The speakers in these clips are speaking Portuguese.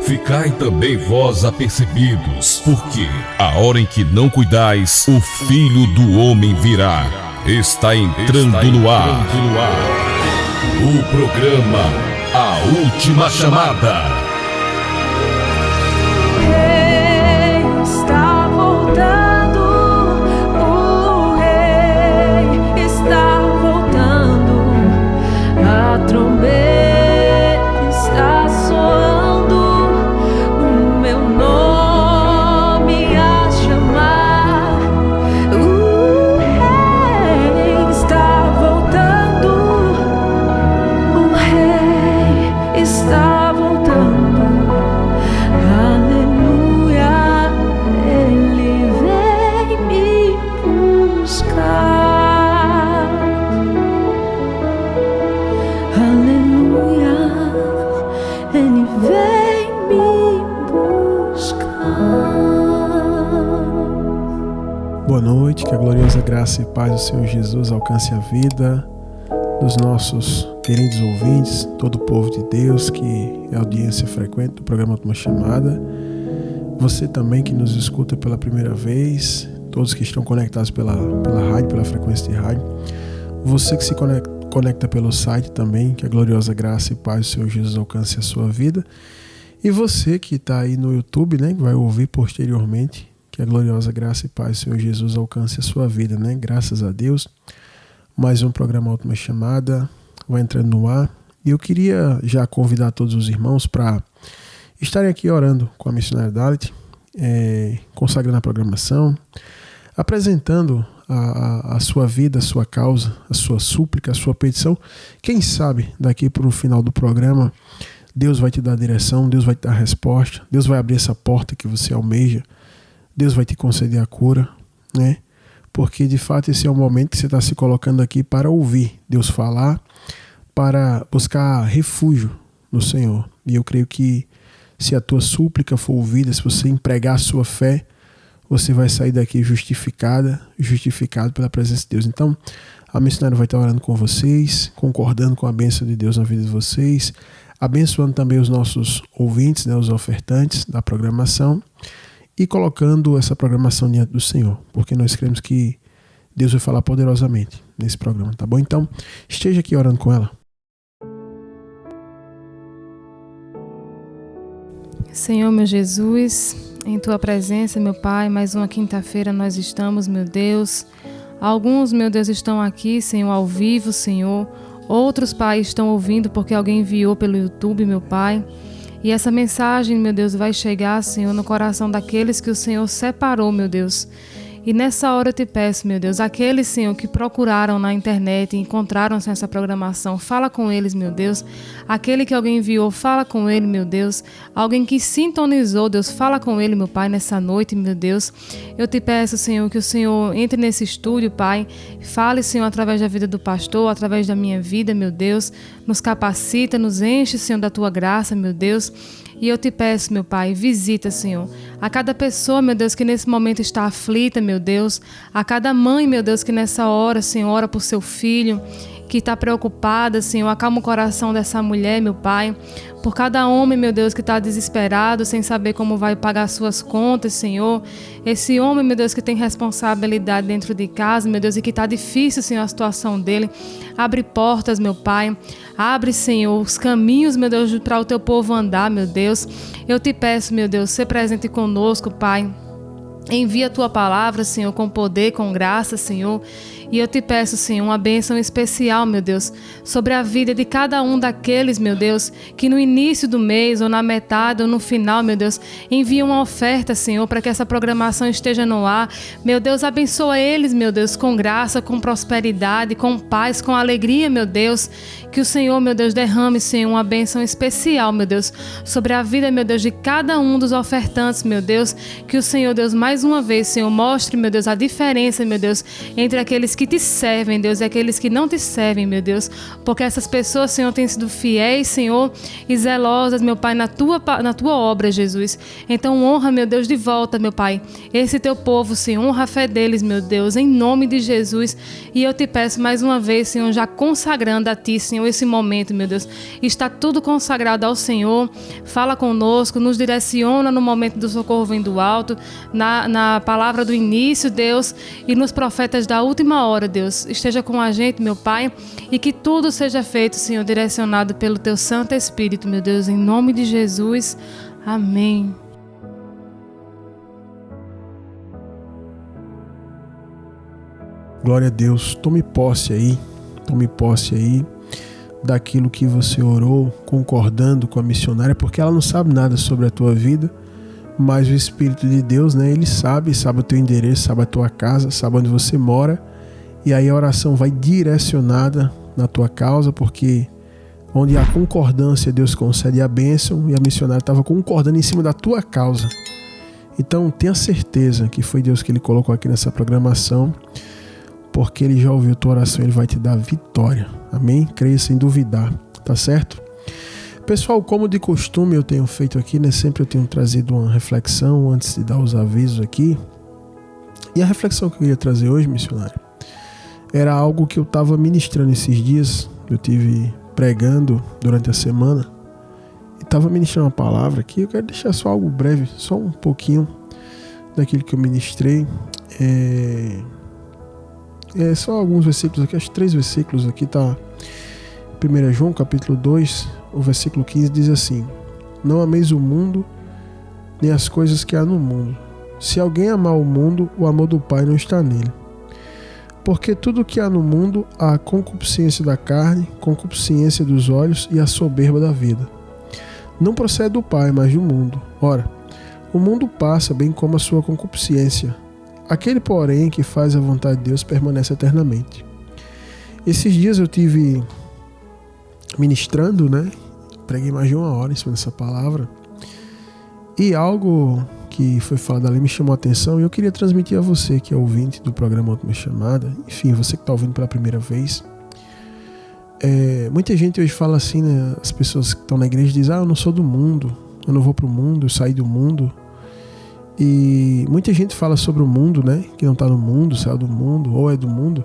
Ficai também vós apercebidos, porque a hora em que não cuidais, o Filho do Homem virá. Está entrando no ar o programa A Última Chamada. Boa noite, que a gloriosa graça e paz do Senhor Jesus alcance a vida dos nossos queridos ouvintes, todo o povo de Deus que é audiência frequente do programa Última Chamada. Você também que nos escuta pela primeira vez, todos que estão conectados pela rádio, pela frequência de rádio. Você que se conecta pelo site também, que a gloriosa graça e paz do Senhor Jesus alcance a sua vida. E você que está aí no YouTube, né, que vai ouvir posteriormente, que a gloriosa graça e paz do Senhor Jesus alcance a sua vida, né? Graças a Deus. Mais um programa Última Chamada vai entrando no ar. E eu queria já convidar todos os irmãos para estarem aqui orando com a missionária Dalit, consagrando a programação, apresentando a sua vida, a sua causa, a sua súplica, a sua petição. Quem sabe daqui para o final do programa Deus vai te dar direção, Deus vai te dar resposta, Deus vai abrir essa porta que você almeja, Deus vai te conceder a cura, né? Porque de fato esse é o momento que você está se colocando aqui para ouvir Deus falar, para buscar refúgio no Senhor. E eu creio que se a tua súplica for ouvida, se você empregar a sua fé, você vai sair daqui justificado pela presença de Deus. Então, a missionária vai estar orando com vocês, concordando com a bênção de Deus na vida de vocês, abençoando também os nossos ouvintes, né, os ofertantes da programação, e colocando essa programação diante do Senhor, porque nós cremos que Deus vai falar poderosamente nesse programa, tá bom? Então, esteja aqui orando com ela. Senhor, meu Jesus, em Tua presença, meu Pai, mais uma quinta-feira nós estamos, meu Deus. Alguns, meu Deus, estão aqui, Senhor, ao vivo, Senhor. Outros, Pai, estão ouvindo porque alguém enviou pelo YouTube, meu Pai. E essa mensagem, meu Deus, vai chegar, Senhor, no coração daqueles que o Senhor separou, meu Deus. E nessa hora eu te peço, meu Deus, aqueles, Senhor, que procuraram na internet e encontraram essa programação, fala com eles, meu Deus. Aquele que alguém enviou, fala com ele, meu Deus. Alguém que sintonizou, Deus, fala com ele, meu Pai, nessa noite, meu Deus. Eu te peço, Senhor, que o Senhor entre nesse estúdio, Pai. Fale, Senhor, através da vida do pastor, através da minha vida, meu Deus. Nos capacita, nos enche, Senhor, da Tua graça, meu Deus. E eu te peço, meu Pai, visita, Senhor, a cada pessoa, meu Deus, que nesse momento está aflita, meu Deus, a cada mãe, meu Deus, que nessa hora, Senhor, ora por seu filho, que está preocupada, Senhor, acalma o coração dessa mulher, meu Pai, por cada homem, meu Deus, que está desesperado, sem saber como vai pagar suas contas, Senhor, esse homem, meu Deus, que tem responsabilidade dentro de casa, meu Deus, e que está difícil, Senhor, a situação dele, abre portas, meu Pai, abre, Senhor, os caminhos, meu Deus, para o Teu povo andar, meu Deus, eu te peço, meu Deus, ser presente conosco, Pai. Envia a Tua palavra, Senhor, com poder, com graça, Senhor. E eu te peço, Senhor, uma bênção especial, meu Deus, sobre a vida de cada um daqueles, meu Deus, que no início do mês, ou na metade, ou no final, meu Deus, envia uma oferta, Senhor, para que essa programação esteja no ar. Meu Deus, abençoa eles, meu Deus, com graça, com prosperidade, com paz, com alegria, meu Deus. Que o Senhor, meu Deus, derrame, Senhor, uma bênção especial, meu Deus, sobre a vida, meu Deus, de cada um dos ofertantes, meu Deus. Que o Senhor, Deus, mais uma vez, Senhor, mostre, meu Deus, a diferença, meu Deus, entre aqueles que que te servem, Deus, e aqueles que não te servem, meu Deus, porque essas pessoas, Senhor, têm sido fiéis, Senhor, e zelosas, meu Pai, na tua obra, Jesus. Então honra, meu Deus, de volta, meu Pai, esse teu povo, Senhor, honra a fé deles, meu Deus, em nome de Jesus. E eu te peço mais uma vez, Senhor, já consagrando a Ti, Senhor, esse momento, meu Deus, está tudo consagrado ao Senhor. Fala conosco, nos direciona no momento do socorro vindo do alto, na palavra do início, Deus, e nos profetas da última hora, Deus. Esteja com a gente, meu Pai, e que tudo seja feito, Senhor, direcionado pelo Teu Santo Espírito, meu Deus, em nome de Jesus. Amém. Glória a Deus. Tome posse aí daquilo que você orou, concordando com a missionária, porque ela não sabe nada sobre a tua vida, mas o Espírito de Deus, né, ele sabe o teu endereço, sabe a tua casa, sabe onde você mora, e aí a oração vai direcionada na tua causa, porque onde há concordância, Deus concede a bênção, e a missionária estava concordando em cima da tua causa. Então tenha certeza que foi Deus que ele colocou aqui nessa programação, porque ele já ouviu a tua oração, ele vai te dar vitória. Amém? Creia sem duvidar, tá certo? Pessoal, como de costume eu tenho feito aqui, né? Sempre eu tenho trazido uma reflexão antes de dar os avisos aqui. E a reflexão que eu queria trazer hoje, missionário, era algo que eu estava ministrando esses dias. Eu tive pregando durante a semana e estava ministrando uma palavra aqui. Eu quero deixar só algo breve, só um pouquinho daquilo que eu ministrei. Só alguns versículos aqui, acho 3 versículos aqui, tá? 1 João capítulo 2, o versículo 15 diz assim: não ameis o mundo, nem as coisas que há no mundo. Se alguém amar o mundo, o amor do Pai não está nele. Porque tudo que há no mundo, há a concupiscência da carne, concupiscência dos olhos e a soberba da vida. Não procede do Pai, mas do mundo. Ora, o mundo passa, bem como a sua concupiscência. Aquele, porém, que faz a vontade de Deus permanece eternamente. Esses dias eu tive ministrando, né? Preguei mais de 1 hora em cima dessa palavra. E algo que foi falado ali me chamou a atenção e eu queria transmitir a você, que é ouvinte do programa Última Chamada. Enfim, você que está ouvindo pela primeira vez. Muita gente hoje fala assim, né? As pessoas que estão na igreja dizem: eu não sou do mundo, eu não vou para o mundo, eu saí do mundo. E muita gente fala sobre o mundo, né? Que não está no mundo, saiu do mundo, ou é do mundo.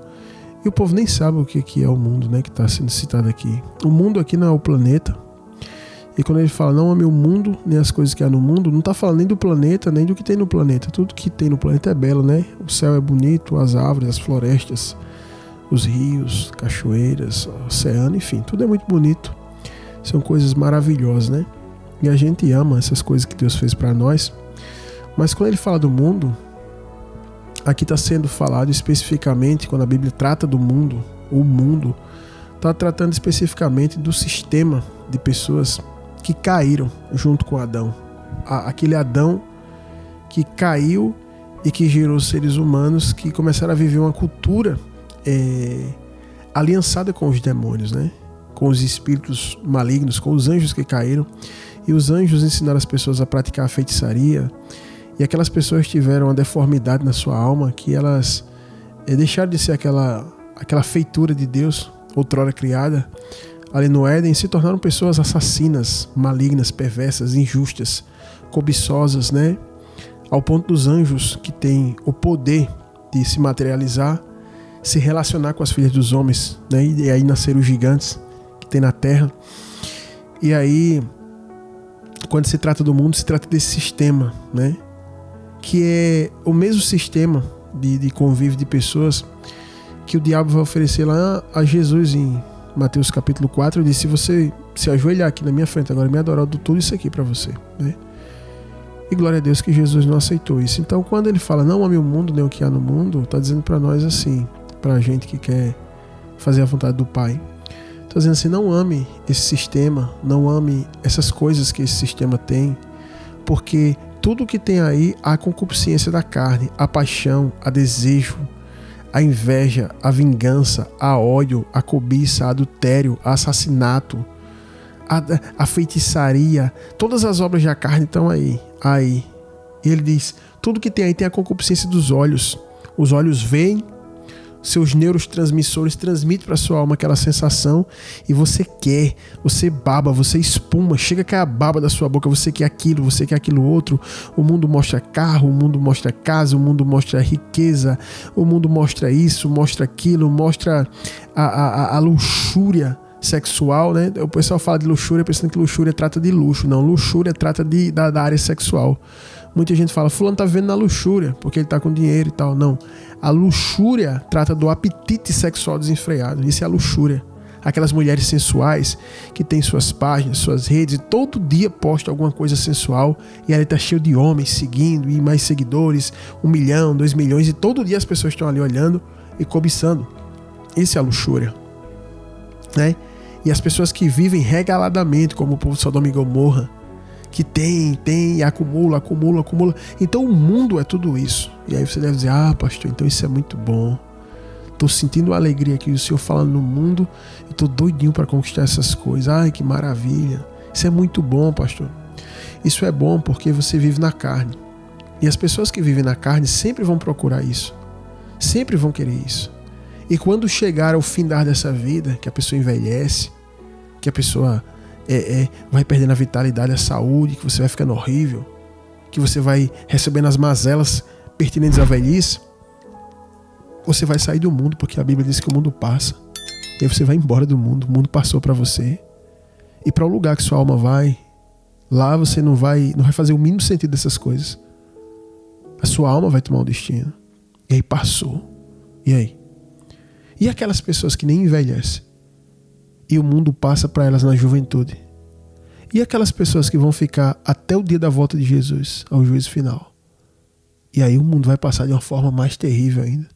E o povo nem sabe o que é o mundo, né? Que está sendo citado aqui. O mundo aqui não é o planeta. E quando ele fala não ame o mundo, nem as coisas que há no mundo, não está falando nem do planeta, nem do que tem no planeta. Tudo que tem no planeta é belo, né? O céu é bonito, as árvores, as florestas, os rios, cachoeiras, o oceano, enfim, tudo é muito bonito. São coisas maravilhosas, né? E a gente ama essas coisas que Deus fez para nós. Mas quando ele fala do mundo, aqui está sendo falado especificamente, quando a Bíblia trata do mundo, o mundo, está tratando especificamente do sistema de pessoas que caíram junto com Adão. Aquele Adão que caiu e que gerou seres humanos que começaram a viver uma cultura aliançada com os demônios, né? Com os espíritos malignos, com os anjos que caíram. E os anjos ensinaram as pessoas a praticar a feitiçaria. E aquelas pessoas tiveram uma deformidade na sua alma, que elas deixaram de ser aquela feitura de Deus, outrora criada, ali no Éden, se tornaram pessoas assassinas, malignas, perversas, injustas, cobiçosas, né? Ao ponto dos anjos, que têm o poder de se materializar, se relacionar com as filhas dos homens, né? E aí nasceram os gigantes que tem na terra. E aí, quando se trata do mundo, se trata desse sistema, né? Que é o mesmo sistema de convívio de pessoas que o diabo vai oferecer lá a Jesus em Mateus capítulo 4. Ele disse: se você se ajoelhar aqui na minha frente agora e me adorar, eu dou tudo isso aqui para você, né? E glória a Deus que Jesus não aceitou isso. Então, quando ele fala não ame o mundo nem o que há no mundo, está dizendo para nós assim, para a gente que quer fazer a vontade do Pai, está dizendo assim: não ame esse sistema, não ame essas coisas que esse sistema tem, porque tudo que tem aí, a concupiscência da carne, a paixão, a desejo, a inveja, a vingança, a ódio, a cobiça, a adultério, a assassinato, a feitiçaria, todas as obras da carne estão aí. E ele diz: tudo que tem aí tem a concupiscência dos olhos. Os olhos veem, seus neurotransmissores transmitem para sua alma aquela sensação e você quer, você baba, você espuma, chega a cair a baba da sua boca, você quer aquilo outro. O mundo mostra carro, o mundo mostra casa, o mundo mostra riqueza, o mundo mostra isso, mostra aquilo, mostra a luxúria sexual, né? O pessoal fala de luxúria pensando que luxúria trata de luxo. Não, luxúria trata da área sexual. Muita gente fala, fulano tá vivendo na luxúria porque ele tá com dinheiro e tal. Não, a luxúria trata do apetite sexual desenfreado. Isso é a luxúria. Aquelas mulheres sensuais que têm suas páginas, suas redes, e todo dia posta alguma coisa sensual e ela tá cheio de homens seguindo e mais seguidores, 1 milhão, 2 milhões, e todo dia as pessoas estão ali olhando e cobiçando. Isso é a luxúria, né? E as pessoas que vivem regaladamente, como o povo de Sodoma e Gomorra, que tem, e acumula. Então o mundo é tudo isso. E aí você deve dizer, pastor, então isso é muito bom. Tô sentindo a alegria aqui do Senhor falando no mundo. Eu tô doidinho para conquistar essas coisas. Ai, que maravilha. Isso é muito bom, pastor. Isso é bom porque você vive na carne. E as pessoas que vivem na carne sempre vão procurar isso. Sempre vão querer isso. E quando chegar ao findar dessa vida, que a pessoa envelhece, que a pessoa vai perdendo a vitalidade, a saúde, que você vai ficando horrível, que você vai recebendo as mazelas pertinentes à velhice, você vai sair do mundo, porque a Bíblia diz que o mundo passa. E aí você vai embora do mundo, o mundo passou para você. E para o lugar que sua alma vai, lá você não vai fazer o mínimo sentido dessas coisas. A sua alma vai tomar um destino. E aí passou. E aí? E aquelas pessoas que nem envelhecem? E o mundo passa para elas na juventude. E aquelas pessoas que vão ficar até o dia da volta de Jesus, ao juízo final. E aí o mundo vai passar de uma forma mais terrível ainda.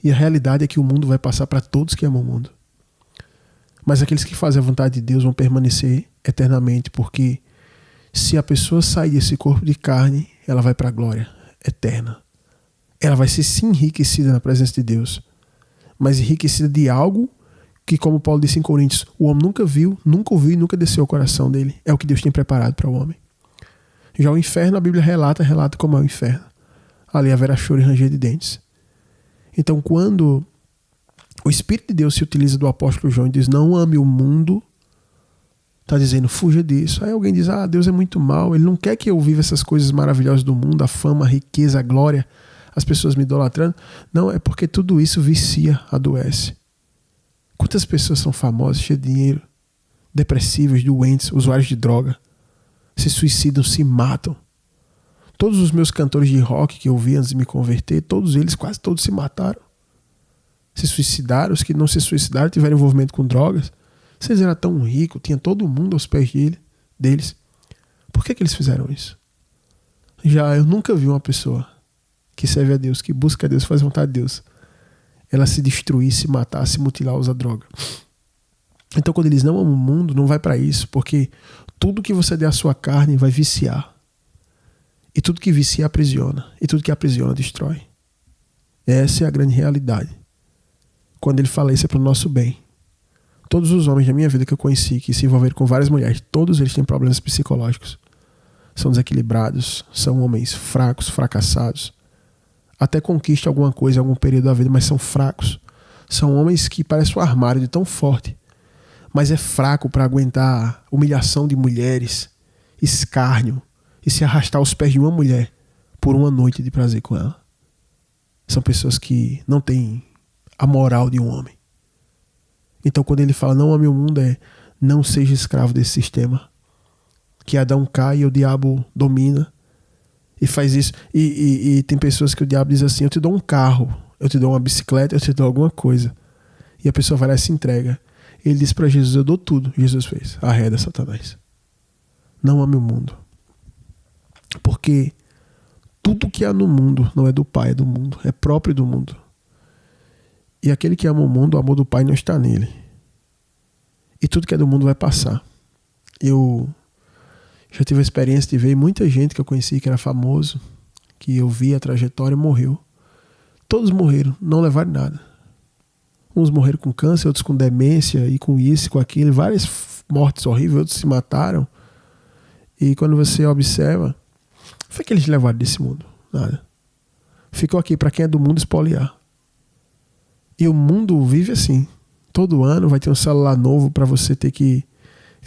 E a realidade é que o mundo vai passar para todos que amam o mundo. Mas aqueles que fazem a vontade de Deus vão permanecer eternamente, porque se a pessoa sair desse corpo de carne, ela vai para a glória eterna. Ela vai ser sim enriquecida na presença de Deus, mas enriquecida de algo que, como Paulo disse em Coríntios, o homem nunca viu, nunca ouviu e nunca desceu ao coração dele. É o que Deus tem preparado para o homem. Já o inferno, a Bíblia relata como é o inferno. Ali haverá choro e ranger de dentes. Então, quando o Espírito de Deus se utiliza do apóstolo João e diz, não ame o mundo, está dizendo, fuja disso. Aí alguém diz, Deus é muito mau, Ele não quer que eu viva essas coisas maravilhosas do mundo, a fama, a riqueza, a glória, as pessoas me idolatrando. Não, é porque tudo isso vicia, adoece. Quantas pessoas são famosas, cheias de dinheiro, depressivas, doentes, usuários de droga, se suicidam, se matam. Todos os meus cantores de rock que eu vi antes de me converter, todos eles, quase todos se mataram. Se suicidaram, os que não se suicidaram tiveram envolvimento com drogas. Se eles eram tão ricos, tinha todo mundo aos pés deles. Por que eles fizeram isso? Já eu nunca vi uma pessoa que serve a Deus, que busca a Deus, faz vontade de Deus, ela se destruir, se matar, se mutilar, usar droga. Então quando eles não amam o mundo, não vai para isso, porque tudo que você der à sua carne vai viciar. E tudo que vicia aprisiona. E tudo que aprisiona destrói. Essa é a grande realidade. Quando ele fala isso é para o nosso bem. Todos os homens da minha vida que eu conheci, que se envolveram com várias mulheres, todos eles têm problemas psicológicos. São desequilibrados, são homens fracos, fracassados. Até conquistam alguma coisa em algum período da vida, mas são fracos. São homens que parecem um armário de tão forte, mas é fraco para aguentar humilhação de mulheres, escárnio, e se arrastar aos pés de uma mulher por uma noite de prazer com ela. São pessoas que não têm a moral de um homem. Então quando ele fala não ame o mundo, não seja escravo desse sistema. Que Adão cai e o diabo domina e faz isso. E tem pessoas que o diabo diz assim, eu te dou um carro, eu te dou uma bicicleta, eu te dou alguma coisa. E a pessoa vai lá e se entrega. Ele diz para Jesus, eu dou tudo. Jesus fez, arreda Satanás. Não ame o mundo. Porque tudo que há no mundo não é do Pai, é do mundo, é próprio do mundo. E aquele que ama o mundo, o amor do Pai não está nele. E tudo que é do mundo vai passar. Eu já tive a experiência de ver muita gente que eu conheci que era famoso, que eu vi a trajetória, morreu. Todos morreram, não levaram nada. Uns morreram com câncer, outros com demência, e com isso, com aquilo, várias mortes horríveis, outros se mataram. E quando você observa, foi que eles levaram desse mundo? Nada. Ficou aqui para quem é do mundo espoliar. E o mundo vive assim. Todo ano vai ter um celular novo para você ter que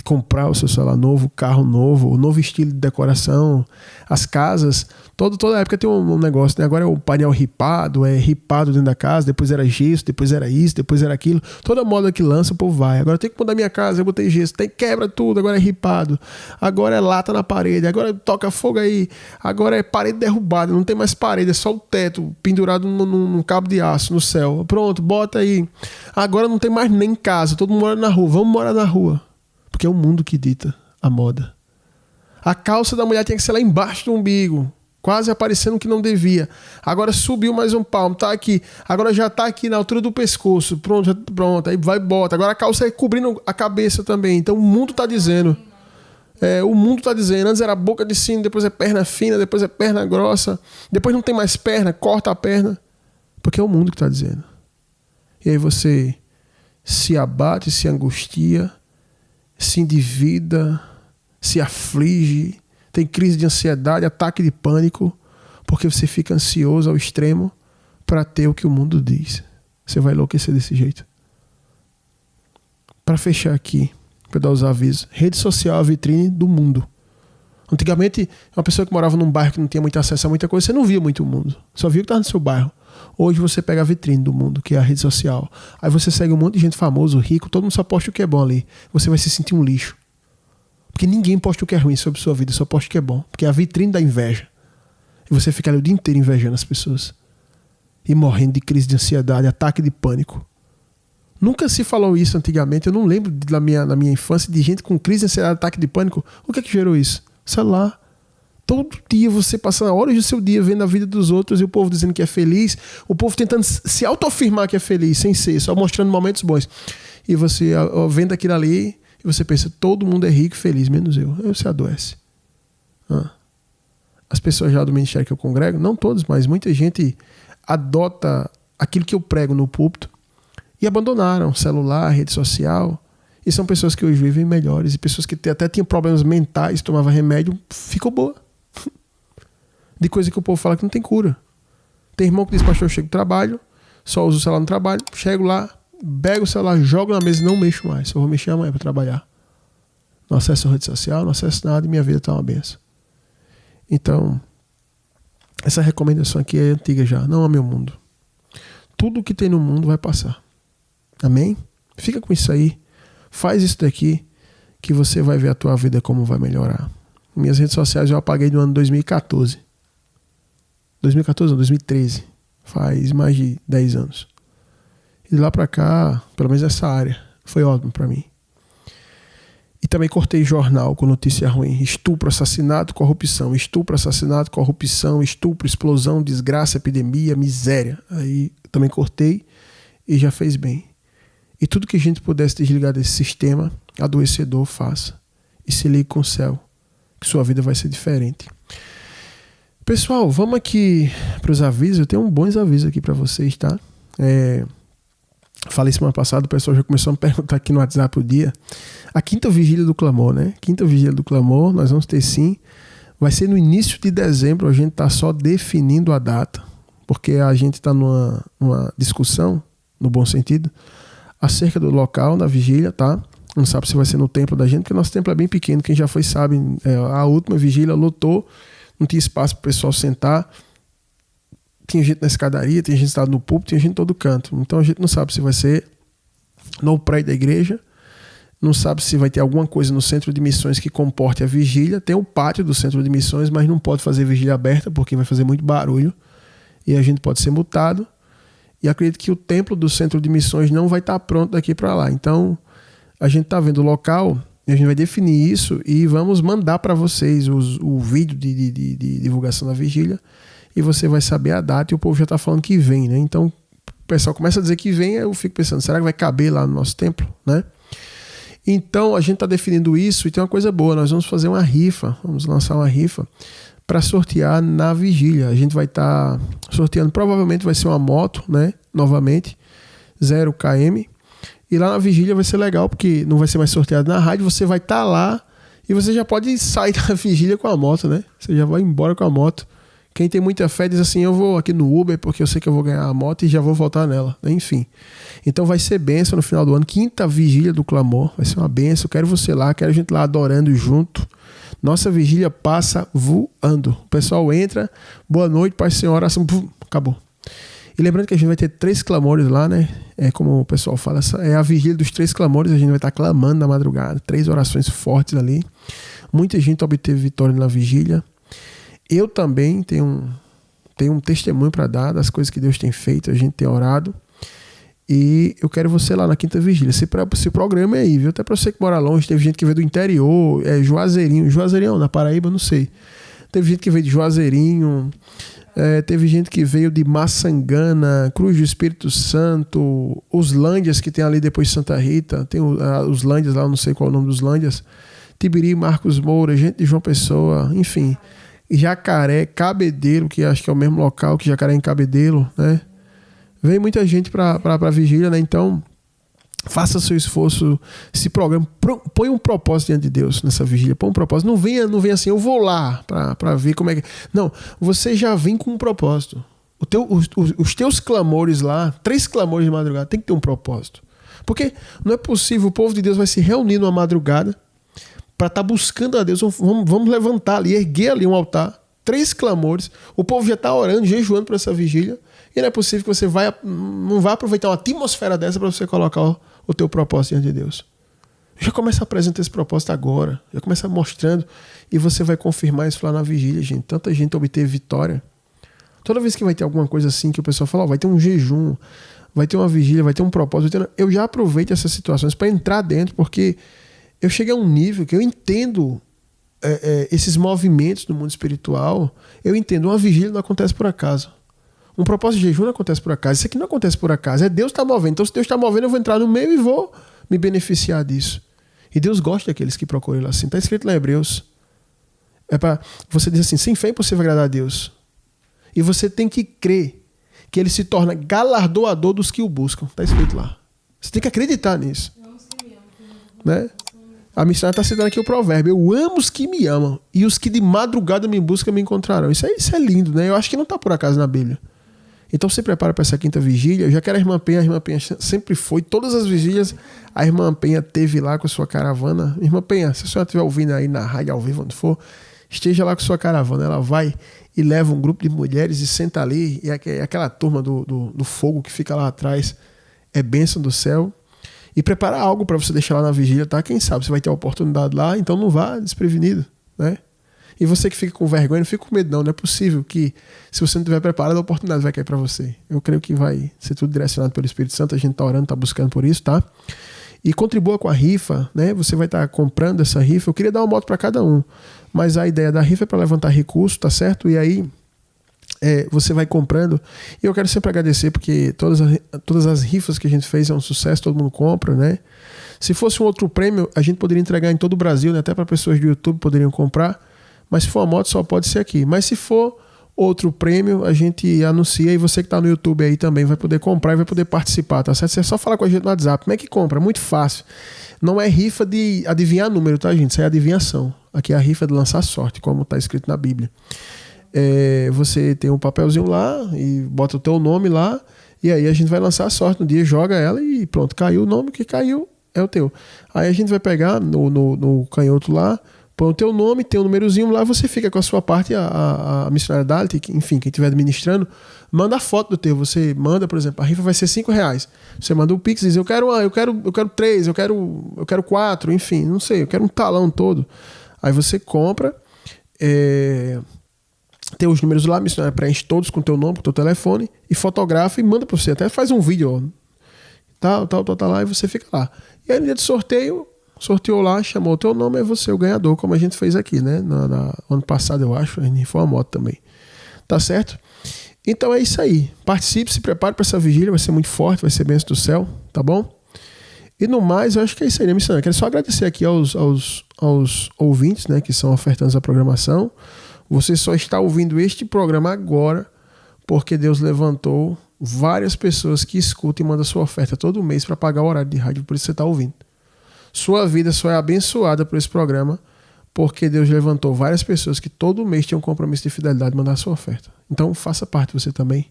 comprar o seu celular novo, carro novo, o novo estilo de decoração, as casas, toda época tem um negócio, né? Agora é o painel ripado, é ripado dentro da casa, depois era gesso, depois era isso, depois era aquilo, toda moda que lança o povo vai, agora tem que mudar minha casa, eu botei gesso, quebra tudo, agora é ripado, agora é lata na parede, agora toca fogo aí, agora é parede derrubada, não tem mais parede, é só o teto pendurado num cabo de aço no céu, pronto, bota aí, agora não tem mais nem casa, todo mundo mora na rua, vamos morar na rua. Porque é o mundo que dita a moda. A calça da mulher tinha que ser lá embaixo do umbigo, quase aparecendo que não devia. Agora subiu mais um palmo, tá aqui. Agora já tá aqui na altura do pescoço. Pronto, aí vai bota. Agora a calça é cobrindo a cabeça também. Então o mundo tá dizendo. O mundo tá dizendo. Antes era boca de sino, depois é perna fina, depois é perna grossa. Depois não tem mais perna, corta a perna. Porque é o mundo que tá dizendo. E aí você se abate, se angustia, se endivida, se aflige, tem crise de ansiedade, ataque de pânico, porque você fica ansioso ao extremo para ter o que o mundo diz. Você vai enlouquecer desse jeito. Para fechar aqui, para dar os avisos, rede social é a vitrine do mundo. Antigamente, uma pessoa que morava num bairro que não tinha muito acesso a muita coisa, você não via muito o mundo, só via o que estava no seu bairro. Hoje você pega a vitrine do mundo, que é a rede social. Aí você segue um monte de gente famoso, rico, todo mundo só posta o que é bom ali. Você vai se sentir um lixo. Porque ninguém posta o que é ruim sobre sua vida, só posta o que é bom. Porque é a vitrine da inveja. E você fica ali o dia inteiro invejando as pessoas. E morrendo de crise de ansiedade, ataque de pânico. Nunca se falou isso antigamente. Eu não lembro na minha infância de gente com crise de ansiedade, ataque de pânico. O que é que gerou isso? Celular. Todo dia você passando horas do seu dia vendo a vida dos outros e o povo dizendo que é feliz, o povo tentando se autoafirmar que é feliz, sem ser, só mostrando momentos bons. E você vendo aquilo ali e você pensa, todo mundo é rico e feliz, menos eu. Aí você adoece. As pessoas já do ministério que eu congrego, não todos, mas muita gente adota aquilo que eu prego no púlpito e abandonaram celular, rede social. E são pessoas que hoje vivem melhores e pessoas que até tinham problemas mentais, tomavam remédio, ficou boa. De coisa que o povo fala que não tem cura. Tem irmão que diz, pastor, eu chego do trabalho, só uso o celular no trabalho, chego lá, pego o celular, jogo na mesa e não mexo mais. Só vou mexer amanhã para trabalhar. Não acesso a rede social, não acesso nada e minha vida está uma benção. Então, essa recomendação aqui é antiga já, não é meu mundo. Tudo que tem no mundo vai passar. Amém? Fica com isso aí. Faz isso daqui que você vai ver a tua vida como vai melhorar. Minhas redes sociais eu apaguei no ano 2014. 2014 não, 2013. Faz mais de 10 anos. E de lá pra cá, pelo menos essa área, foi ótimo pra mim. E também cortei jornal com notícia ruim. Estupro, assassinato, corrupção. Estupro, assassinato, corrupção. Estupro, explosão, desgraça, epidemia, miséria. Aí também cortei e já fez bem. E tudo que a gente pudesse desligar desse sistema adoecedor, faça. E se ligue com o céu, que sua vida vai ser diferente. Pessoal, vamos aqui para os avisos. Eu tenho bons avisos aqui para vocês, tá? Falei semana passada, o pessoal já começou a me perguntar aqui no WhatsApp o dia. A quinta vigília do clamor, né? Quinta vigília do clamor, nós vamos ter sim. Vai ser no início de dezembro, a gente está só definindo a data, porque a gente está numa discussão, no bom sentido, acerca do local da vigília, tá? Não sabe se vai ser no templo da gente, porque o nosso templo é bem pequeno. Quem já foi sabe, a última vigília lotou, não tinha espaço para o pessoal sentar. Tinha gente na escadaria, tinha gente sentado no púlpito, tinha gente em todo canto. Então a gente não sabe se vai ser no prédio da igreja, não sabe se vai ter alguma coisa no centro de missões que comporte a vigília. Tem o pátio do centro de missões, mas não pode fazer vigília aberta porque vai fazer muito barulho e a gente pode ser multado. E acredito que o templo do centro de missões não vai estar pronto daqui para lá. Então a gente está vendo o local e a gente vai definir isso e vamos mandar para vocês o vídeo de divulgação da vigília. E você vai saber a data e o povo já está falando que vem, né? Então o pessoal começa a dizer que vem, eu fico pensando, será que vai caber lá no nosso templo, né? Então a gente está definindo isso e tem uma coisa boa, nós vamos fazer uma rifa, vamos lançar uma rifa para sortear na vigília. A gente vai estar sorteando, provavelmente vai ser uma moto, né? Novamente, 0 km. E lá na vigília vai ser legal, porque não vai ser mais sorteado na rádio, você vai estar lá e você já pode sair da vigília com a moto, né? Você já vai embora com a moto, Quem tem muita fé diz assim, eu vou aqui no Uber porque eu sei que eu vou ganhar a moto e já vou voltar nela. Enfim. Então vai ser bênção no final do ano. 5ª vigília do clamor. Vai ser uma bênção. Quero você lá, quero a gente lá adorando junto. Nossa vigília passa voando. O pessoal entra, boa noite, Pai Senhor, oração, acabou. E lembrando que a gente vai ter 3 clamores lá, né? É como o pessoal fala, é a vigília dos 3 clamores. A gente vai estar clamando na madrugada. 3 orações fortes ali. Muita gente obteve vitória na vigília. Eu também tenho um testemunho para dar das coisas que Deus tem feito, a gente tem orado. E eu quero você lá na 5ª vigília. Esse programa aí, viu? Até para você que mora longe, teve gente que veio do interior, Juazeirinho, na Paraíba, não sei. Teve gente que veio de Juazeirinho, teve gente que veio de Maçangana, Cruz do Espírito Santo, os Lândias que tem ali depois de Santa Rita, tem os Lândias lá, eu não sei qual é o nome dos Lândias, Tibiri, Marcos Moura, gente de João Pessoa, enfim. Jacaré, Cabedelo, que acho que é o mesmo local que Jacaré em Cabedelo, né? Vem muita gente para a vigília, né? Então, faça seu esforço, se programa, põe um propósito diante de Deus nessa vigília, põe um propósito. Não venha assim, eu vou lá para ver como é que... Não, você já vem com um propósito. Os teus clamores lá, 3 clamores de madrugada, tem que ter um propósito. Porque não é possível, o povo de Deus vai se reunir numa madrugada para estar buscando a Deus. Vamos levantar ali, erguer ali um altar, 3 clamores, o povo já está orando, jejuando para essa vigília, e não é possível que você não vá aproveitar uma atmosfera dessa para você colocar o teu propósito diante de Deus. Já começa a apresentar esse propósito agora, já começa mostrando, e você vai confirmar isso lá na vigília, gente. Tanta gente obteve vitória. Toda vez que vai ter alguma coisa assim, que o pessoal fala, vai ter um jejum, vai ter uma vigília, vai ter um propósito, eu já aproveito essas situações para entrar dentro, porque eu cheguei a um nível que eu entendo esses movimentos do mundo espiritual. Eu entendo, uma vigília não acontece por acaso. Um propósito de jejum não acontece por acaso. Isso aqui não acontece por acaso. É Deus que está movendo. Então, se Deus está movendo, eu vou entrar no meio e vou me beneficiar disso. E Deus gosta daqueles que procuram Ele assim. Está escrito lá em Hebreus. É para você dizer assim, sem fé é impossível agradar a Deus. E você tem que crer que Ele se torna galardoador dos que o buscam. Está escrito lá. Você tem que acreditar nisso. Né? A missionária está citando aqui o provérbio. Eu amo os que me amam, e os que de madrugada me buscam me encontrarão. Isso é lindo, né? Eu acho que não está por acaso na Bíblia. Então se prepara para essa 5ª vigília. Eu já quero a Irmã Penha sempre foi. Todas as vigílias a Irmã Penha teve lá com a sua caravana. Irmã Penha, se a senhora estiver ouvindo aí na rádio, ao vivo, onde for, esteja lá com a sua caravana. Ela vai e leva um grupo de mulheres e senta ali. E aquela turma do fogo que fica lá atrás é bênção do céu. E preparar algo para você deixar lá na vigília, tá? Quem sabe você vai ter a oportunidade lá, então não vá desprevenido, né? E você que fica com vergonha, não fica com medo não. Não é possível que, se você não estiver preparado, a oportunidade vai cair para você. Eu creio que vai ser tudo direcionado pelo Espírito Santo. A gente tá orando, tá buscando por isso, tá? E contribua com a rifa, né? Você vai estar comprando essa rifa. Eu queria dar uma moto para cada um, mas a ideia da rifa é para levantar recurso, tá certo? E aí você vai comprando. E eu quero sempre agradecer, porque todas as rifas que a gente fez é um sucesso, todo mundo compra, né? Se fosse um outro prêmio, a gente poderia entregar em todo o Brasil, né? Até para pessoas do YouTube poderiam comprar, mas se for uma moto só pode ser aqui. Mas se for outro prêmio, a gente anuncia, e você que está no YouTube aí também vai poder comprar e vai poder participar, tá certo? Você é só falar com a gente no WhatsApp. Como é que compra? Muito fácil. Não é rifa de adivinhar número, tá, gente? Isso é adivinhação. Aqui é a rifa de lançar sorte, como está escrito na Bíblia. Você tem um papelzinho lá e bota o teu nome lá, e aí a gente vai lançar a sorte no dia, joga ela e pronto, caiu o nome que caiu, é o teu. Aí a gente vai pegar no canhoto lá, põe o teu nome, tem um númerozinho lá, você fica com a sua parte, a missionária Dalit, enfim, quem estiver administrando, manda a foto do teu. Você manda, por exemplo, a rifa vai ser R$5. Você manda o Pix e diz, eu quero 3, eu quero 4, enfim, não sei, eu quero um talão todo. Aí você compra, tem os números lá, a missionária preenche todos com o teu nome, com o teu telefone, e fotografa e manda para você. Até faz um vídeo, ó, tal lá, e você fica lá. E aí no dia de sorteio, sorteou lá, chamou o teu nome, é você o ganhador, como a gente fez aqui, né? Ano passado, eu acho, a gente foi uma moto também. Tá certo? Então é isso aí. Participe, se prepare para essa vigília, vai ser muito forte, vai ser bênção do céu, tá bom? E no mais, eu acho que é isso aí, né, missionária? Quero só agradecer aqui aos ouvintes, né, que são ofertantes da programação. Você só está ouvindo este programa agora porque Deus levantou várias pessoas que escutam e mandam sua oferta todo mês para pagar o horário de rádio, por isso você está ouvindo. Sua vida só é abençoada por esse programa porque Deus levantou várias pessoas que todo mês tinham um compromisso de fidelidade de mandar a sua oferta. Então faça parte você também.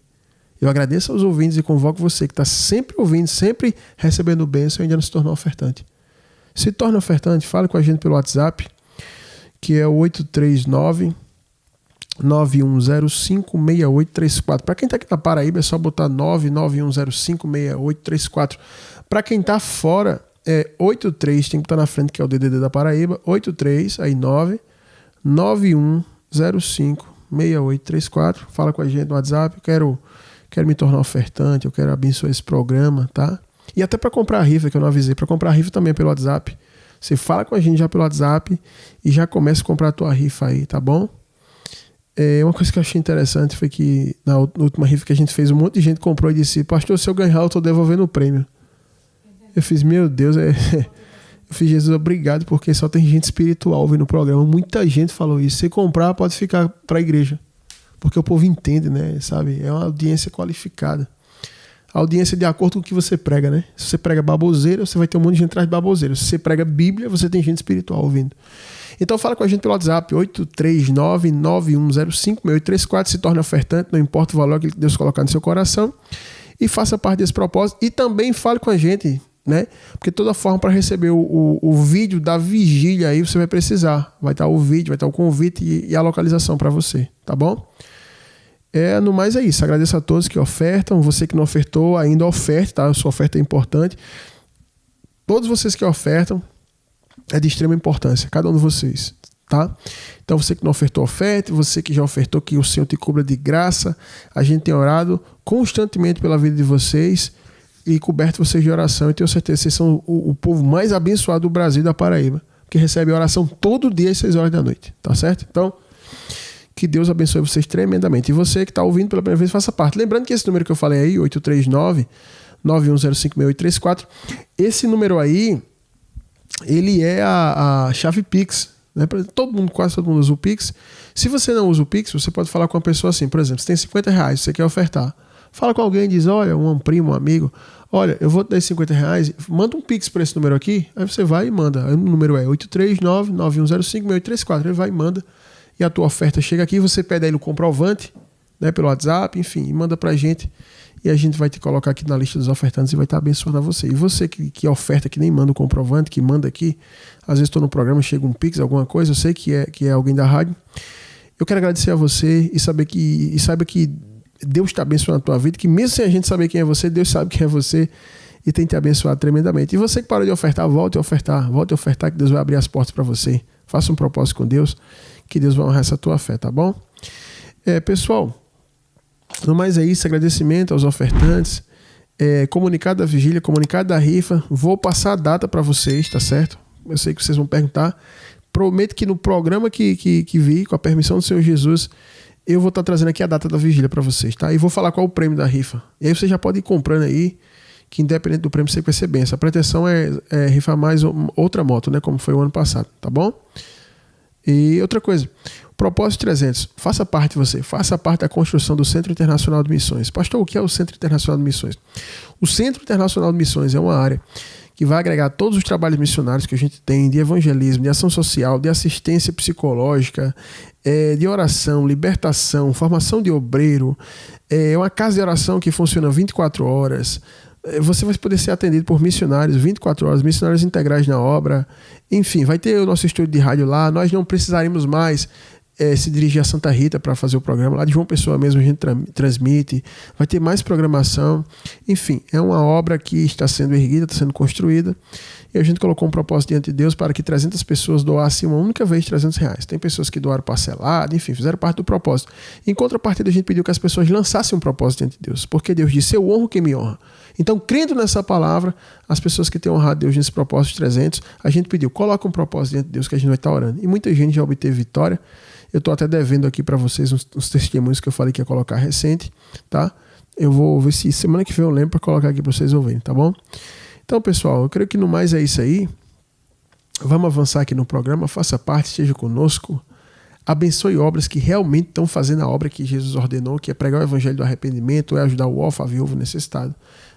Eu agradeço aos ouvintes e convoco você que está sempre ouvindo, sempre recebendo bênção e ainda não se tornou ofertante. Se torne ofertante, fale com a gente pelo WhatsApp, que é o 839-9105-6834. Para quem está aqui na Paraíba, é só botar 99105-6834. Para quem está fora, é 83, tem que estar na frente, que é o DDD da Paraíba, 83, aí 99105-6834. Fala com a gente no WhatsApp, quero me tornar ofertante, eu quero abençoar esse programa, tá? E até para comprar a rifa, que eu não avisei, para comprar a rifa também pelo WhatsApp. Você fala com a gente já pelo WhatsApp e já começa a comprar a tua rifa aí, tá bom? Uma coisa que eu achei interessante foi que na última rifa que a gente fez, um monte de gente comprou e disse: pastor, se eu ganhar, eu tô devolvendo o prêmio. Eu fiz, meu Deus, eu fiz, Jesus, obrigado, porque só tem gente espiritual ouvindo o programa. Muita gente falou isso. Se comprar, pode ficar para a igreja. Porque o povo entende, né? Sabe? É uma audiência qualificada. A audiência de acordo com o que você prega, né? Se você prega baboseira, você vai ter um monte de gente atrás de baboseira. Se você prega Bíblia, você tem gente espiritual ouvindo. Então fala com a gente pelo WhatsApp, 839-9105-6834. Se torne ofertante, não importa o valor que Deus colocar no seu coração. E faça parte desse propósito. E também fale com a gente, né? Porque toda forma para receber o vídeo da vigília aí você vai precisar. Vai estar o vídeo, vai estar o convite e a localização para você, tá bom? No mais é isso. Agradeço a todos que ofertam. Você que não ofertou, ainda oferte, tá? A sua oferta é importante. Todos vocês que ofertam, é de extrema importância, cada um de vocês, tá? Então você que não ofertou, oferte. Você que já ofertou, que o Senhor te cubra de graça. A gente tem orado constantemente pela vida de vocês e coberto vocês de oração. E tenho certeza que vocês são o povo mais abençoado do Brasil e da Paraíba, que recebe oração todo dia às 6 horas da noite, tá certo? Então, que Deus abençoe vocês tremendamente. E você que está ouvindo pela primeira vez, faça parte. Lembrando que esse número que eu falei aí, 839-9105-6834, esse número aí, ele é a chave Pix, né? Quase todo mundo usa o Pix. Se você não usa o Pix, você pode falar com uma pessoa assim, por exemplo, você tem R$50, você quer ofertar. Fala com alguém e diz, olha, um primo, um amigo, olha, eu vou te dar esses R$50, manda um Pix para esse número aqui, aí você vai e manda. Aí o número é 839-9105-6834, ele vai e manda. E a tua oferta chega aqui, você pede aí no comprovante, né, pelo WhatsApp, enfim, e manda pra gente. E a gente vai te colocar aqui na lista dos ofertantes e vai estar abençoando a você. E você que oferta, que nem manda o comprovante, que manda aqui, às vezes estou no programa, chega um Pix, alguma coisa, eu sei que é alguém da rádio. Eu quero agradecer a você e saiba que Deus está abençoando a tua vida, que mesmo sem a gente saber quem é você, Deus sabe quem é você e tem te abençoado tremendamente. E você que parou de ofertar, volte a ofertar, que Deus vai abrir as portas para você. Faça um propósito com Deus, que Deus vai honrar essa tua fé, tá bom? Pessoal, no mais é isso, agradecimento aos ofertantes, comunicado da vigília, comunicado da rifa, vou passar a data para vocês, tá certo? Eu sei que vocês vão perguntar, prometo que no programa que vi, com a permissão do Senhor Jesus, eu vou estar trazendo aqui a data da vigília para vocês, tá? E vou falar qual é o prêmio da rifa, e aí você já pode ir comprando aí, que independente do prêmio, você vai ser benção. A pretensão é rifar mais outra moto, né? Como foi o ano passado, tá bom? E outra coisa, Propósito 300, faça parte da construção do Centro Internacional de Missões. Pastor, o que é o Centro Internacional de Missões? O Centro Internacional de Missões é uma área que vai agregar todos os trabalhos missionários que a gente tem, de evangelismo, de ação social, de assistência psicológica, de oração, libertação, formação de obreiro, uma casa de oração que funciona 24 horas. Você vai poder ser atendido por missionários 24 horas, missionários integrais na obra. Enfim, vai ter o nosso estúdio de rádio lá. Nós não precisaremos mais se dirigir a Santa Rita para fazer o programa. Lá de João Pessoa mesmo a gente transmite. Vai ter mais programação. Enfim, é uma obra que está sendo erguida, está sendo construída. E a gente colocou um propósito diante de Deus para que 300 pessoas doassem uma única vez R$300. Tem pessoas que doaram parcelado, enfim, fizeram parte do propósito. Em contrapartida, a gente pediu que as pessoas lançassem um propósito diante de Deus. Porque Deus disse, eu honro quem me honra. Então, crendo nessa palavra, as pessoas que têm honrado Deus nesse propósito de 300, a gente pediu, coloca um propósito diante de Deus que a gente vai estar orando. E muita gente já obteve vitória. Eu estou até devendo aqui para vocês uns testemunhos que eu falei que ia colocar recente, tá? Eu vou ver se semana que vem eu lembro para colocar aqui para vocês ouvirem, tá bom? Então, pessoal, eu creio que no mais é isso aí. Vamos avançar aqui no programa, faça parte, esteja conosco. Abençoe obras que realmente estão fazendo a obra que Jesus ordenou, que é pregar o evangelho do arrependimento, é ajudar o órfão, a viúvo necessitado.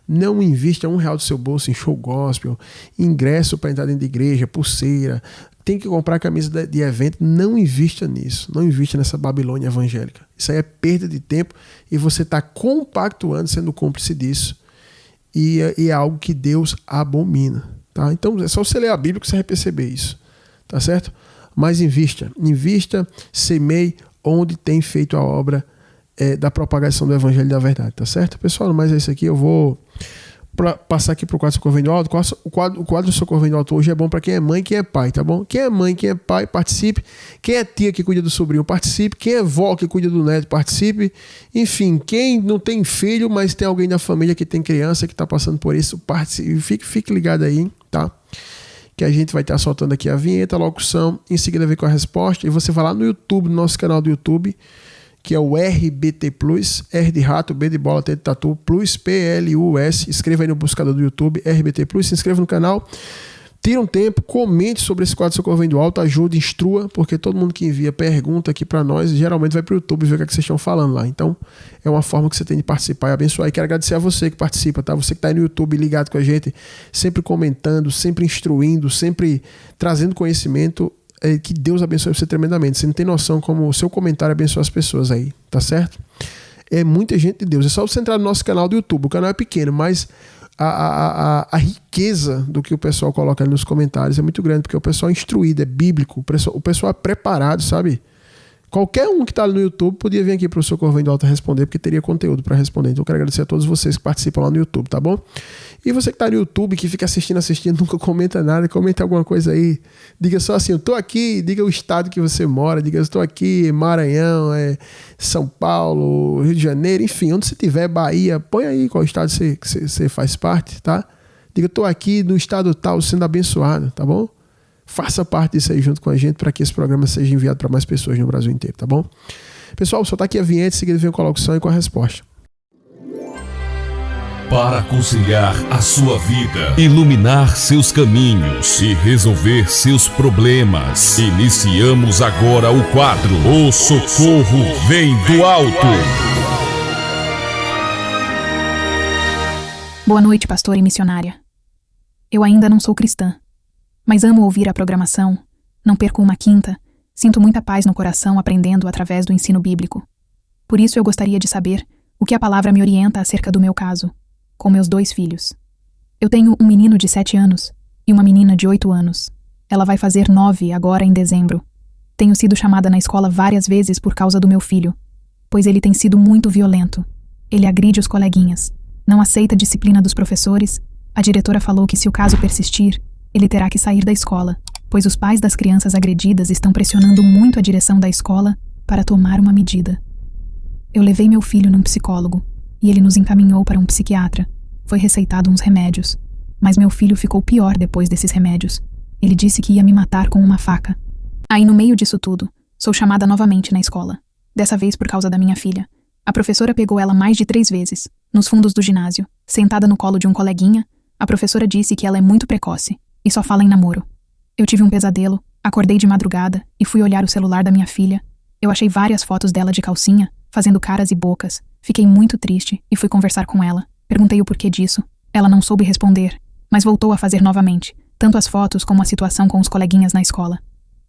Não invista R$1 do seu bolso em show gospel, ingresso para entrar dentro de igreja, pulseira, tem que comprar camisa de evento, não invista nisso. Não invista nessa Babilônia evangélica. Isso aí é perda de tempo e você está compactuando, sendo cúmplice disso. E é algo que Deus abomina. Tá? Então é só você ler a Bíblia que você vai perceber isso. Tá certo? Mas invista, semeie onde tem feito a obra da propagação do Evangelho da verdade. Tá certo? Pessoal, mas é isso aqui. Eu vou passar aqui para o quadro do Socorro Vem do Alto. O quadro do Socorro Vem do Alto hoje é bom para quem é mãe e quem é pai, tá bom? Quem é mãe, quem é pai, participe. Quem é tia que cuida do sobrinho, participe. Quem é vó que cuida do neto, participe. Enfim, quem não tem filho, mas tem alguém da família que tem criança que está passando por isso, participe. Fique ligado aí, tá? Que a gente vai estar soltando aqui a vinheta, a locução, em seguida vem com a resposta. E você vai lá no YouTube, no nosso canal do YouTube, que é o RBT Plus, R de rato, B de bola, T de tatu, Plus, P-L-U-S. Escreva aí no buscador do YouTube, RBT Plus, se inscreva no canal. Tira um tempo, comente sobre esse quadro Socorro Vem do Alto, ajude, instrua, porque todo mundo que envia pergunta aqui para nós, geralmente vai para o YouTube ver o que vocês estão falando lá. Então, é uma forma que você tem de participar e abençoar. E quero agradecer a você que participa, tá? Você que está aí no YouTube ligado com a gente, sempre comentando, sempre instruindo, sempre trazendo conhecimento. Que Deus abençoe você tremendamente. Você não tem noção como o seu comentário abençoa as pessoas aí, tá certo? É muita gente de Deus. É só você entrar no nosso canal do YouTube. O canal é pequeno, mas a riqueza do que o pessoal coloca ali nos comentários é muito grande, porque o pessoal é instruído, é bíblico, o pessoal é preparado, sabe? Qualquer um que está ali no YouTube podia vir aqui para o Socorro Vem do Alto responder, porque teria conteúdo para responder. Então eu quero agradecer a todos vocês que participam lá no YouTube, tá bom? E você que está no YouTube, que fica assistindo, nunca comenta nada, comenta alguma coisa aí. Diga só assim, eu estou aqui, diga o estado que você mora, diga eu estou aqui, Maranhão, São Paulo, Rio de Janeiro, enfim, onde você estiver, Bahia, põe aí qual estado você faz parte, tá? Diga, eu estou aqui no estado tal, sendo abençoado, tá bom? Faça parte disso aí junto com a gente para que esse programa seja enviado para mais pessoas no Brasil inteiro, tá bom? Pessoal, só tá aqui a vinheta, em seguida vem com a locução e com a resposta. Para conciliar a sua vida, iluminar seus caminhos e resolver seus problemas, iniciamos agora o quadro O Socorro Vem do Alto. Boa noite, pastor e missionária. Eu ainda não sou cristã, mas amo ouvir a programação, não perco uma quinta, sinto muita paz no coração aprendendo através do ensino bíblico. Por isso eu gostaria de saber o que a palavra me orienta acerca do meu caso, com meus 2 filhos. Eu tenho um menino de 7 anos e uma menina de 8 anos. Ela vai fazer 9 agora em dezembro. Tenho sido chamada na escola várias vezes por causa do meu filho, pois ele tem sido muito violento. Ele agride os coleguinhas, não aceita a disciplina dos professores. A diretora falou que se o caso persistir, ele terá que sair da escola, pois os pais das crianças agredidas estão pressionando muito a direção da escola para tomar uma medida. Eu levei meu filho num psicólogo e ele nos encaminhou para um psiquiatra. Foi receitado uns remédios, mas meu filho ficou pior depois desses remédios. Ele disse que ia me matar com uma faca. Aí, no meio disso tudo, sou chamada novamente na escola, dessa vez por causa da minha filha. A professora pegou ela mais de 3 vezes, nos fundos do ginásio, sentada no colo de um coleguinha. A professora disse que ela é muito precoce e só fala em namoro. Eu tive um pesadelo, acordei de madrugada e fui olhar o celular da minha filha. Eu achei várias fotos dela de calcinha, fazendo caras e bocas. Fiquei muito triste e fui conversar com ela. Perguntei o porquê disso. Ela não soube responder, mas voltou a fazer novamente, tanto as fotos como a situação com os coleguinhas na escola.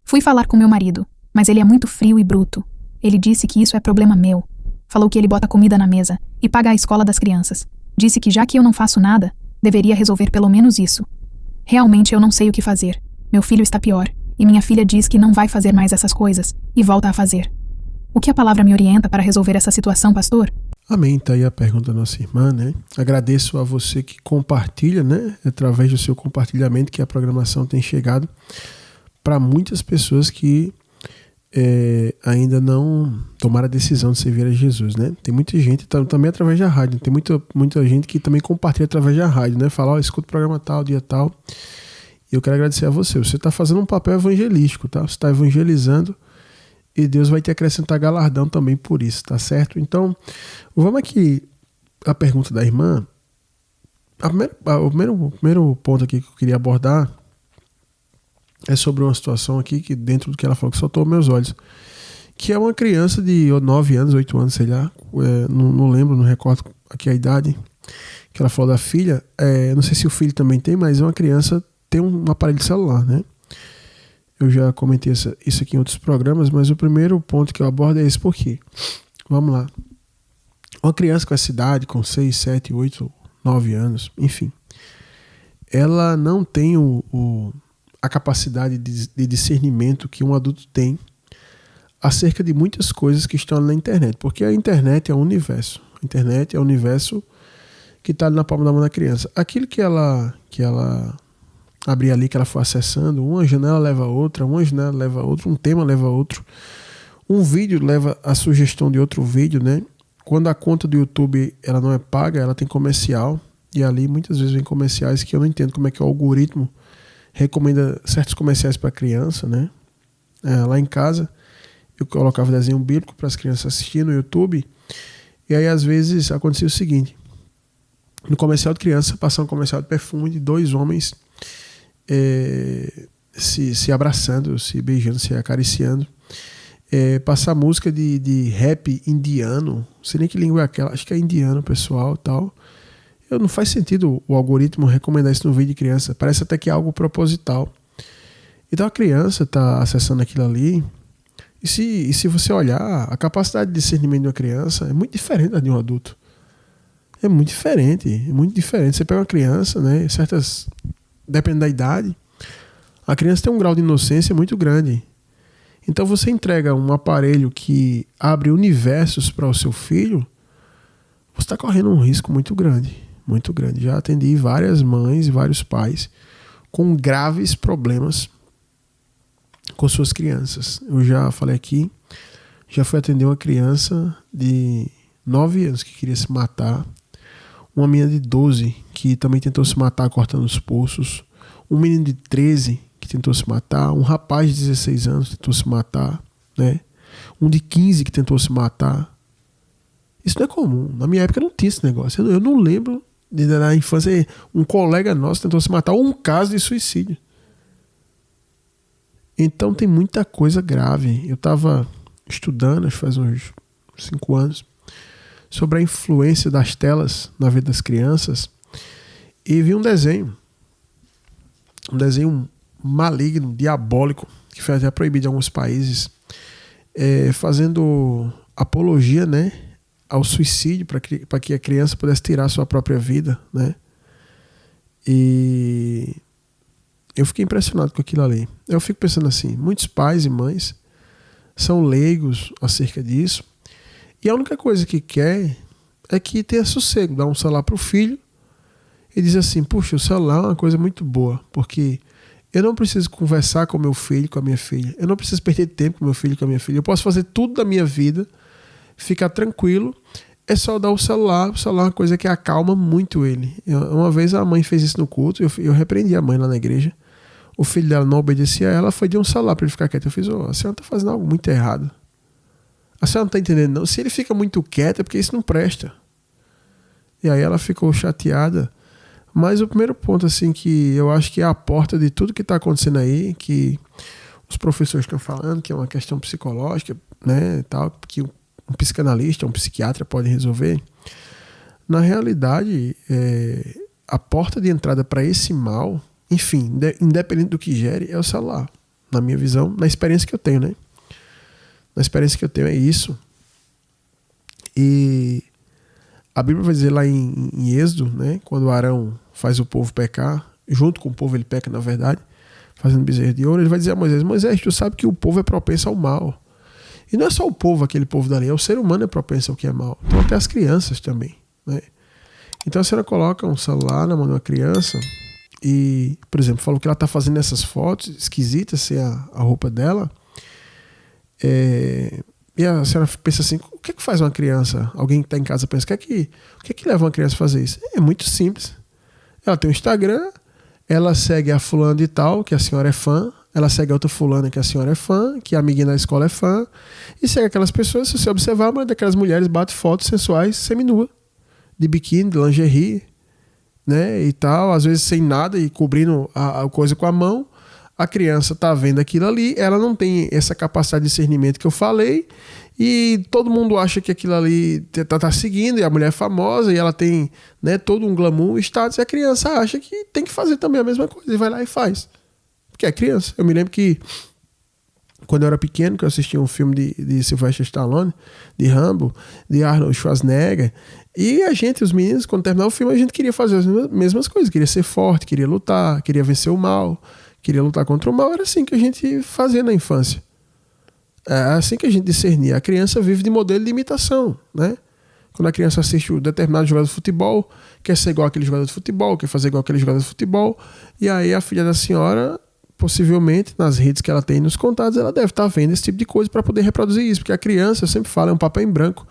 Fui falar com meu marido, mas ele é muito frio e bruto. Ele disse que isso é problema meu. Falou que ele bota comida na mesa e paga a escola das crianças. Disse que já que eu não faço nada, deveria resolver pelo menos isso. Realmente eu não sei o que fazer. Meu filho está pior, e minha filha diz que não vai fazer mais essas coisas, e volta a fazer. O que a palavra me orienta para resolver essa situação, pastor? Amém, tá aí a pergunta da nossa irmã, né? Agradeço a você que compartilha, né? Através do seu compartilhamento que a programação tem chegado para muitas pessoas que ainda não tomaram a decisão de servir a Jesus, né? Tem muita gente, também através da rádio, tem muita gente que também compartilha através da rádio, né? Fala, escuta o programa tal, dia tal. E eu quero agradecer a você. Você está fazendo um papel evangelístico, tá? Você está evangelizando e Deus vai te acrescentar galardão também por isso, tá certo? Então, vamos aqui a pergunta da irmã. O primeiro ponto aqui que eu queria abordar é sobre uma situação aqui que dentro do que ela falou que soltou meus olhos, que é uma criança de 9 anos, 8 anos, sei lá, não lembro, não recordo aqui a idade que ela falou da filha, não sei se o filho também tem, mas é uma criança, tem um aparelho celular, né? Eu já comentei isso aqui em outros programas, mas o primeiro ponto que eu abordo é esse. Por quê? Vamos lá. Uma criança com essa idade, com 6, 7, 8, 9 anos, enfim, ela não tem a capacidade de discernimento que um adulto tem acerca de muitas coisas que estão na internet. Porque a internet é um universo. A internet é um universo que está na palma da mão da criança. Aquilo que ela abrir ali, que ela for acessando, uma janela leva a outra, uma janela leva a outra, um tema leva a outro, um vídeo leva a sugestão de outro vídeo, né? Quando a conta do YouTube ela não é paga, ela tem comercial, e ali muitas vezes vem comerciais que eu não entendo como é que o algoritmo recomenda certos comerciais para criança, né? Lá em casa eu colocava desenho bíblico para as crianças assistirem no YouTube, e aí às vezes acontecia o seguinte: no comercial de criança passava um comercial de perfume de 2 homens se abraçando, se beijando, se acariciando, passar música de rap indiano, não sei nem que língua é aquela, acho que é indiano, pessoal, tal. Não faz sentido o algoritmo recomendar isso no vídeo de criança, parece até que é algo proposital. Então a criança está acessando aquilo ali, e se você olhar, a capacidade de discernimento de uma criança é muito diferente da de um adulto. É muito diferente. Você pega uma criança, né, dependendo da idade, a criança tem um grau de inocência muito grande. Então você entrega um aparelho que abre universos para o seu filho, você está correndo um risco muito grande. Muito grande. Já atendi várias mães e vários pais com graves problemas com suas crianças. Eu já falei aqui, já fui atender uma criança de 9 anos que queria se matar, uma menina de 12 que também tentou se matar cortando os pulsos, um menino de 13 que tentou se matar, um rapaz de 16 anos que tentou se matar, né? Um de 15 que tentou se matar. Isso não é comum. Na minha época não tinha esse negócio. Eu não lembro na infância um colega nosso tentou se matar, ou um caso de suicídio. Então tem muita coisa grave. Eu estava estudando, acho que faz uns 5 anos, sobre a influência das telas na vida das crianças, e vi um desenho maligno, diabólico, que foi até proibido em alguns países, fazendo apologia, né, ao suicídio, para que a criança pudesse tirar a sua própria vida, né? E eu fiquei impressionado com aquilo ali. Eu fico pensando assim, muitos pais e mães são leigos acerca disso, e a única coisa que quer é que tenha sossego, dar um celular para o filho e dizer assim: puxa, o celular é uma coisa muito boa, porque eu não preciso conversar com meu filho, com a minha filha, eu não preciso perder tempo com meu filho, com a minha filha, eu posso fazer tudo da minha vida, ficar tranquilo, é só dar o celular é uma coisa que acalma muito ele. Uma vez a mãe fez isso no culto, eu repreendi a mãe lá na igreja, o filho dela não obedecia a ela, foi de um celular para ele ficar quieto. Eu fiz: a senhora está fazendo algo muito errado. A senhora não está entendendo, não. Se ele fica muito quieto é porque isso não presta. E aí ela ficou chateada. Mas o primeiro ponto, assim, que eu acho que é a porta de tudo que está acontecendo aí, que os professores estão falando, que é uma questão psicológica, né, tal, que um psicanalista, um psiquiatra pode resolver. Na realidade, a porta de entrada para esse mal, enfim, independente do que gere, é o celular. Na minha visão, na experiência que eu tenho, né? Na experiência que eu tenho é isso. E a Bíblia vai dizer lá em Êxodo, né, quando Arão faz o povo pecar, junto com o povo ele peca, na verdade, fazendo bezerro de ouro, ele vai dizer a Moisés: Moisés, tu sabe que o povo é propenso ao mal. E não é só o povo, aquele povo dali, o ser humano é propenso ao que é mal. Então até as crianças também, né? Então a senhora coloca um celular na mão de uma criança e, por exemplo, falou que ela está fazendo essas fotos esquisitas, sem a roupa dela, e a senhora pensa assim: o que faz uma criança? Alguém que está em casa pensa: o que é que leva uma criança a fazer isso? É muito simples. Ela tem um Instagram, ela segue a fulana de tal, que a senhora é fã, ela segue a outra fulana que a senhora é fã, que a amiguinha da escola é fã, e segue aquelas pessoas. Se você observar, uma daquelas mulheres bate fotos sensuais seminua, de biquíni, de lingerie, né, e tal, às vezes sem nada e cobrindo a coisa com a mão. A criança está vendo aquilo ali, ela não tem essa capacidade de discernimento que eu falei, e todo mundo acha que aquilo ali tá seguindo, e a mulher é famosa, e ela tem, né, todo um glamour, status, e a criança acha que tem que fazer também a mesma coisa, e vai lá e faz. Porque é criança. Eu me lembro que quando eu era pequeno, que eu assistia um filme de Sylvester Stallone, de Rambo, de Arnold Schwarzenegger, e a gente, os meninos, quando terminava o filme, a gente queria fazer as mesmas coisas, queria ser forte, queria lutar, queria vencer o mal, queria lutar contra o mal. Era assim que a gente fazia na infância. É assim que a gente discernia. A criança vive de modelo de imitação, né? Quando a criança assiste um determinado jogador de futebol, quer ser igual aquele jogador de futebol, quer fazer igual aquele jogador de futebol, e aí a filha da senhora, possivelmente, nas redes que ela tem, nos contatos, ela deve estar vendo esse tipo de coisa para poder reproduzir isso, porque a criança, eu sempre falo, é um papel em branco.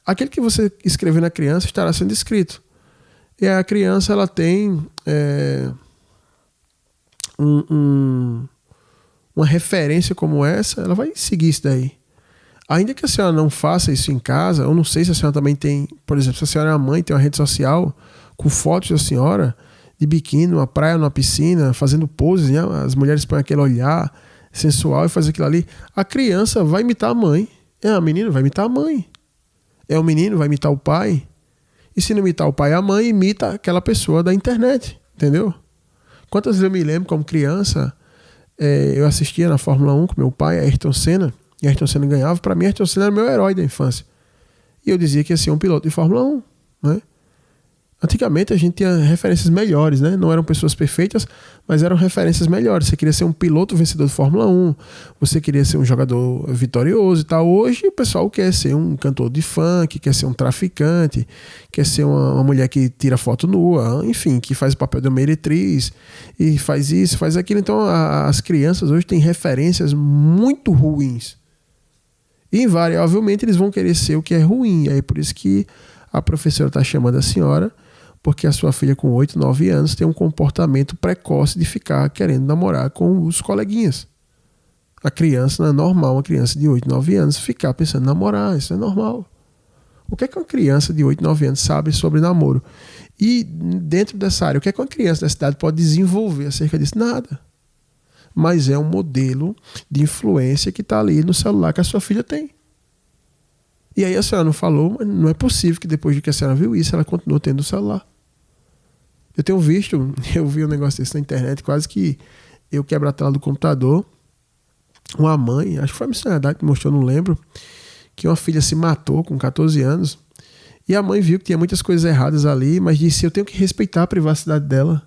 Aquele que você escrever na criança estará sendo escrito. E a criança, ela tem uma referência como essa, ela vai seguir isso daí. Ainda que a senhora não faça isso em casa, eu não sei se a senhora também tem, por exemplo, se a senhora é uma mãe, tem uma rede social com fotos da senhora de biquíni, numa praia, numa piscina, fazendo poses, né? As mulheres põem aquele olhar sensual e fazem aquilo ali. A criança vai imitar a mãe. A menina vai imitar a mãe. O menino vai imitar o pai. E se não imitar o pai e a mãe, imita aquela pessoa da internet. Entendeu? Quantas vezes eu me lembro como criança, eu assistia na Fórmula 1 com meu pai, Ayrton Senna, e Ayrton Senna ganhava. Para mim, Ayrton Senna era meu herói da infância. E eu dizia que ia ser um piloto de Fórmula 1, né? Antigamente a gente tinha referências melhores, né? Não eram pessoas perfeitas, mas eram referências melhores. Você queria ser um piloto vencedor de Fórmula 1, você queria ser um jogador vitorioso e tal. Hoje o pessoal quer ser um cantor de funk, quer ser um traficante, quer ser uma mulher que tira foto nua, enfim, que faz o papel de uma meretriz e faz isso, faz aquilo. Então as crianças hoje têm referências muito ruins. E invariavelmente eles vão querer ser o que é ruim. Aí por isso que a professora está chamando a senhora, porque a sua filha com 8, 9 anos tem um comportamento precoce de ficar querendo namorar com os coleguinhas. A criança, não é normal uma criança de 8, 9 anos ficar pensando em namorar, isso é normal. O que é que uma criança de 8, 9 anos sabe sobre namoro? E dentro dessa área, o que é que uma criança dessa idade pode desenvolver acerca disso? Nada. Mas é um modelo de influência que está ali no celular que a sua filha tem. E aí a senhora não falou, mas não é possível que depois de que a senhora viu isso, ela continue tendo o celular. Eu tenho visto, eu vi um negócio desse na internet, quase que eu quebro a tela do computador. Uma mãe, acho que foi a missionária que mostrou, não lembro, que uma filha se matou com 14 anos. E a mãe viu que tinha muitas coisas erradas ali, mas disse, eu tenho que respeitar a privacidade dela,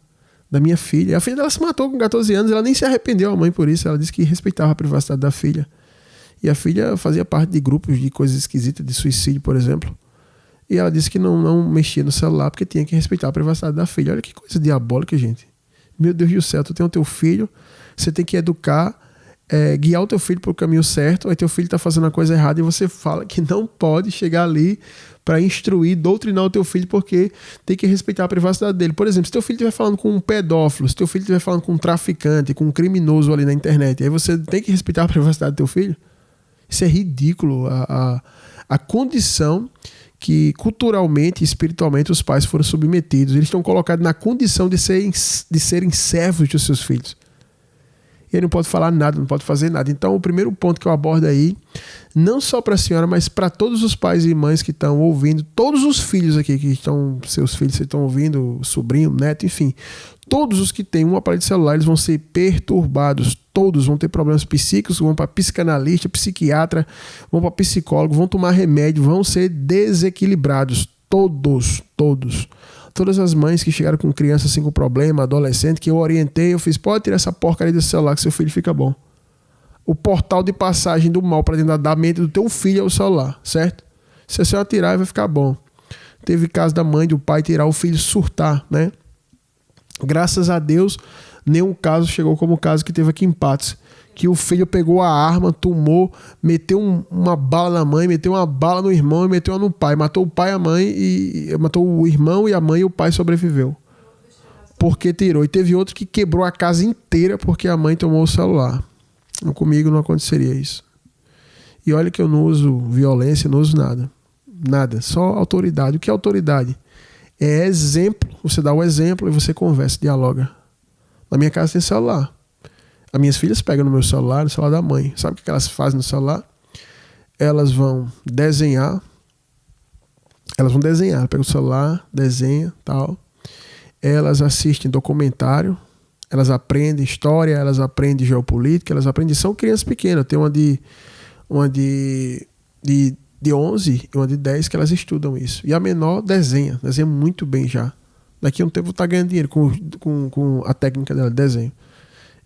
da minha filha. E a filha dela se matou com 14 anos, ela nem se arrependeu, a mãe, por isso. Ela disse que respeitava a privacidade da filha. E a filha fazia parte de grupos de coisas esquisitas, de suicídio, por exemplo. E ela disse que não mexia no celular porque tinha que respeitar a privacidade da filha. Olha que coisa diabólica, gente. Meu Deus do céu, tu tem o teu filho, você tem que educar, guiar o teu filho para o caminho certo, aí teu filho está fazendo a coisa errada e você fala que não pode chegar ali para instruir, doutrinar o teu filho porque tem que respeitar a privacidade dele. Por exemplo, se teu filho estiver falando com um pedófilo, se teu filho estiver falando com um traficante, com um criminoso ali na internet, aí você tem que respeitar a privacidade do teu filho? Isso é ridículo, a condição que culturalmente e espiritualmente os pais foram submetidos. Eles estão colocados na condição de serem servos dos seus filhos. E ele não pode falar nada, não pode fazer nada. Então o primeiro ponto que eu abordo aí, não só para a senhora, mas para todos os pais e mães que estão ouvindo, todos os filhos aqui que estão, seus filhos que estão ouvindo, sobrinho, neto, enfim, todos os que têm um aparelho de celular, eles vão ser perturbados, todos vão ter problemas psíquicos, vão para psicanalista, psiquiatra, vão para psicólogo, vão tomar remédio, vão ser desequilibrados, todos. Todas as mães que chegaram com criança assim com problema, adolescente, que eu orientei, eu fiz, pode tirar essa porcaria desse celular que seu filho fica bom. O portal de passagem do mal para dentro da mente do teu filho é o celular, certo? Se a senhora tirar, vai ficar bom. Teve caso da mãe, do pai tirar, o filho surtar, né? Graças a Deus, nenhum caso chegou como o caso que teve aqui em Patos, que o filho pegou a arma, tomou, meteu uma bala na mãe, meteu uma bala no irmão e meteu uma no pai. Matou o pai e a mãe, e matou o irmão e a mãe, e o pai sobreviveu. Porque tirou. E teve outro que quebrou a casa inteira porque a mãe tomou o celular. Comigo não aconteceria isso. E olha que eu não uso violência, não uso nada. Nada, só autoridade. O que é autoridade? É exemplo. Você dá o exemplo e você conversa, dialoga. Na minha casa tem celular. As minhas filhas pegam no meu celular, no celular da mãe. Sabe o que elas fazem no celular? Elas vão desenhar. Pegam o celular, desenha, tal. Elas assistem documentário. Elas aprendem história, elas aprendem geopolítica, elas aprendem... São crianças pequenas. Tem uma de 11 e uma de 10 que elas estudam isso. E a menor desenha muito bem já. Daqui a um tempo tá ganhando dinheiro com a técnica dela, desenho.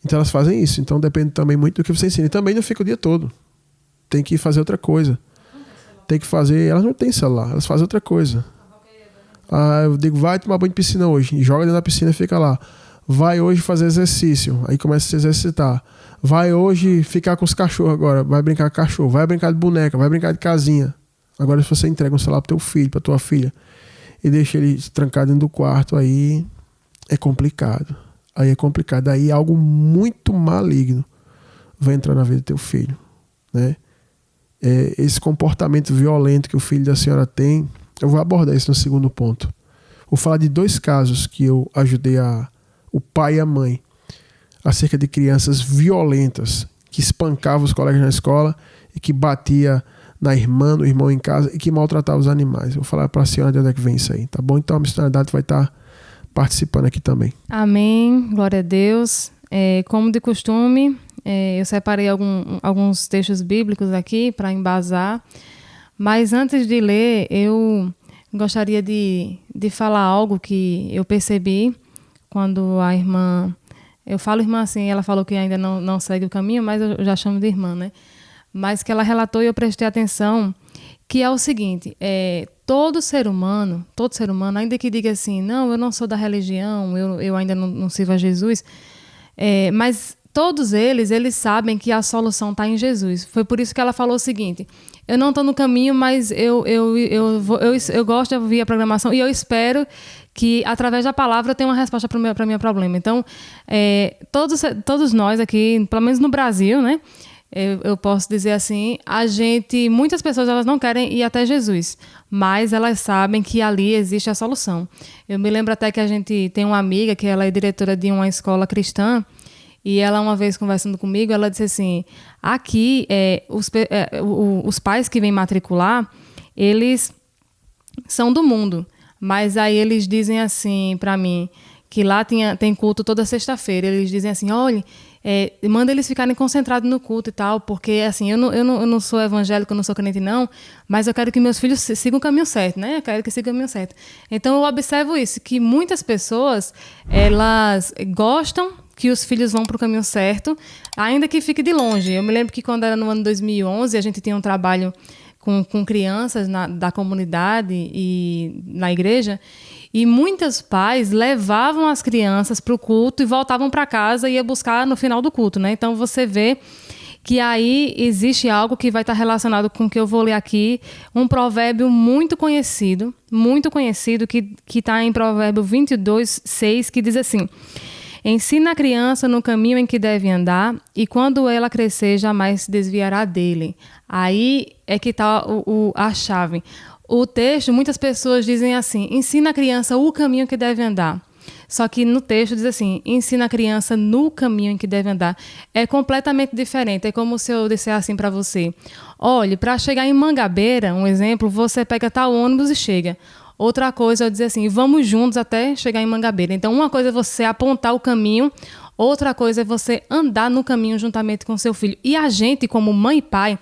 Então elas fazem isso. Então depende também muito do que você ensina. E também não fica o dia todo. Tem que fazer outra coisa. Tem que fazer... Elas não têm celular, elas fazem outra coisa. Eu digo, vai tomar banho de piscina hoje. E joga dentro da piscina e fica lá. Vai hoje fazer exercício. Aí começa a se exercitar. Vai hoje ficar com os cachorros agora. Vai brincar com cachorro. Vai brincar de boneca. Vai brincar de casinha. Agora se você entrega um celular pro teu filho, pra tua filha, e deixa ele trancado dentro do quarto, aí é complicado. Aí algo muito maligno vai entrar na vida do teu filho, né? Esse comportamento violento que o filho da senhora tem, eu vou abordar isso no segundo ponto. Vou falar de 2 casos que eu ajudei o pai e a mãe acerca de crianças violentas que espancavam os colegas na escola e que batia na irmã, no irmão em casa e que maltratava os animais. Eu vou falar para a senhora de onde é que vem isso aí, tá bom? Então a missionária vai estar participando aqui também. Amém, glória a Deus. Como de costume, eu separei alguns textos bíblicos aqui para embasar, mas antes de ler, eu gostaria de falar algo que eu percebi quando a irmã... Eu falo irmã assim, ela falou que ainda não segue o caminho, mas eu já chamo de irmã, né? Mas que ela relatou e eu prestei atenção, que é o seguinte, todo ser humano, ainda que diga assim, não, eu não sou da religião, eu ainda não sirvo a Jesus, mas todos eles sabem que a solução está em Jesus. Foi por isso que ela falou o seguinte, eu não estou no caminho, mas eu gosto de ouvir a programação e eu espero que através da palavra eu tenha uma resposta para o meu problema. Então, todos nós aqui, pelo menos no Brasil, né? Eu posso dizer assim, muitas pessoas elas não querem ir até Jesus, mas elas sabem que ali existe a solução. Eu me lembro até que a gente tem uma amiga que ela é diretora de uma escola cristã e ela uma vez conversando comigo, ela disse assim, aqui os pais que vêm matricular, eles são do mundo, mas aí eles dizem assim para mim, que lá tem culto toda sexta-feira, eles dizem assim, olha, manda eles ficarem concentrados no culto e tal, porque assim, eu não sou evangélico, eu não sou crente não, mas eu quero que meus filhos sigam o caminho certo, né? Eu quero que sigam o caminho certo. Então eu observo isso, que muitas pessoas, elas gostam que os filhos vão para o caminho certo, ainda que fique de longe. Eu me lembro que quando era no ano 2011, a gente tinha um trabalho com crianças da comunidade e na igreja, e muitos pais levavam as crianças para o culto e voltavam para casa e ia buscar no final do culto, né? Então você vê que aí existe algo que vai estar relacionado com o que eu vou ler aqui, um provérbio muito conhecido que está em Provérbio 22:6, que diz assim, ensina a criança no caminho em que deve andar e quando ela crescer jamais se desviará dele. Aí é que está a chave. O texto, muitas pessoas dizem assim, ensina a criança o caminho que deve andar. Só que no texto diz assim, ensina a criança no caminho em que deve andar. É completamente diferente. É como se eu disser assim para você, olhe, para chegar em Mangabeira, um exemplo, você pega tal ônibus e chega. Outra coisa é dizer assim, vamos juntos até chegar em Mangabeira. Então, uma coisa é você apontar o caminho, outra coisa é você andar no caminho juntamente com seu filho. E a gente, como mãe e pai,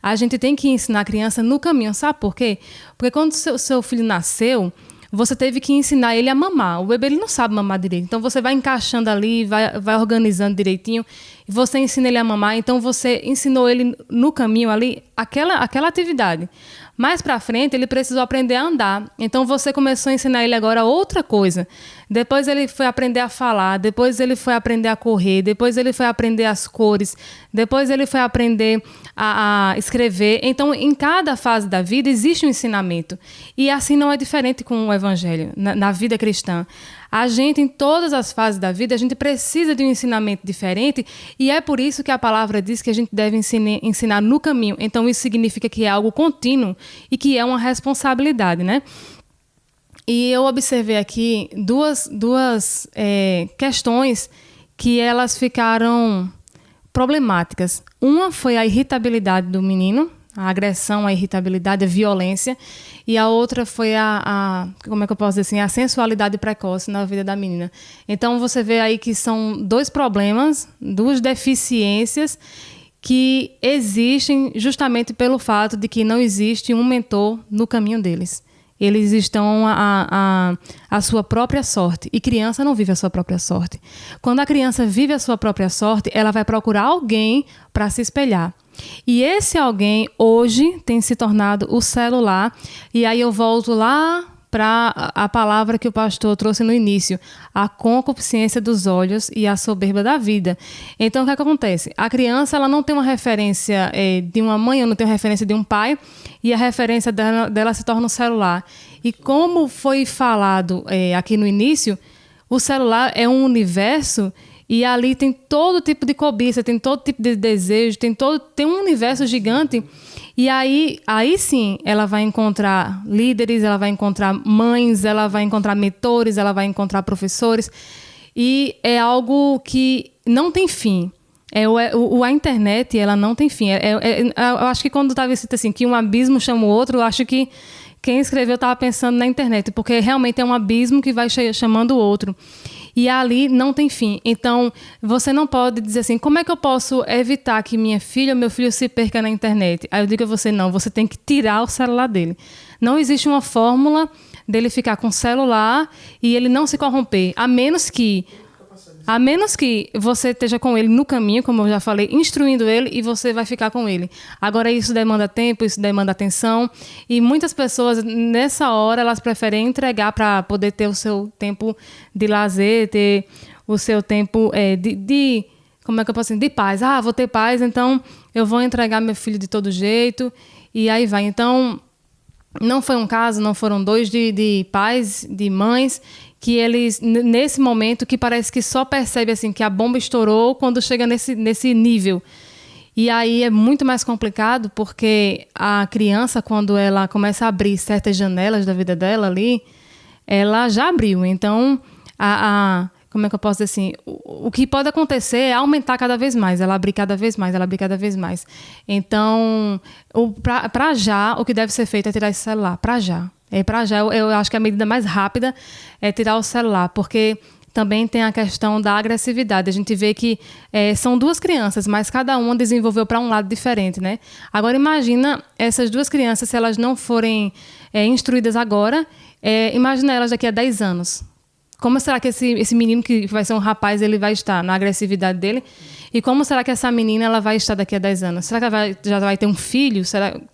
a gente tem que ensinar a criança no caminho. Sabe por quê? Porque quando seu filho nasceu, você teve que ensinar ele a mamar. O bebê ele não sabe mamar direito. Então, você vai encaixando ali, vai organizando direitinho, e você ensina ele a mamar. Então, você ensinou ele no caminho ali aquela atividade. Mais para frente, ele precisou aprender a andar. Então, você começou a ensinar ele agora outra coisa. Depois, ele foi aprender a falar. Depois, ele foi aprender a correr. Depois, ele foi aprender as cores. Depois, ele foi aprender a escrever. Então, em cada fase da vida, existe um ensinamento. E assim não é diferente com o Evangelho, na vida cristã. A gente, em todas as fases da vida, a gente precisa de um ensinamento diferente e é por isso que a palavra diz que a gente deve ensinar no caminho. Então, isso significa que é algo contínuo e que é uma responsabilidade, né? E eu observei aqui duas questões que elas ficaram problemáticas. Uma foi a irritabilidade do menino, a agressão, a irritabilidade, a violência. E a outra foi como é que eu posso dizer assim, a sensualidade precoce na vida da menina. Então você vê aí que são 2 problemas, 2 deficiências que existem justamente pelo fato de que não existe um mentor no caminho deles. Eles estão à sua própria sorte. E criança não vive a sua própria sorte. Quando a criança vive a sua própria sorte, ela vai procurar alguém para se espelhar. E esse alguém, hoje, tem se tornado o celular. E aí eu volto lá para a palavra que o pastor trouxe no início, a concupiscência dos olhos e a soberba da vida. Então, o que acontece? A criança ela não tem uma referência de uma mãe, não tem uma referência de um pai, e a referência dela se torna o celular. E como foi falado aqui no início, o celular é um universo e ali tem todo tipo de cobiça, tem todo tipo de desejo, tem um universo gigante. E aí sim, ela vai encontrar líderes, ela vai encontrar mães, ela vai encontrar mentores, ela vai encontrar professores. E é algo que não tem fim. A internet, ela não tem fim. Eu acho que quando estava escrito assim, que um abismo chama o outro, eu acho que quem escreveu estava pensando na internet, porque realmente é um abismo que vai chamando o outro. E ali não tem fim. Então, você não pode dizer assim, como é que eu posso evitar que minha filha ou meu filho se perca na internet? Aí eu digo a você, não, você tem que tirar o celular dele. Não existe uma fórmula dele ficar com o celular e ele não se corromper, a menos que você esteja com ele no caminho, como eu já falei, instruindo ele, e você vai ficar com ele. Agora, isso demanda tempo, isso demanda atenção, e muitas pessoas, nessa hora, elas preferem entregar para poder ter o seu tempo de lazer, ter o seu tempo como é que eu posso dizer? De paz. Vou ter paz, então eu vou entregar meu filho de todo jeito, e aí vai. Então, não foi um caso, não foram 2 de pais, de mães, que eles, nesse momento, que parece que só percebe assim, que a bomba estourou quando chega nesse nível. E aí é muito mais complicado, porque a criança, quando ela começa a abrir certas janelas da vida dela ali, ela já abriu. Então, como é que eu posso dizer assim? O que pode acontecer é aumentar cada vez mais, ela abrir cada vez mais, ela abrir cada vez mais. Então, para já, o que deve ser feito é tirar esse celular, para já. Para já, eu acho que a medida mais rápida é tirar o celular, porque também tem a questão da agressividade. A gente vê que são 2 crianças, mas cada uma desenvolveu para um lado diferente, né? Agora, imagina essas 2 crianças, se elas não forem instruídas agora, imagina elas daqui a 10 anos. Como será que esse menino, que vai ser um rapaz, ele vai estar na agressividade dele? E como será que essa menina ela vai estar daqui a 10 anos? Será que ela já vai ter um filho?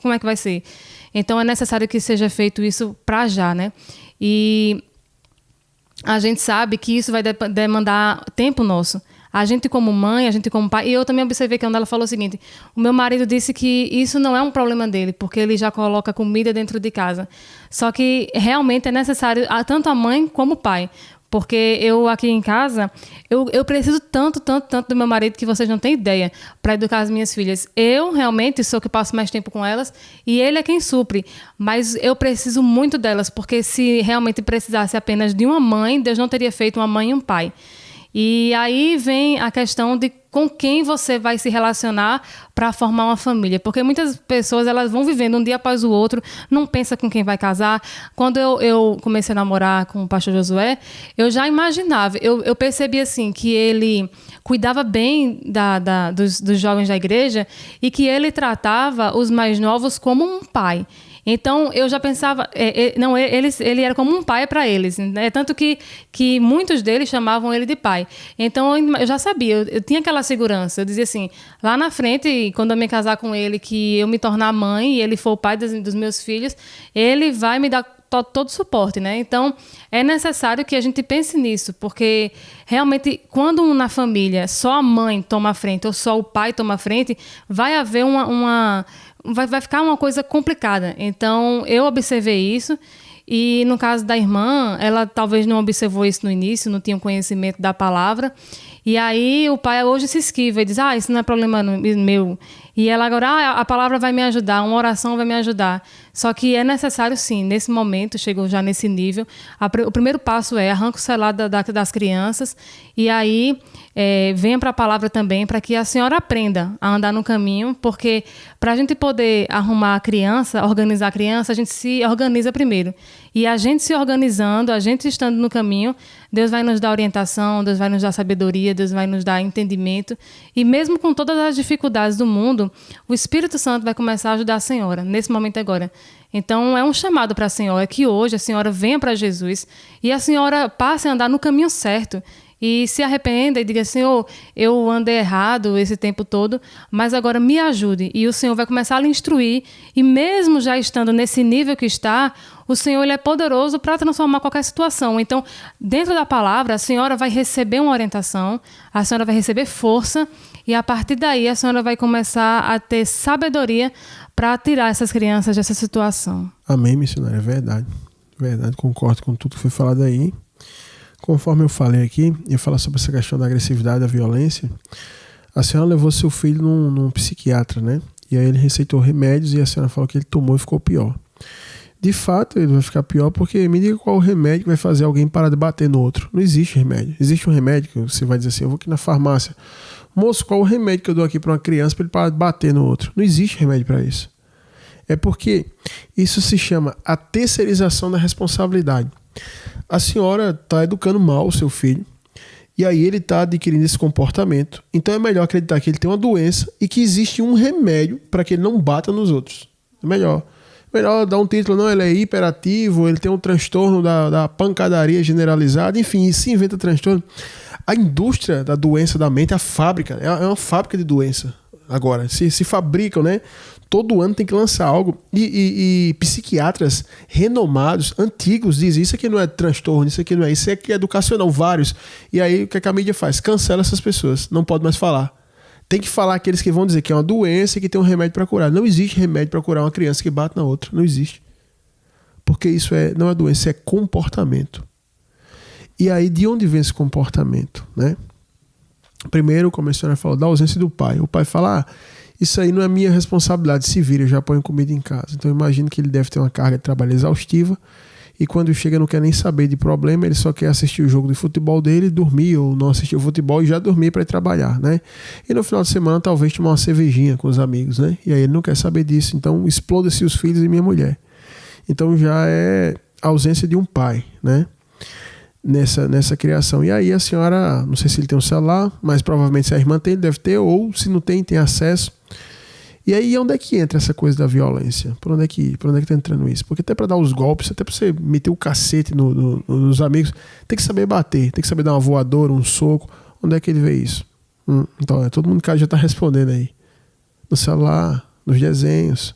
Como é que vai ser? Então, é necessário que seja feito isso para já, né? E a gente sabe que isso vai demandar tempo nosso. A gente como mãe, a gente como pai... E eu também observei que ela falou o seguinte, o meu marido disse que isso não é um problema dele, porque ele já coloca comida dentro de casa. Só que realmente é necessário tanto a mãe como o pai. Porque eu aqui em casa, eu preciso tanto do meu marido que vocês não têm ideia para educar as minhas filhas. Eu realmente sou que passo mais tempo com elas e ele é quem supre. Mas eu preciso muito delas, porque se realmente precisasse apenas de uma mãe, Deus não teria feito uma mãe e um pai. E aí vem a questão de com quem você vai se relacionar para formar uma família. Porque muitas pessoas elas vão vivendo um dia após o outro, não pensa com quem vai casar. Quando eu comecei a namorar com o pastor Josué, eu já imaginava, eu percebi assim, que ele cuidava bem dos jovens da igreja e que ele tratava os mais novos como um pai. Então, eu já pensava... ele era como um pai para eles. Né? Tanto que muitos deles chamavam ele de pai. Então, eu já sabia. Eu tinha aquela segurança. Eu dizia assim, lá na frente, quando eu me casar com ele, que eu me tornar mãe e ele for o pai dos meus filhos, ele vai me dar todo o suporte, né? Então, é necessário que a gente pense nisso, porque realmente, quando na família só a mãe toma a frente ou só o pai toma a frente, vai haver vai ficar uma coisa complicada. Então, eu observei isso e no caso da irmã, ela talvez não observou isso no início, não tinha conhecimento da palavra. E aí o pai hoje se esquiva e diz, isso não é problema meu. E ela agora, a palavra vai me ajudar, uma oração vai me ajudar. Só que é necessário, sim, nesse momento, chegou já nesse nível, o primeiro passo é arranca o celular das crianças e aí venha para a palavra também, para que a senhora aprenda a andar no caminho, porque para a gente poder arrumar a criança, organizar a criança, a gente se organiza primeiro. E a gente se organizando, a gente estando no caminho, Deus vai nos dar orientação, Deus vai nos dar sabedoria, Deus vai nos dar entendimento. E mesmo com todas as dificuldades do mundo, o Espírito Santo vai começar a ajudar a senhora, nesse momento agora. Então, é um chamado para a senhora que hoje a senhora venha para Jesus e a senhora passe a andar no caminho certo. E se arrependa e diga, Senhor, eu andei errado esse tempo todo, mas agora me ajude. E o Senhor vai começar a lhe instruir. E mesmo já estando nesse nível que está, o Senhor ele é poderoso para transformar qualquer situação. Então, dentro da palavra, a senhora vai receber uma orientação, a senhora vai receber força, e a partir daí a senhora vai começar a ter sabedoria para tirar essas crianças dessa situação. Amém, missionária, é verdade. Verdade, concordo com tudo que foi falado aí. Conforme eu falei aqui, ia falar sobre essa questão da agressividade, da violência. A senhora levou seu filho num psiquiatra, né? E aí ele receitou remédios e a senhora falou que ele tomou e ficou pior. De fato, ele vai ficar pior porque me diga qual o remédio que vai fazer alguém parar de bater no outro. Não existe remédio. Existe um remédio que você vai dizer assim, eu vou aqui na farmácia. Moço, qual o remédio que eu dou aqui para uma criança para ele parar de bater no outro? Não existe remédio para isso. É porque isso se chama a terceirização da responsabilidade. A senhora está educando mal o seu filho e aí ele está adquirindo esse comportamento. Então é melhor acreditar que ele tem uma doença e que existe um remédio para que ele não bata nos outros. É melhor dar um título, não, ele é hiperativo, ele tem um transtorno da pancadaria generalizada, enfim, se inventa transtorno. A indústria da doença da mente, a fábrica, é uma fábrica de doença agora. Se fabricam, né? Todo ano tem que lançar algo. E psiquiatras renomados, antigos, dizem isso aqui não é transtorno, isso aqui não é, isso aqui é educacional, vários. E aí o que a mídia faz? Cancela essas pessoas, não pode mais falar. Tem que falar aqueles que vão dizer que é uma doença e que tem um remédio para curar. Não existe remédio para curar uma criança que bate na outra, não existe. Porque isso não é doença, é comportamento. E aí de onde vem esse comportamento, né? Primeiro, como a senhora falou, da ausência do pai. O pai fala, isso aí não é minha responsabilidade, se vira, eu já ponho comida em casa. Então eu imagino que ele deve ter uma carga de trabalho exaustiva e quando chega não quer nem saber de problema, ele só quer assistir o jogo de futebol dele, dormir ou não assistir o futebol e já dormir para ir trabalhar, né? E no final de semana talvez tomar uma cervejinha com os amigos, né? E aí ele não quer saber disso, então exploda-se os filhos e minha mulher. Então já é a ausência de um pai, né? Nessa criação. E aí a senhora, não sei se ele tem um celular, mas provavelmente se a irmã tem, ele deve ter, ou se não tem acesso. E aí onde é que entra essa coisa da violência? Por onde é que tá entrando isso? Porque até para dar os golpes, até para você meter o cacete nos amigos, tem que saber bater, tem que saber dar uma voadora, um soco. Onde é que ele vê isso? Então, todo mundo já tá respondendo aí. No celular, nos desenhos.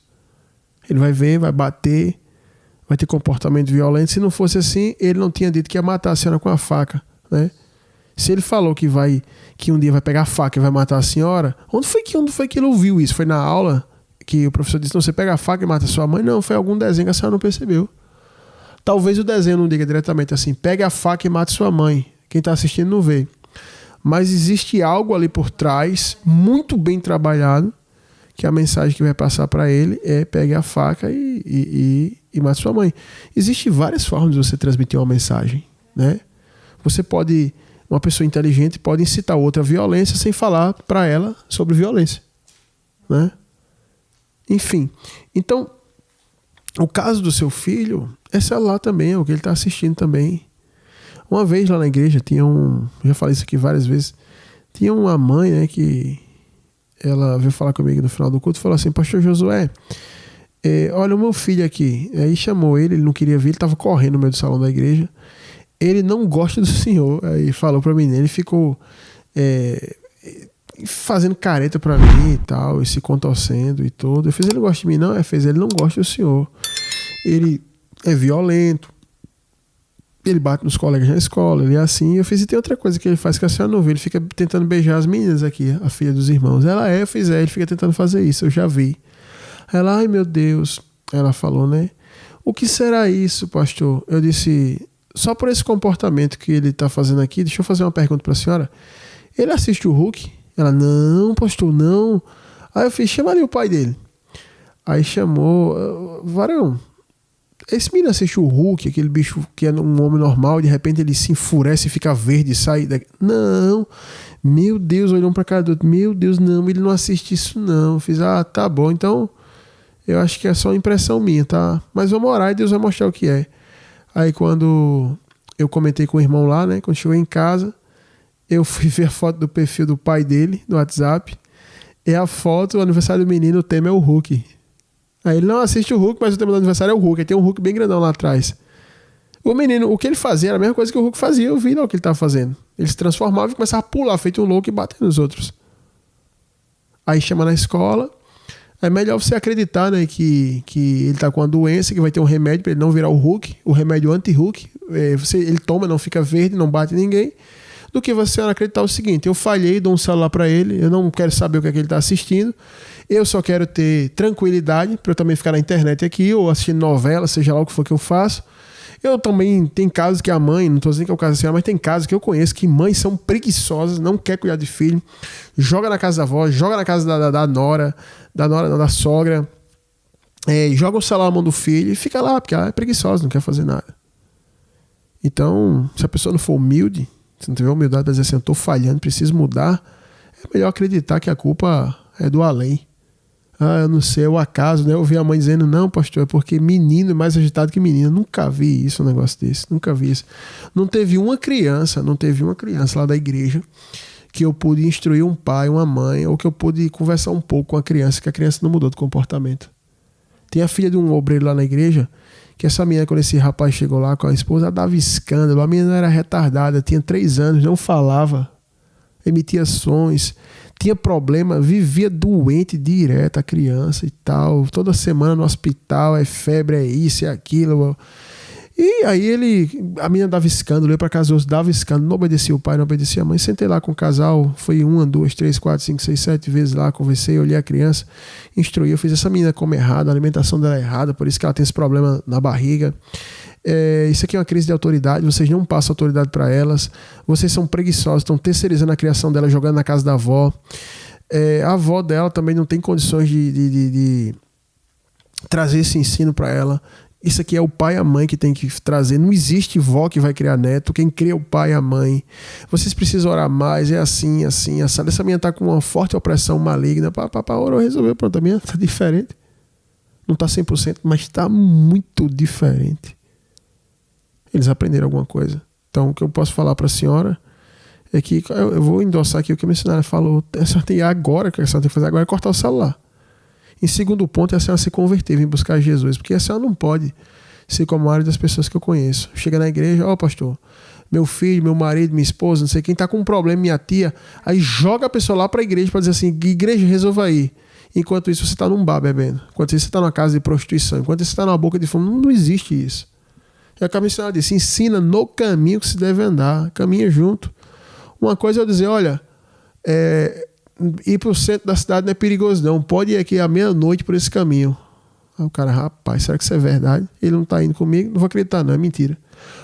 Ele vai ver, vai bater, vai ter comportamento violento. Se não fosse assim, ele não tinha dito que ia matar a senhora com a faca, né? Se ele falou que um dia vai pegar a faca e vai matar a senhora, onde foi que ele ouviu isso? Foi na aula que o professor disse, não, você pega a faca e mata a sua mãe? Não, foi algum desenho que a senhora não percebeu. Talvez o desenho não diga diretamente assim, pegue a faca e mate sua mãe. Quem está assistindo não vê. Mas existe algo ali por trás, muito bem trabalhado, que a mensagem que vai passar para ele é pegue a faca e mate sua mãe. Existem várias formas de você transmitir uma mensagem, né? Uma pessoa inteligente pode incitar outra à violência sem falar para ela sobre violência, né? Enfim, então o caso do seu filho é celular também, é o que ele está assistindo também. Uma vez lá na igreja já falei isso aqui várias vezes, tinha uma mãe, né, que ela veio falar comigo no final do culto e falou assim, pastor Josué, olha o meu filho aqui. Aí chamou ele não queria vir, ele estava correndo no meio do salão da igreja. Ele não gosta do senhor. Aí falou pra mim, ele ficou fazendo careta pra mim e tal, e se contorcendo e tudo. Eu fiz, ele não gosta de mim, não? Ele não gosta do senhor. Ele é violento, ele bate nos colegas na escola, ele é assim. Eu fiz, e tem outra coisa que ele faz que a senhora não vê, ele fica tentando beijar as meninas aqui, a filha dos irmãos. Eu fiz, ele fica tentando fazer isso, eu já vi. Ela, ai meu Deus, ela falou, né? O que será isso, pastor? Eu disse, só por esse comportamento que ele está fazendo aqui, deixa eu fazer uma pergunta para a senhora. Ele assiste o Hulk? Ela, não, pastor, não. Aí eu fiz, chama ali o pai dele. Aí chamou, varão, esse menino assiste o Hulk, aquele bicho que é um homem normal, de repente ele se enfurece e fica verde e sai daqui. Não, meu Deus, olhou um pra cara do outro, meu Deus, não, ele não assiste isso não. Eu fiz, tá bom, então eu acho que é só impressão minha, tá? Mas vamos orar e Deus vai mostrar o que é. Aí quando eu comentei com o irmão lá, né, quando chegou em casa, eu fui ver a foto do perfil do pai dele, no WhatsApp, e a foto, o aniversário do menino, o tema é o Hulk. Aí ele não assiste o Hulk, mas o tema do aniversário é o Hulk. Aí tem um Hulk bem grandão lá atrás. O menino, o que ele fazia era a mesma coisa que o Hulk fazia. Eu vi lá o que ele estava fazendo. Ele se transformava e começava a pular, feito um louco e bater nos outros. Aí chama na escola. É melhor você acreditar, né, que ele está com uma doença, que vai ter um remédio para ele não virar o Hulk, o remédio anti-Hulk. Ele toma, não fica verde, não bate ninguém. Do que você acreditar o seguinte: eu falhei, dou um celular para ele, eu não quero saber o que é que ele está assistindo, eu só quero ter tranquilidade para eu também ficar na internet aqui, ou assistindo novela, seja lá o que for que eu faço. Eu também, tem casos que a mãe, não estou dizendo que é o caso assim, mas tem casos que eu conheço que mães são preguiçosas, não quer cuidar de filho, joga na casa da avó, joga na casa da nora, não, da sogra, joga o celular na mão do filho e fica lá, porque ela é preguiçosa, não quer fazer nada. Então, se a pessoa não for humilde, se não tiver humildade para dizer assim, eu estou falhando, preciso mudar, é melhor acreditar que a culpa é do além. Eu não sei, é o acaso, né? Eu ouvi a mãe dizendo, não, pastor, é porque menino é mais agitado que menina. Nunca vi isso, um negócio desse, nunca vi isso. Não teve uma criança lá da igreja que eu pude instruir um pai, uma mãe, ou que eu pude conversar um pouco com a criança, que a criança não mudou de comportamento. Tem a filha de um obreiro lá na igreja, que essa menina, quando esse rapaz chegou lá com a esposa, ela dava escândalo. A menina era retardada, tinha 3 anos, não falava, emitia sons, tinha problema, vivia doente direto, a criança e tal, toda semana no hospital, é febre, é isso, é aquilo. E aí a menina dava escândalo, eu para casa dava escândalo, não obedecia o pai, não obedecia a mãe. Sentei lá com o casal, foi 1, 2, 3, 4, 5, 6, 7 vezes lá, conversei, olhei a criança, instruí, eu fiz essa menina comer errado, a alimentação dela é errada, por isso que ela tem esse problema na barriga. Isso aqui é uma crise de autoridade, vocês não passam autoridade para elas, vocês são preguiçosos, estão terceirizando a criação dela, jogando na casa da avó. A avó dela também não tem condições de trazer esse ensino para ela. Isso aqui é o pai e a mãe que tem que trazer. Não existe vó que vai criar neto. Quem cria é o pai e a mãe. Vocês precisam orar mais. É assim, assim, assado. Essa minha está com uma forte opressão maligna. Papá orou, resolveu. Pronto, a minha está diferente. Não está 100%, mas está muito diferente. Eles aprenderam alguma coisa. Então, o que eu posso falar para a senhora é que eu vou endossar aqui o que a missionária falou. A senhora tem agora, o que a senhora tem que fazer agora é cortar o celular. Em segundo ponto, é a senhora se converter, vir buscar Jesus, porque a senhora não pode ser como a maioria das pessoas que eu conheço. Chega na igreja, pastor, meu filho, meu marido, minha esposa, não sei quem, está com um problema, minha tia, aí joga a pessoa lá para a igreja para dizer assim, igreja, resolva aí. Enquanto isso, você está num bar bebendo. Enquanto isso, você está numa casa de prostituição. Enquanto isso, você está numa boca de fome. Não existe isso. E a missionária disse, ensina no caminho que se deve andar, caminha junto. Uma coisa é eu dizer, olha, ir para o centro da cidade não é perigoso não, pode ir aqui à meia-noite por esse caminho. Aí o cara, rapaz, será que isso é verdade? Ele não está indo comigo? Não vou acreditar não, é mentira.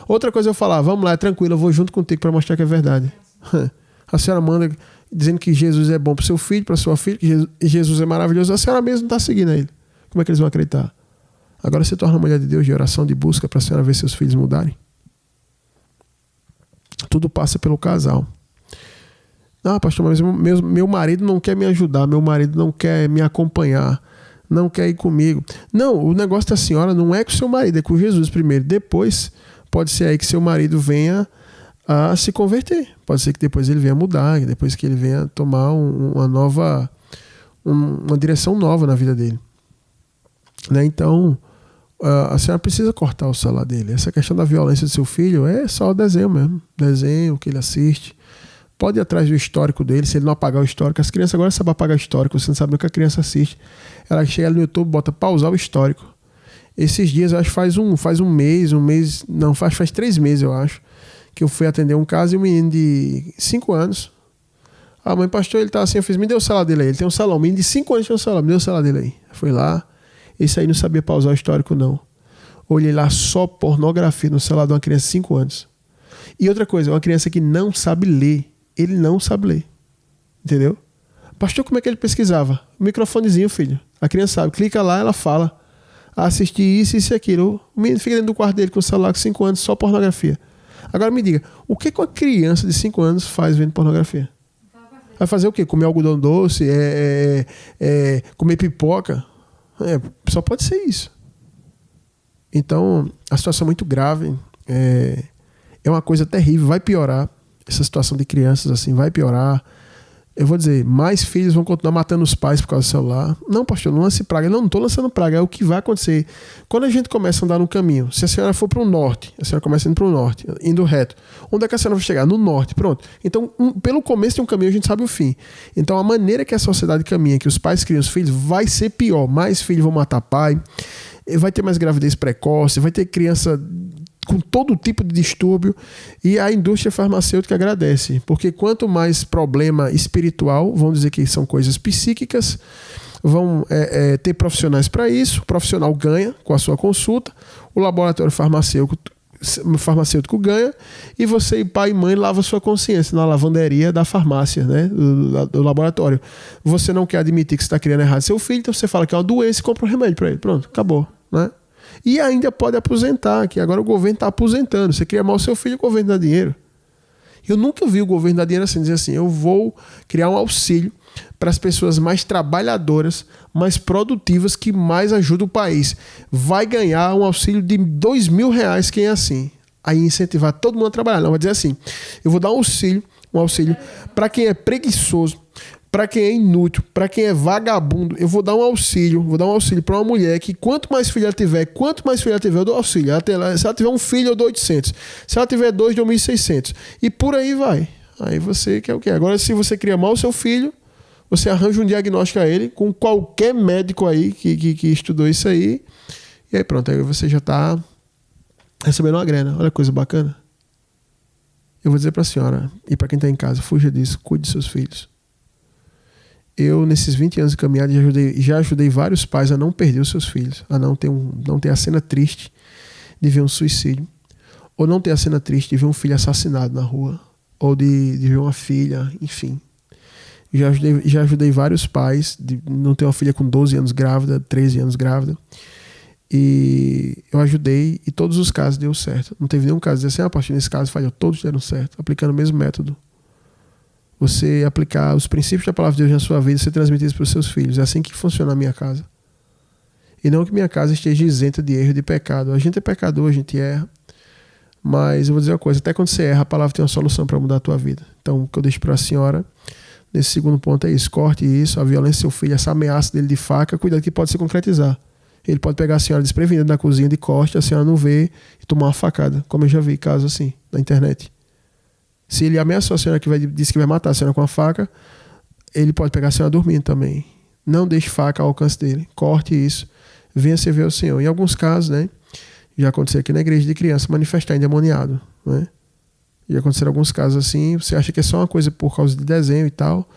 Outra coisa eu falar, vamos lá, é tranquilo, eu vou junto contigo para mostrar que é verdade. A senhora manda dizendo que Jesus é bom para o seu filho, para a sua filha, que Jesus é maravilhoso, a senhora mesmo não está seguindo ele. Como é que eles vão acreditar? Agora você torna uma mulher de Deus de oração, de busca para a senhora ver seus filhos mudarem. Tudo passa pelo casal. Ah, pastor, mas meu marido não quer me ajudar, meu marido não quer me acompanhar, não quer ir comigo. Não, o negócio da senhora não é com o seu marido, é com Jesus primeiro. Depois, pode ser aí que seu marido venha a se converter. Pode ser que depois ele venha mudar, depois que ele venha tomar uma direção nova na vida dele. Né? Então, a senhora precisa cortar o celular dele. Essa questão da violência do seu filho é só o desenho mesmo. Desenho que ele assiste. Pode ir atrás do histórico dele, se ele não apagar o histórico. As crianças agora sabem apagar o histórico, você não sabe o que a criança assiste. Ela chega ali no YouTube, bota pausar o histórico. Esses dias, eu acho que faz um mês, não, faz 3 meses, eu acho, que eu fui atender um caso e um menino de 5 anos. A mãe, pastor, ele tá assim, eu fiz, me deu o celular dele aí. Ele tem um celular, um menino de 5 anos tem um celular, me deu o celular dele aí. Foi lá, esse aí não sabia pausar o histórico, não. Olhei lá só pornografia no celular de uma criança de 5 anos. E outra coisa, uma criança que não sabe ler. Ele não sabe ler. Entendeu? Pastor, como é que ele pesquisava? Microfonezinho, filho. A criança sabe, clica lá, ela fala. Assistir isso e aquilo. O menino fica dentro do quarto dele com o celular com 5 anos, só pornografia. Agora me diga, o que uma criança de 5 anos faz vendo pornografia? Vai fazer o quê? Comer algodão doce? Comer pipoca? Só pode ser isso. Então, a situação é muito grave. É uma coisa terrível. Vai piorar. Essa situação de crianças assim vai piorar. Eu vou dizer, mais filhos vão continuar matando os pais por causa do celular. Não, pastor, não lance praga. Não estou lançando praga, é o que vai acontecer. Quando a gente começa a andar no caminho, se a senhora for para o norte, a senhora começa indo para o norte, indo reto. Onde é que a senhora vai chegar? No norte, pronto. Então, pelo começo de um caminho, a gente sabe o fim. Então, a maneira que a sociedade caminha, que os pais criam os filhos, vai ser pior. Mais filhos vão matar pai, vai ter mais gravidez precoce, vai ter criança com todo tipo de distúrbio, e a indústria farmacêutica agradece, porque quanto mais problema espiritual, vão dizer que são coisas psíquicas, vão ter profissionais para isso, o profissional ganha com a sua consulta, o laboratório farmacêutico ganha, e você, pai e mãe, lava sua consciência na lavanderia da farmácia, né, do laboratório. Você não quer admitir que você está criando errado seu filho, então você fala que é uma doença e compra um remédio para ele. Pronto, acabou, né? E ainda pode aposentar, que agora o governo está aposentando. Você cria mal o seu filho, o governo dá dinheiro. Eu nunca vi o governo dar dinheiro assim, dizer assim, eu vou criar um auxílio para as pessoas mais trabalhadoras, mais produtivas, que mais ajudam o país. Vai ganhar um auxílio de R$2.000 quem é assim. Aí incentivar todo mundo a trabalhar. Não, vai dizer assim, eu vou dar um auxílio para quem é preguiçoso, para quem é inútil, para quem é vagabundo. Eu vou dar um auxílio para uma mulher que quanto mais filho ela tiver, eu dou auxílio. Se ela tiver um filho, eu dou 800. Se ela tiver 2, eu dou 1.600. E por aí vai. Aí você quer o quê? Agora, se você cria mal o seu filho, você arranja um diagnóstico a ele com qualquer médico aí que estudou isso aí. E aí pronto, aí você já está recebendo uma grana. Olha que coisa bacana. Eu vou dizer para a senhora e para quem está em casa, fuja disso, cuide de seus filhos. Eu, nesses 20 anos de caminhada, já ajudei vários pais a não perder os seus filhos, a não ter a cena triste de ver um suicídio, ou não ter a cena triste de ver um filho assassinado na rua, ou de ver uma filha, enfim. Já ajudei vários pais de não ter uma filha com 12 anos grávida, 13 anos grávida, e eu ajudei, e todos os casos deu certo. Não teve nenhum caso de dizer assim, a partir desse caso falhou, todos deram certo, aplicando o mesmo método. Você aplicar os princípios da palavra de Deus na sua vida, você transmitir isso para os seus filhos. É assim que funciona a minha casa. E não que minha casa esteja isenta de erro e de pecado. A gente é pecador, a gente erra. Mas eu vou dizer uma coisa, até quando você erra, a palavra tem uma solução para mudar a tua vida. Então, o que eu deixo para a senhora, nesse segundo ponto é isso. Corte isso, a violência do seu filho, essa ameaça dele de faca, cuidado que pode se concretizar. Ele pode pegar a senhora desprevenida na cozinha de costa, a senhora não vê e tomar uma facada, como eu já vi casos assim, na internet. Se ele ameaçou a senhora disse que vai matar a senhora com a faca, ele pode pegar a senhora dormindo também. Não deixe faca ao alcance dele. Corte isso. Venha servir ao Senhor. Em alguns casos, né? Já aconteceu aqui na igreja de criança manifestar endemoniado, né? Já aconteceram alguns casos assim. Você acha que é só uma coisa por causa de desenho e tal.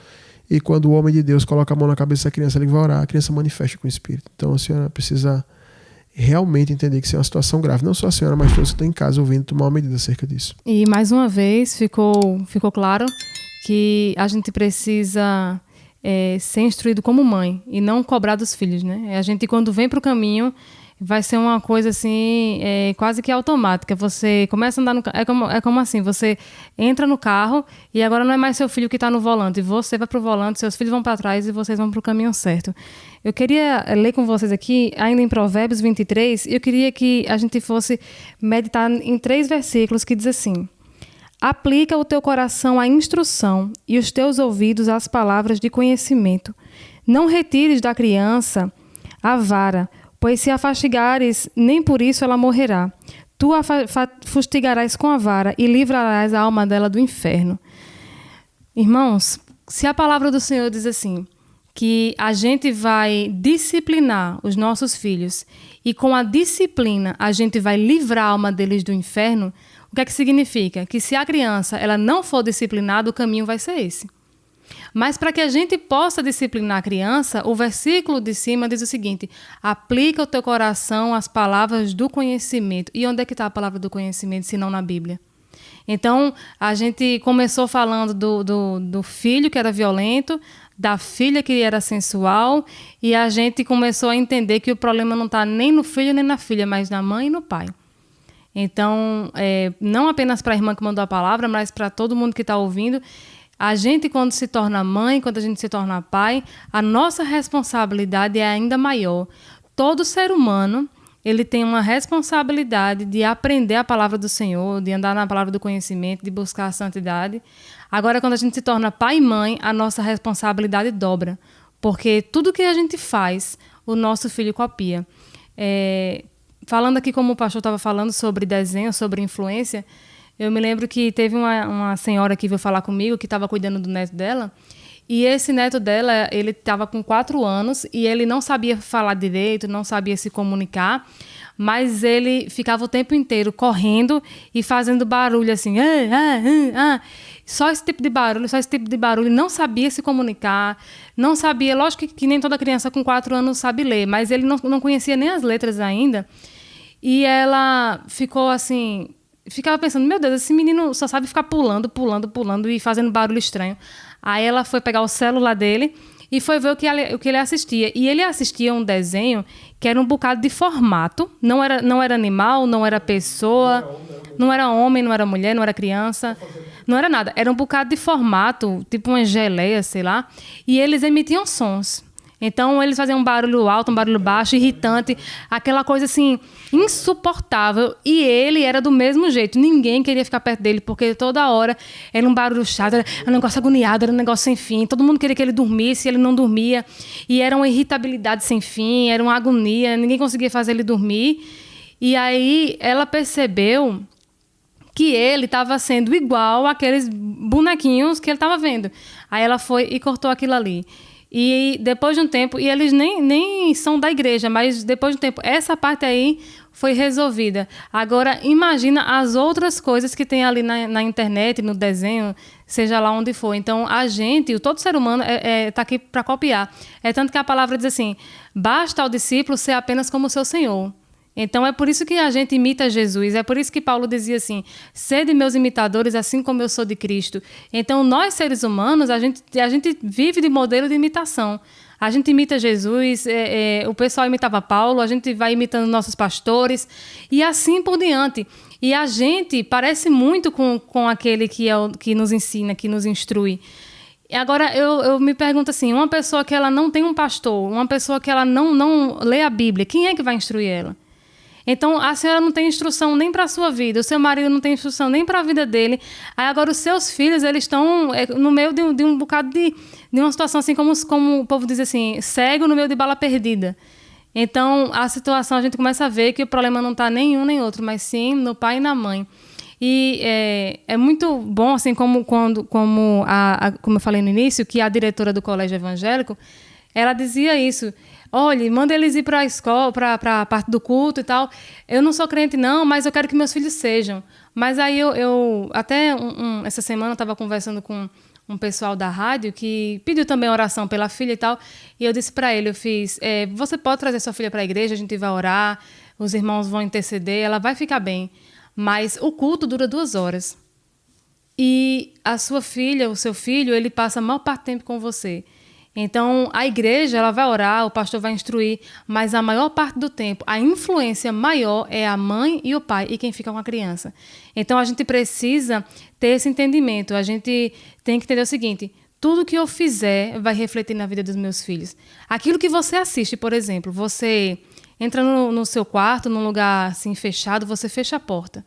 E quando o homem de Deus coloca a mão na cabeça da criança, ele vai orar. A criança manifesta com o Espírito. Então a senhora precisa realmente entender que isso é uma situação grave. Não só a senhora, mas todos que estão em casa ouvindo, tomar uma medida acerca disso. E mais uma vez ficou claro que a gente precisa ser instruído como mãe e não cobrar dos filhos, né? A gente, quando vem para o caminho, vai ser uma coisa assim, quase que automática. Você começa a andar no carro, é como assim, você entra no carro e agora não é mais seu filho que está no volante, você vai para o volante, seus filhos vão para trás e vocês vão para o caminho certo. Eu queria ler com vocês aqui, ainda em Provérbios 23, eu queria que a gente fosse meditar em 3 versículos que diz assim: aplica o teu coração à instrução e os teus ouvidos às palavras de conhecimento. Não retires da criança a vara, pois se a fastigares, nem por isso ela morrerá. Tu a fustigarás com a vara e livrarás a alma dela do inferno. Irmãos, se a palavra do Senhor diz assim, que a gente vai disciplinar os nossos filhos e com a disciplina a gente vai livrar a alma deles do inferno, o que é que significa? Que se a criança ela não for disciplinada, o caminho vai ser esse. Mas para que a gente possa disciplinar a criança, o versículo de cima diz o seguinte: aplica o teu coração às palavras do conhecimento. E onde é que está a palavra do conhecimento, se não na Bíblia? Então, a gente começou falando do filho que era violento, da filha que era sensual, e a gente começou a entender que o problema não está nem no filho nem na filha, mas na mãe e no pai. Então, não apenas para a irmã que mandou a palavra, mas para todo mundo que está ouvindo, a gente, quando se torna mãe, quando a gente se torna pai, a nossa responsabilidade é ainda maior. Todo ser humano, ele tem uma responsabilidade de aprender a palavra do Senhor, de andar na palavra do conhecimento, de buscar a santidade. Agora, quando a gente se torna pai e mãe, a nossa responsabilidade dobra, porque tudo que a gente faz, o nosso filho copia. Falando aqui, como o pastor estava falando sobre desenho, sobre influência, eu me lembro que teve uma senhora que veio falar comigo, que estava cuidando do neto dela, e esse neto dela, ele estava com 4 anos, e ele não sabia falar direito, não sabia se comunicar, mas ele ficava o tempo inteiro correndo e fazendo barulho assim, só esse tipo de barulho, não sabia se comunicar, não sabia, lógico que nem toda criança com 4 anos sabe ler, mas ele não conhecia nem as letras ainda. E ela ficou assim, ficava pensando, meu Deus, esse menino só sabe ficar pulando e fazendo barulho estranho. Aí ela foi pegar o celular dele e foi ver o que ele assistia. E ele assistia um desenho que era um bocado de formato, não era animal, não era pessoa, não era homem, não era mulher, não era criança, não era nada. Era um bocado de formato, tipo uma geleia, sei lá, e eles emitiam sons. Então, eles faziam um barulho alto, um barulho baixo, irritante, aquela coisa assim, insuportável. E ele era do mesmo jeito. Ninguém queria ficar perto dele, porque toda hora era um barulho chato, era um negócio agoniado, era um negócio sem fim. Todo mundo queria que ele dormisse, ele não dormia. E era uma irritabilidade sem fim, era uma agonia, ninguém conseguia fazer ele dormir. E aí, ela percebeu que ele estava sendo igual àqueles bonequinhos que ele estava vendo. Aí ela foi e cortou aquilo ali. E depois de um tempo, e eles nem são da igreja, mas depois de um tempo, essa parte aí foi resolvida. Agora, imagina as outras coisas que tem ali na internet, no desenho, seja lá onde for. Então, todo ser humano está aqui para copiar. É tanto que a palavra diz assim, basta ao discípulo ser apenas como o seu Senhor. Então, é por isso que a gente imita Jesus, é por isso que Paulo dizia assim, sede meus imitadores, assim como eu sou de Cristo. Então, nós, seres humanos, a gente vive de modelo de imitação. A gente imita Jesus, o pessoal imitava Paulo, a gente vai imitando nossos pastores, e assim por diante. E a gente parece muito com aquele que nos ensina, que nos instrui. E agora, eu me pergunto assim, uma pessoa que ela não tem um pastor, uma pessoa que ela não lê a Bíblia, quem é que vai instruir ela? Então, a senhora não tem instrução nem para a sua vida, o seu marido não tem instrução nem para a vida dele. Aí agora os seus filhos, eles estão no meio de um bocado de uma situação assim, como o povo diz assim, cego no meio de bala perdida. Então, a situação, a gente começa a ver que o problema não está nem um nem outro, mas sim no pai e na mãe. E é muito bom, assim, como eu falei no início, que a diretora do colégio evangélico, ela dizia isso. Olha, manda eles ir para a escola, para a parte do culto e tal. Eu não sou crente, não, mas eu quero que meus filhos sejam. Mas aí eu até essa semana eu estava conversando com um pessoal da rádio que pediu também oração pela filha e tal. E eu disse para ele, você pode trazer sua filha para a igreja, a gente vai orar, os irmãos vão interceder, ela vai ficar bem. Mas o culto dura 2 horas. E a sua filha, o seu filho, ele passa a maior parte do tempo com você. Então, a igreja ela vai orar, o pastor vai instruir, mas a maior parte do tempo, a influência maior é a mãe e o pai e quem fica com a criança. Então, a gente precisa ter esse entendimento. A gente tem que entender o seguinte, tudo que eu fizer vai refletir na vida dos meus filhos. Aquilo que você assiste, por exemplo, você entra no seu quarto, num lugar assim, fechado, você fecha a porta.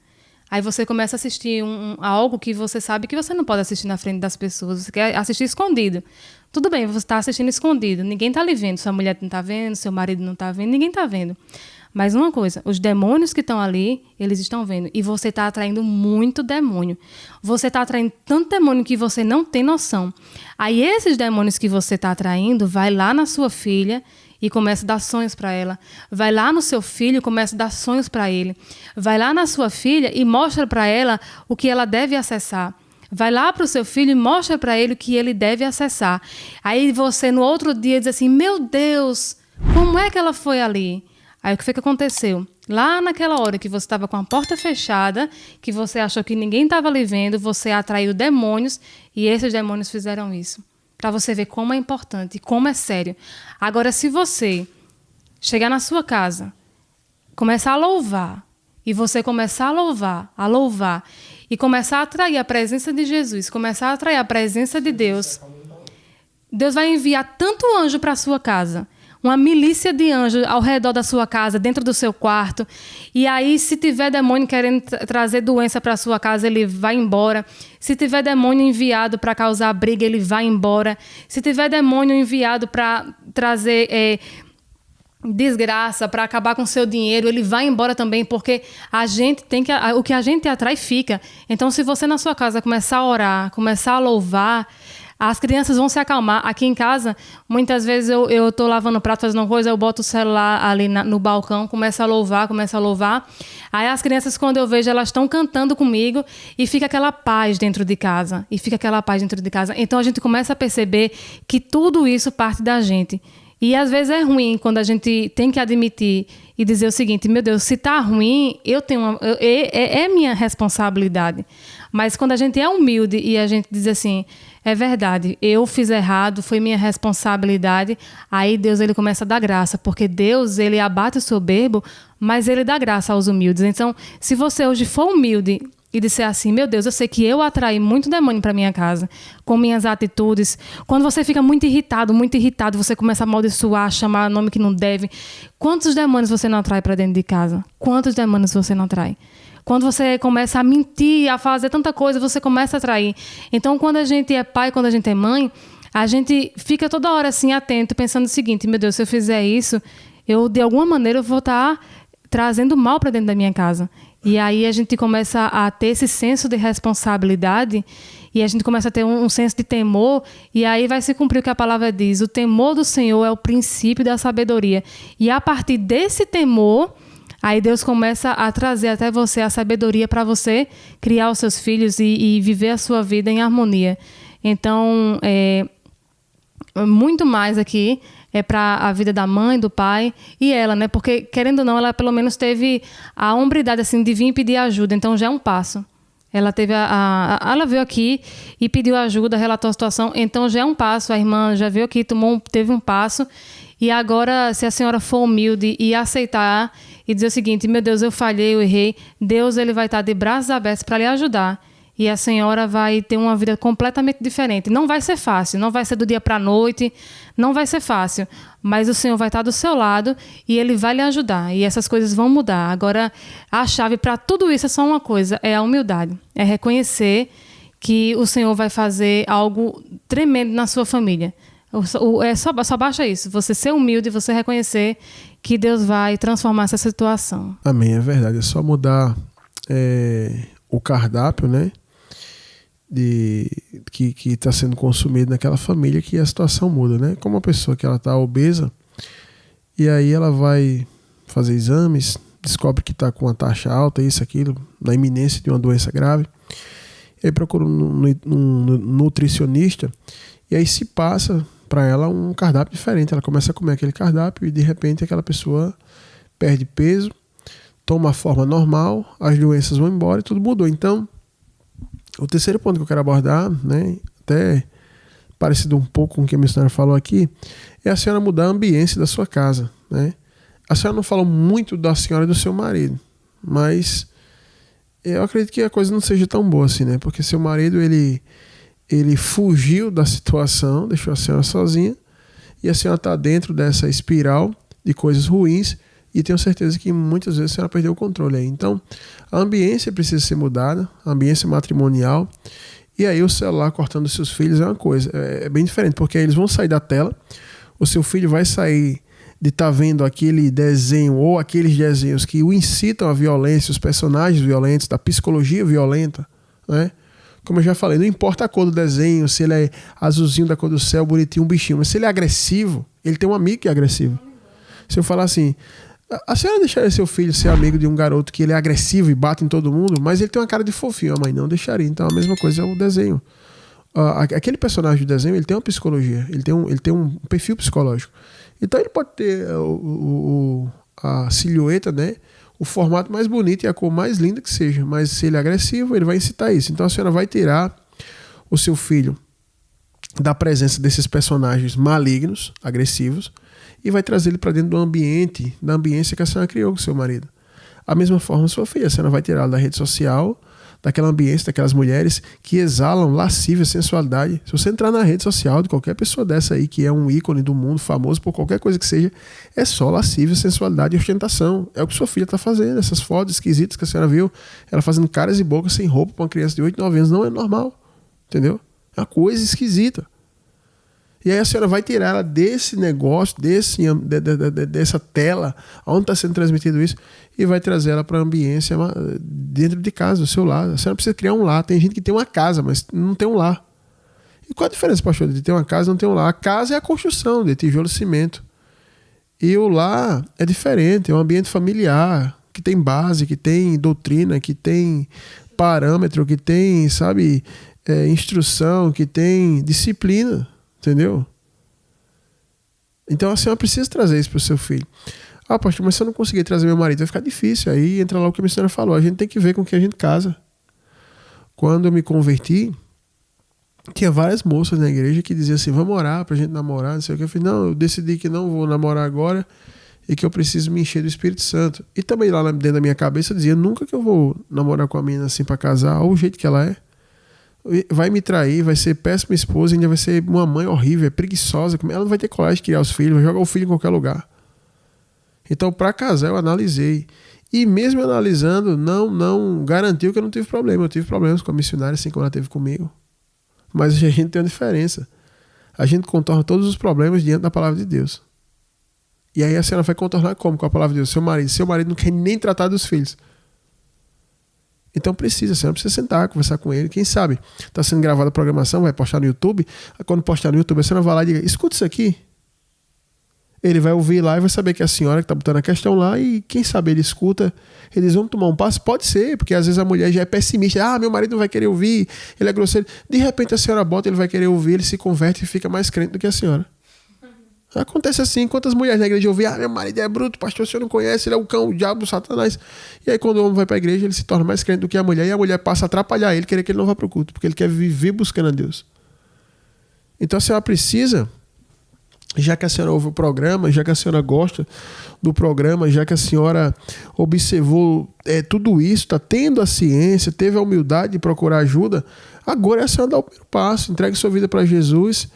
Aí você começa a assistir algo que você sabe que você não pode assistir na frente das pessoas, você quer assistir escondido. Tudo bem, você está assistindo escondido, ninguém está lhe vendo, sua mulher não está vendo, seu marido não está vendo, ninguém está vendo. Mas uma coisa, os demônios que estão ali, eles estão vendo. E você está atraindo muito demônio. Você está atraindo tanto demônio que você não tem noção. Aí esses demônios que você está atraindo, vai lá na sua filha e começa a dar sonhos para ela. Vai lá no seu filho e começa a dar sonhos para ele. Vai lá na sua filha e mostra para ela o que ela deve acessar. Vai lá para o seu filho e mostra para ele o que ele deve acessar. Aí você, no outro dia, diz assim, meu Deus, como é que ela foi ali? Aí o que foi que aconteceu? Lá naquela hora que você estava com a porta fechada, que você achou que ninguém estava lhe vendo, você atraiu demônios e esses demônios fizeram isso. para você ver como é importante, como é sério. Agora, se você chegar na sua casa, começar a louvar, e você começar a louvar, e começar a atrair a presença de Jesus, começar a atrair a presença de Deus, Deus vai enviar tanto anjo para a sua casa, uma milícia de anjos ao redor da sua casa, dentro do seu quarto. E aí, se tiver demônio querendo trazer doença para a sua casa, ele vai embora. Se tiver demônio enviado para causar briga, ele vai embora. Se tiver demônio enviado para trazer desgraça, para acabar com o seu dinheiro, ele vai embora também, porque a gente tem que, o que a gente atrai fica. Então, se você na sua casa começar a orar, começar a louvar, as crianças vão se acalmar. Aqui em casa, muitas vezes eu estou lavando prato, fazendo uma coisa, eu boto o celular ali no balcão, começo a louvar. Aí as crianças, quando eu vejo, elas estão cantando comigo e fica aquela paz dentro de casa. Então a gente começa a perceber que tudo isso parte da gente. E às vezes é ruim quando a gente tem que admitir e dizer o seguinte: meu Deus, se está ruim, é minha responsabilidade. Mas quando a gente é humilde e a gente diz assim, é verdade, eu fiz errado, foi minha responsabilidade, aí Deus ele começa a dar graça, porque Deus ele abate o soberbo, mas ele dá graça aos humildes. Então, se você hoje for humilde e disser assim, meu Deus, eu sei que eu atraí muito demônio para minha casa, com minhas atitudes. Quando você fica muito irritado, você começa a amaldiçoar, chamar nome que não deve. Quantos demônios você não atrai para dentro de casa? Quantos demônios você não atrai? Quando você começa a mentir, a fazer tanta coisa, você começa a atrair. Então, quando a gente é pai, quando a gente é mãe, a gente fica toda hora assim, atento, pensando o seguinte, meu Deus, se eu fizer isso, de alguma maneira, eu vou estar trazendo mal para dentro da minha casa. E aí a gente começa a ter esse senso de responsabilidade e a gente começa a ter um senso de temor, e aí vai se cumprir o que a palavra diz. O temor do Senhor é o princípio da sabedoria. E a partir desse temor, aí Deus começa a trazer até você a sabedoria para você criar os seus filhos e viver a sua vida em harmonia. Então, muito mais aqui é para a vida da mãe, do pai e ela, né? Porque, querendo ou não, ela pelo menos teve a hombridade assim, de vir pedir ajuda. Então, já é um passo. Ela teve ela veio aqui e pediu ajuda, relatou a situação. Então, já é um passo. A irmã já veio aqui, teve um passo. E agora, se a senhora for humilde e aceitar e dizer o seguinte, meu Deus, eu falhei, eu errei, Deus ele vai estar de braços abertos para lhe ajudar. E a senhora vai ter uma vida completamente diferente. Não vai ser fácil, não vai ser do dia para a noite, não vai ser fácil. Mas o Senhor vai estar do seu lado e Ele vai lhe ajudar. E essas coisas vão mudar. Agora, a chave para tudo isso é só uma coisa, é a humildade. É reconhecer que o Senhor vai fazer algo tremendo na sua família. Só basta isso, você ser humilde e você reconhecer que Deus vai transformar essa situação. Amém, é verdade. É só mudar o cardápio, né? Que está sendo consumido naquela família, que a situação muda, né? Como uma pessoa que ela está obesa e aí ela vai fazer exames, descobre que está com uma taxa alta, isso, aquilo, na iminência de uma doença grave, e aí procura um nutricionista e aí se passa para ela um cardápio diferente. Ela começa a comer aquele cardápio e de repente aquela pessoa perde peso, toma a forma normal, as doenças vão embora e tudo mudou. Então, o terceiro ponto que eu quero abordar, né, até parecido um pouco com o que a missionária falou aqui, é a senhora mudar a ambiência da sua casa, né? A senhora não falou muito da senhora e do seu marido, mas eu acredito que a coisa não seja tão boa assim, né? Porque seu marido, ele fugiu da situação, deixou a senhora sozinha, e a senhora está dentro dessa espiral de coisas ruins, e tenho certeza que muitas vezes a senhora perdeu o controle aí. Então, a ambiência precisa ser mudada, a ambiência matrimonial, e aí o celular cortando os seus filhos é uma coisa, é bem diferente, porque aí eles vão sair da tela, o seu filho vai sair de estar vendo aquele desenho ou aqueles desenhos que o incitam à violência, os personagens violentos, da psicologia violenta, né? Como eu já falei, não importa a cor do desenho, se ele é azulzinho da cor do céu, bonitinho, um bichinho, mas se ele é agressivo, ele tem um amigo que é agressivo. Se eu falar assim, a senhora deixaria seu filho ser amigo de um garoto que ele é agressivo e bate em todo mundo, mas ele tem uma cara de fofinho, a mãe não deixaria. Então a mesma coisa é o desenho. Aquele personagem do desenho, ele tem uma psicologia, ele tem um perfil psicológico. Então ele pode ter a silhueta, né? O formato mais bonito e a cor mais linda que seja, mas se ele é agressivo, ele vai incitar isso. Então a senhora vai tirar o seu filho da presença desses personagens malignos, agressivos, e vai trazer ele para dentro do ambiente, da ambiência que a senhora criou com seu marido. A mesma forma, sua filha, a senhora vai tirá-la da rede social, daquela ambiência, daquelas mulheres que exalam lascívia, sensualidade. Se você entrar na rede social de qualquer pessoa dessa aí, que é um ícone do mundo, famoso por qualquer coisa que seja, é só lascívia, sensualidade e ostentação. É o que sua filha está fazendo. Essas fotos esquisitas que a senhora viu, ela fazendo caras e bocas sem roupa para uma criança de 8, 9 anos, não é normal. Entendeu? É uma coisa esquisita. E aí a senhora vai tirar ela desse negócio, dessa tela, onde está sendo transmitido isso, e vai trazer ela para a ambiência dentro de casa, do seu lar. A senhora precisa criar um lar. Tem gente que tem uma casa, mas não tem um lar. E qual a diferença, pastor, de ter uma casa e não ter um lar? A casa é a construção de tijolo e cimento. E o lar é diferente, é um ambiente familiar, que tem base, que tem doutrina, que tem parâmetro, que tem, sabe, instrução, que tem disciplina. Entendeu? Então a senhora precisa trazer isso para o seu filho. Ah, pastor, mas se eu não conseguir trazer meu marido, vai ficar difícil. Aí entra lá o que a minha senhora falou. A gente tem que ver com quem a gente casa. Quando eu me converti, tinha várias moças na igreja que diziam assim, vamos orar pra gente namorar, não sei o que. Eu falei, não, eu decidi que não vou namorar agora e que eu preciso me encher do Espírito Santo. E também lá dentro da minha cabeça eu dizia, nunca que eu vou namorar com a menina assim para casar, olha o jeito que ela é. Vai me trair, vai ser péssima esposa, ainda vai ser uma mãe horrível, é preguiçosa, ela não vai ter coragem de criar os filhos, vai jogar o filho em qualquer lugar. Então, para casar, eu analisei. E mesmo analisando, não garantiu que eu não tive problema. Eu tive problemas com a missionária, assim como ela teve comigo. Mas a gente tem uma diferença. A gente contorna todos os problemas diante da palavra de Deus. E aí a senhora vai contornar como com a palavra de Deus? Seu marido não quer nem tratar dos filhos. Então a senhora precisa sentar, conversar com ele. Quem sabe está sendo gravada a programação, vai postar no YouTube. Quando postar no YouTube, a senhora vai lá e diga, escuta isso aqui. Ele vai ouvir lá e vai saber que é a senhora que está botando a questão lá e quem sabe ele escuta. Ele diz, vamos tomar um passo? Pode ser, porque às vezes a mulher já é pessimista. Ah, meu marido não vai querer ouvir, ele é grosseiro. De repente a senhora bota, ele vai querer ouvir, ele se converte e fica mais crente do que a senhora. Acontece assim, quantas mulheres na igreja ouvem, meu marido é bruto, pastor, o senhor não conhece, ele é o cão, o diabo, o satanás. E aí quando o homem vai para a igreja, ele se torna mais crente do que a mulher, e a mulher passa a atrapalhar ele, querer que ele não vá para o culto, porque ele quer viver buscando a Deus. Então a senhora precisa, já que a senhora ouve o programa, já que a senhora gosta do programa, já que a senhora observou tudo isso, está tendo a ciência, teve a humildade de procurar ajuda, agora é a senhora dar o primeiro passo, entregue sua vida para Jesus,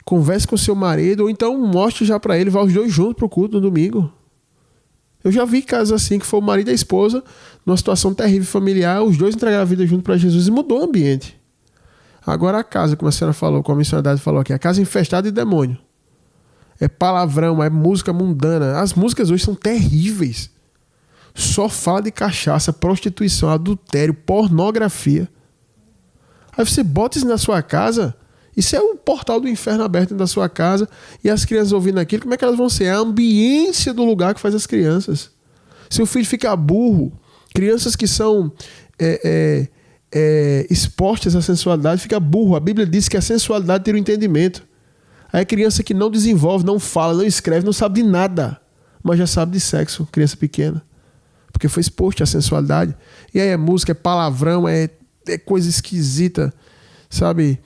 converse com seu marido, ou então mostre já para ele, vá os dois juntos para o culto no domingo. Eu já vi casos assim, que foi o marido e a esposa, numa situação terrível familiar, os dois entregaram a vida junto para Jesus e mudou o ambiente. Agora a casa, como a senhora falou, como a missionária falou aqui, a casa infestada de demônio. É palavrão, é música mundana. As músicas hoje são terríveis. Só fala de cachaça, prostituição, adultério, pornografia. Aí você bota isso na sua casa, isso é um portal do inferno aberto dentro da sua casa, e as crianças ouvindo aquilo, como é que elas vão ser? É a ambiência do lugar que faz as crianças. Se o filho fica burro, crianças que são expostas à sensualidade, fica burro. A Bíblia diz que a sensualidade tira o entendimento. Aí a criança que não desenvolve, não fala, não escreve, não sabe de nada, mas já sabe de sexo, criança pequena. Porque foi exposta à sensualidade. E aí é música, é palavrão, é coisa esquisita, sabe?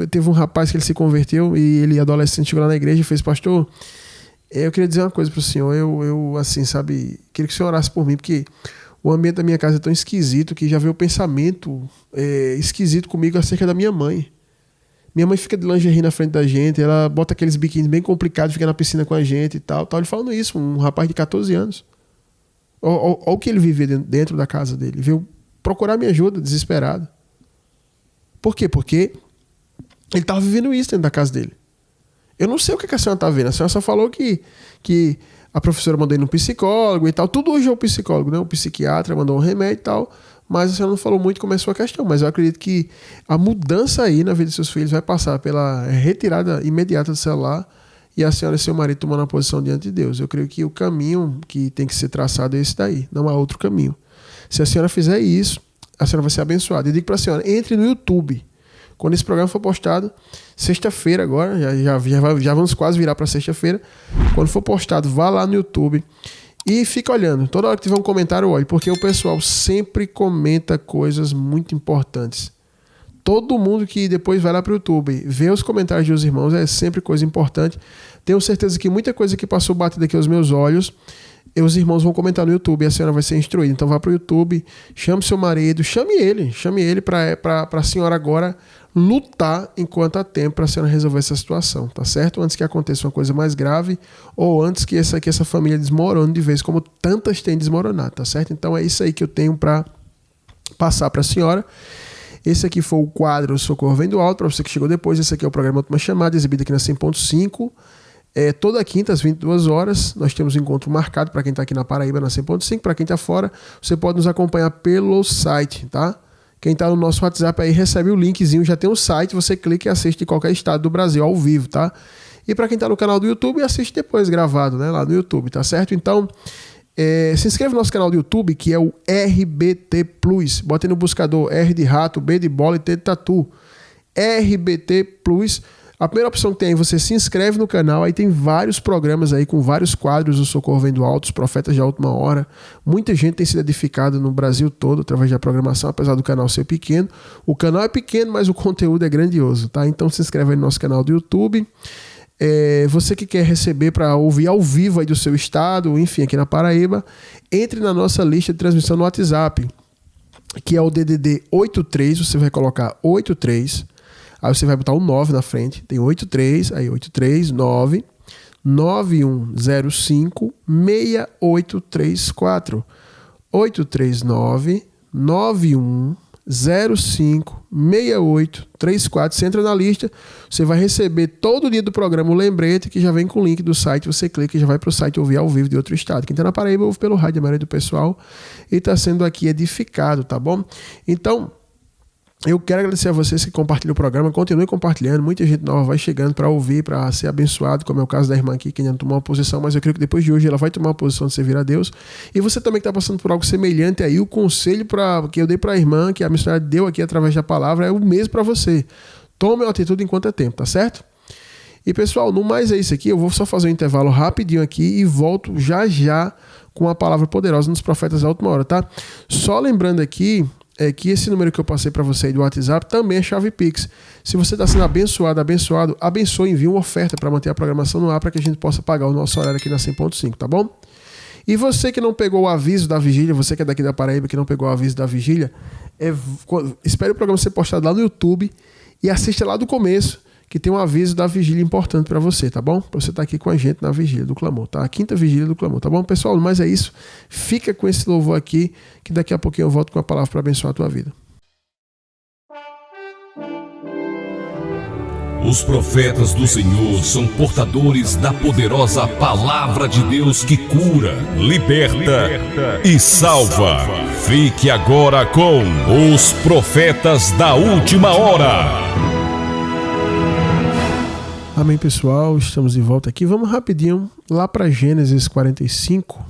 Teve um rapaz que ele se converteu e ele, adolescente, chegou lá na igreja e fez, pastor, eu queria dizer uma coisa para o senhor, eu assim, sabe, queria que o senhor orasse por mim, porque o ambiente da minha casa é tão esquisito que já veio o pensamento esquisito comigo acerca da minha mãe. Minha mãe fica de lingerie na frente da gente, ela bota aqueles biquínis bem complicados, fica na piscina com a gente e tal. Ele falando isso, um rapaz de 14 anos. Olha o que ele vivia dentro da casa dele. Ele veio procurar minha ajuda, desesperado. Por quê? Porque ele estava vivendo isso dentro da casa dele. Eu não sei o que a senhora está vendo. A senhora só falou que a professora mandou ele no psicólogo e tal. Tudo hoje é o psicólogo, né? O psiquiatra mandou um remédio e tal. Mas a senhora não falou muito como é a sua questão. Mas eu acredito que a mudança aí na vida de seus filhos vai passar pela retirada imediata do celular e a senhora e seu marido tomando a posição diante de Deus. Eu creio que o caminho que tem que ser traçado é esse daí. Não há outro caminho. Se a senhora fizer isso, a senhora vai ser abençoada. Eu digo para a senhora, entre no YouTube. Quando esse programa for postado, sexta-feira agora, já vamos quase virar para sexta-feira. Quando for postado, vá lá no YouTube e fica olhando. Toda hora que tiver um comentário, olhe, porque o pessoal sempre comenta coisas muito importantes. Todo mundo que depois vai lá para o YouTube, vê os comentários dos irmãos, é sempre coisa importante. Tenho certeza que muita coisa que passou batida aqui aos meus olhos, os irmãos vão comentar no YouTube e a senhora vai ser instruída. Então vá para o YouTube, chame seu marido, chame ele para a senhora agora lutar enquanto há tempo para a senhora resolver essa situação, tá certo? Antes que aconteça uma coisa mais grave ou antes que essa família desmorone de vez, como tantas têm desmoronado, tá certo? Então é isso aí que eu tenho para passar para a senhora. Esse aqui foi o quadro Socorro Vem do Alto, para você que chegou depois. Esse aqui é o programa Última Chamada, exibido aqui na 100.5. Toda quinta, às 22 horas, nós temos um encontro marcado para quem está aqui na Paraíba, na 100.5. Para quem está fora, você pode nos acompanhar pelo site, tá? Quem está no nosso WhatsApp aí recebe o linkzinho, já tem o site, você clica e assiste em qualquer estado do Brasil, ao vivo, tá? E para quem está no canal do YouTube, assiste depois gravado, né? Lá no YouTube, tá certo? Então, se inscreve no nosso canal do YouTube, que é o RBT Plus. Bota aí no buscador R de rato, B de bola e T de tatu. RBT Plus. A primeira opção que tem aí, você se inscreve no canal, aí tem vários programas aí com vários quadros do Socorro Vem do Alto, os profetas da última hora. Muita gente tem sido edificada no Brasil todo através da programação, apesar do canal ser pequeno. O canal é pequeno, mas o conteúdo é grandioso, tá? Então se inscreve aí no nosso canal do YouTube. Você que quer receber para ouvir ao vivo aí do seu estado, enfim, aqui na Paraíba, entre na nossa lista de transmissão no WhatsApp, que é o DDD 83, você vai colocar 83, aí você vai botar o 9 na frente, tem 83, aí 839 9105 6834, 839 9105 6834. Você entra na lista, você vai receber todo dia do programa o lembrete que já vem com o link do site, você clica e já vai para o site ouvir ao vivo de outro estado. Quem está na Paraíba ouve pelo rádio, a maioria do pessoal, e está sendo aqui edificado, tá bom? Então, eu quero agradecer a vocês que compartilham o programa, continue compartilhando, muita gente nova vai chegando para ouvir, para ser abençoado, como é o caso da irmã aqui, que ainda não tomou uma posição, mas eu creio que depois de hoje ela vai tomar uma posição de servir a Deus. E você também que está passando por algo semelhante aí, o conselho que eu dei para a irmã, que a missionária deu aqui através da palavra, é o mesmo para você. Tome uma atitude enquanto é tempo, tá certo? E pessoal, no mais é isso aqui, eu vou só fazer um intervalo rapidinho aqui e volto já com a palavra poderosa nos profetas da última hora, tá? Só lembrando aqui, que esse número que eu passei para você aí do WhatsApp também é chave Pix. Se você está sendo abençoado, abençoe, envie uma oferta para manter a programação no ar, para que a gente possa pagar o nosso horário aqui na 100.5, tá bom? E você que não pegou o aviso da vigília, você que é daqui da Paraíba, que não pegou o aviso da vigília, espere o programa ser postado lá no YouTube e assista lá do começo, que tem um aviso da vigília importante para você, tá bom? Para você estar aqui com a gente na vigília do clamor, tá? A quinta vigília do clamor, tá bom, pessoal? Mas é isso. Fica com esse louvor aqui, que daqui a pouquinho eu volto com a palavra para abençoar a tua vida. Os profetas do Senhor são portadores da poderosa palavra de Deus que cura, liberta e salva. Fique agora com os profetas da última hora. Amém, pessoal, estamos de volta aqui. Vamos rapidinho lá para Gênesis 45,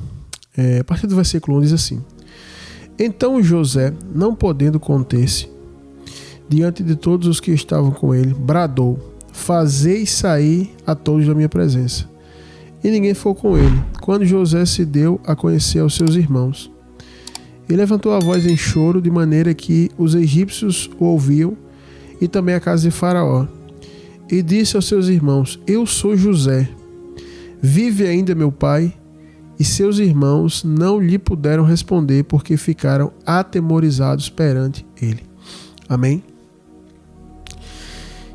a partir do versículo 1 diz assim: Então José, não podendo conter-se, diante de todos os que estavam com ele, bradou: Fazei sair a todos da minha presença. E ninguém foi com ele, quando José se deu a conhecer aos seus irmãos. Ele levantou a voz em choro, de maneira que os egípcios o ouviam, e também a casa de Faraó. E disse aos seus irmãos: Eu sou José. Vive ainda meu pai? E seus irmãos não lhe puderam responder, porque ficaram atemorizados perante ele. Amém?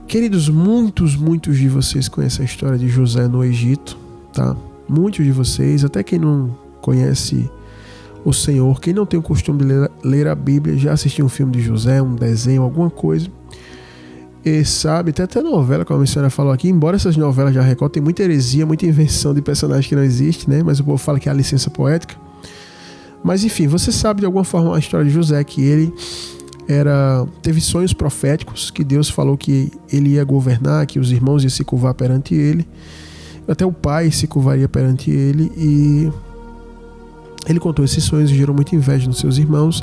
Queridos, muitos de vocês conhecem a história de José no Egito, tá? Muitos de vocês, até quem não conhece o Senhor, quem não tem o costume de ler a Bíblia, já assistiu um filme de José, um desenho, alguma coisa. E sabe, tem até novela, como a missionária falou aqui, embora essas novelas já Record tem muita heresia, muita invenção de personagens que não existe, né? Mas o povo fala que é a licença poética. Mas enfim, você sabe de alguma forma a história de José, que ele teve sonhos proféticos, que Deus falou que ele ia governar, que os irmãos iam se curvar perante ele, até o pai se curvaria perante ele, e ele contou esses sonhos e gerou muita inveja nos seus irmãos,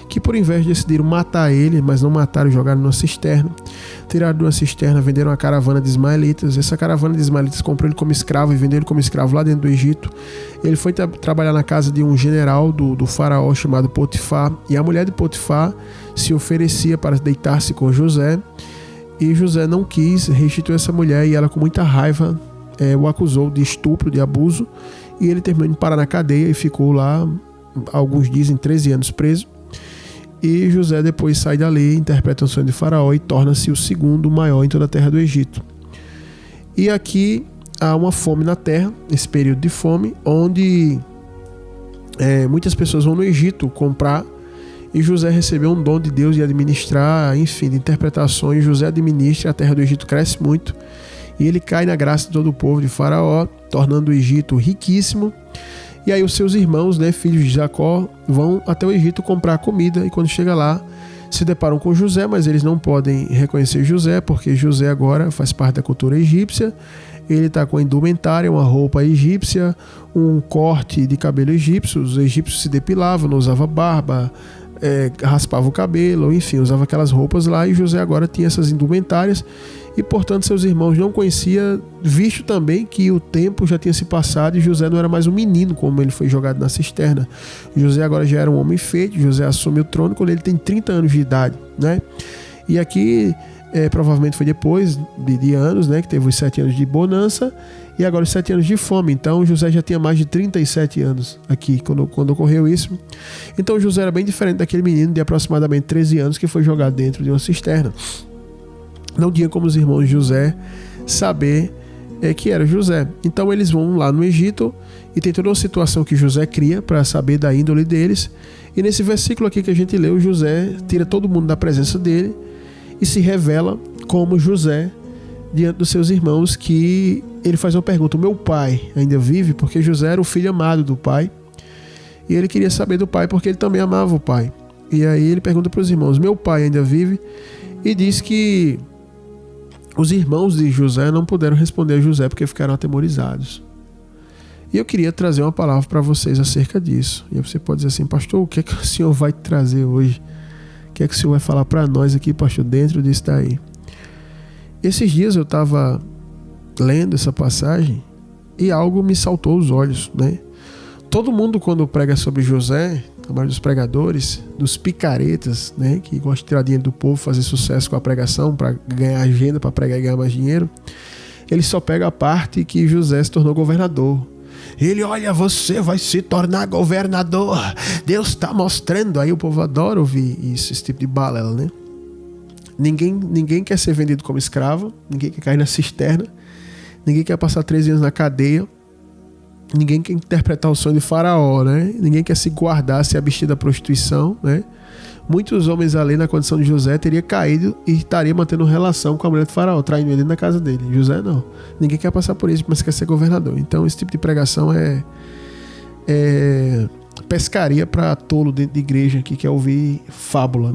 que por inveja decidiram matar ele, mas não mataram e jogaram numa cisterna. tiraram de uma cisterna, venderam uma caravana de ismaelitas. Essa caravana de ismaelitas comprou ele como escravo e vendeu ele como escravo lá dentro do Egito. Ele foi trabalhar na casa de um general do faraó chamado Potifar, e a mulher de Potifar se oferecia para deitar-se com José, e José não quis, restituiu essa mulher, e ela com muita raiva o acusou de estupro, de abuso, e ele terminou de parar na cadeia e ficou lá, alguns dizem 13 anos preso. E José depois sai dali, interpreta o sonho de Faraó e torna-se o segundo maior em toda a terra do Egito. E aqui há uma fome na terra, esse período de fome, onde muitas pessoas vão no Egito comprar, e José recebeu um dom de Deus de administrar, enfim, de interpretações. José administra, a terra do Egito cresce muito, e ele cai na graça de todo o povo de Faraó, tornando o Egito riquíssimo. E aí os seus irmãos, filhos de Jacó, vão até o Egito comprar comida, e quando chega lá, se deparam com José, mas eles não podem reconhecer José, porque José agora faz parte da cultura egípcia. Ele está com a indumentária, uma roupa egípcia, um corte de cabelo egípcio. Os egípcios se depilavam, não usavam barba, raspava o cabelo, enfim, usava aquelas roupas lá, e José agora tinha essas indumentárias, e portanto seus irmãos não conheciam, visto também que o tempo já tinha se passado e José não era mais um menino como ele foi jogado na cisterna. José agora já era um homem feito. José assume o trono quando ele tem 30 anos de idade, E aqui provavelmente foi depois de anos, que teve os 7 anos de bonança e agora os 7 anos de fome. Então José já tinha mais de 37 anos aqui quando ocorreu isso. Então José era bem diferente daquele menino de aproximadamente 13 anos que foi jogado dentro de uma cisterna. Não tinha como os irmãos de José saber que era José. Então eles vão lá no Egito e tem toda uma situação que José cria para saber da índole deles. E nesse versículo aqui que a gente leu, José tira todo mundo da presença dele e se revela como José diante dos seus irmãos, que ele faz uma pergunta: o meu pai ainda vive? Porque José era o filho amado do pai e ele queria saber do pai porque ele também amava o pai. E aí ele pergunta para os irmãos: meu pai ainda vive? E diz que os irmãos de José não puderam responder a José porque ficaram atemorizados. E eu queria trazer uma palavra para vocês acerca disso. E você pode dizer assim: pastor, o que é que o senhor vai trazer hoje? O que é que o senhor vai falar para nós aqui, pastor, dentro disso daí? Esses dias eu estava lendo essa passagem e algo me saltou aos olhos, Todo mundo, quando prega sobre José, a maioria dos pregadores, dos picaretas, que gostam de tirar dinheiro do povo, fazer sucesso com a pregação, para ganhar agenda, para pregar e ganhar mais dinheiro, ele só pega a parte que José se tornou governador. Ele: olha, você vai se tornar governador, Deus está mostrando. Aí o povo adora ouvir isso, esse tipo de balela, Ninguém quer ser vendido como escravo, ninguém quer cair na cisterna, ninguém quer passar 13 anos na cadeia, ninguém quer interpretar o sonho de Faraó, Ninguém quer se guardar, se abster da prostituição, Muitos homens ali na condição de José teriam caído e estaria mantendo relação com a mulher de Faraó, traindo ele na casa dele. José não. Ninguém quer passar por isso, mas quer ser governador. Então esse tipo de pregação é pescaria para tolo dentro de igreja que quer ouvir fábula,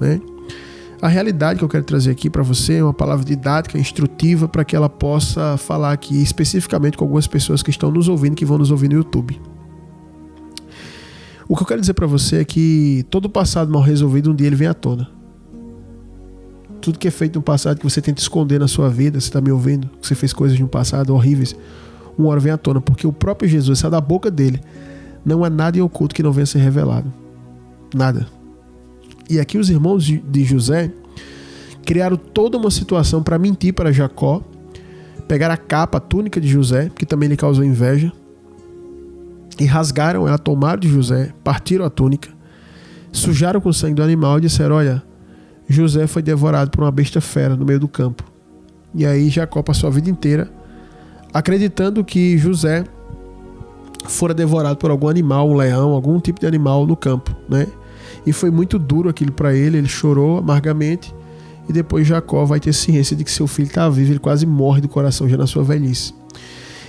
A realidade que eu quero trazer aqui para você é uma palavra didática, instrutiva, para que ela possa falar aqui especificamente com algumas pessoas que estão nos ouvindo, que vão nos ouvir no YouTube. O que eu quero dizer para você é que todo passado mal resolvido, um dia ele vem à tona. Tudo que é feito no passado, que você tenta esconder na sua vida, você está me ouvindo, que você fez coisas no passado horríveis, uma hora vem à tona, porque o próprio Jesus, sai da boca dele, não há nada em oculto que não venha a ser revelado. Nada. E aqui os irmãos de José criaram toda uma situação para mentir para Jacó, pegaram a capa, a túnica de José, que também lhe causou inveja, e rasgaram ela, tomaram de José, partiram a túnica, sujaram com o sangue do animal e disseram: olha, José foi devorado por uma besta fera no meio do campo. E aí Jacó passou a vida inteira acreditando que José fora devorado por algum animal, um leão, algum tipo de animal no campo, E foi muito duro aquilo para ele, ele chorou amargamente, e depois Jacó vai ter ciência de que seu filho está vivo, ele quase morre do coração já na sua velhice.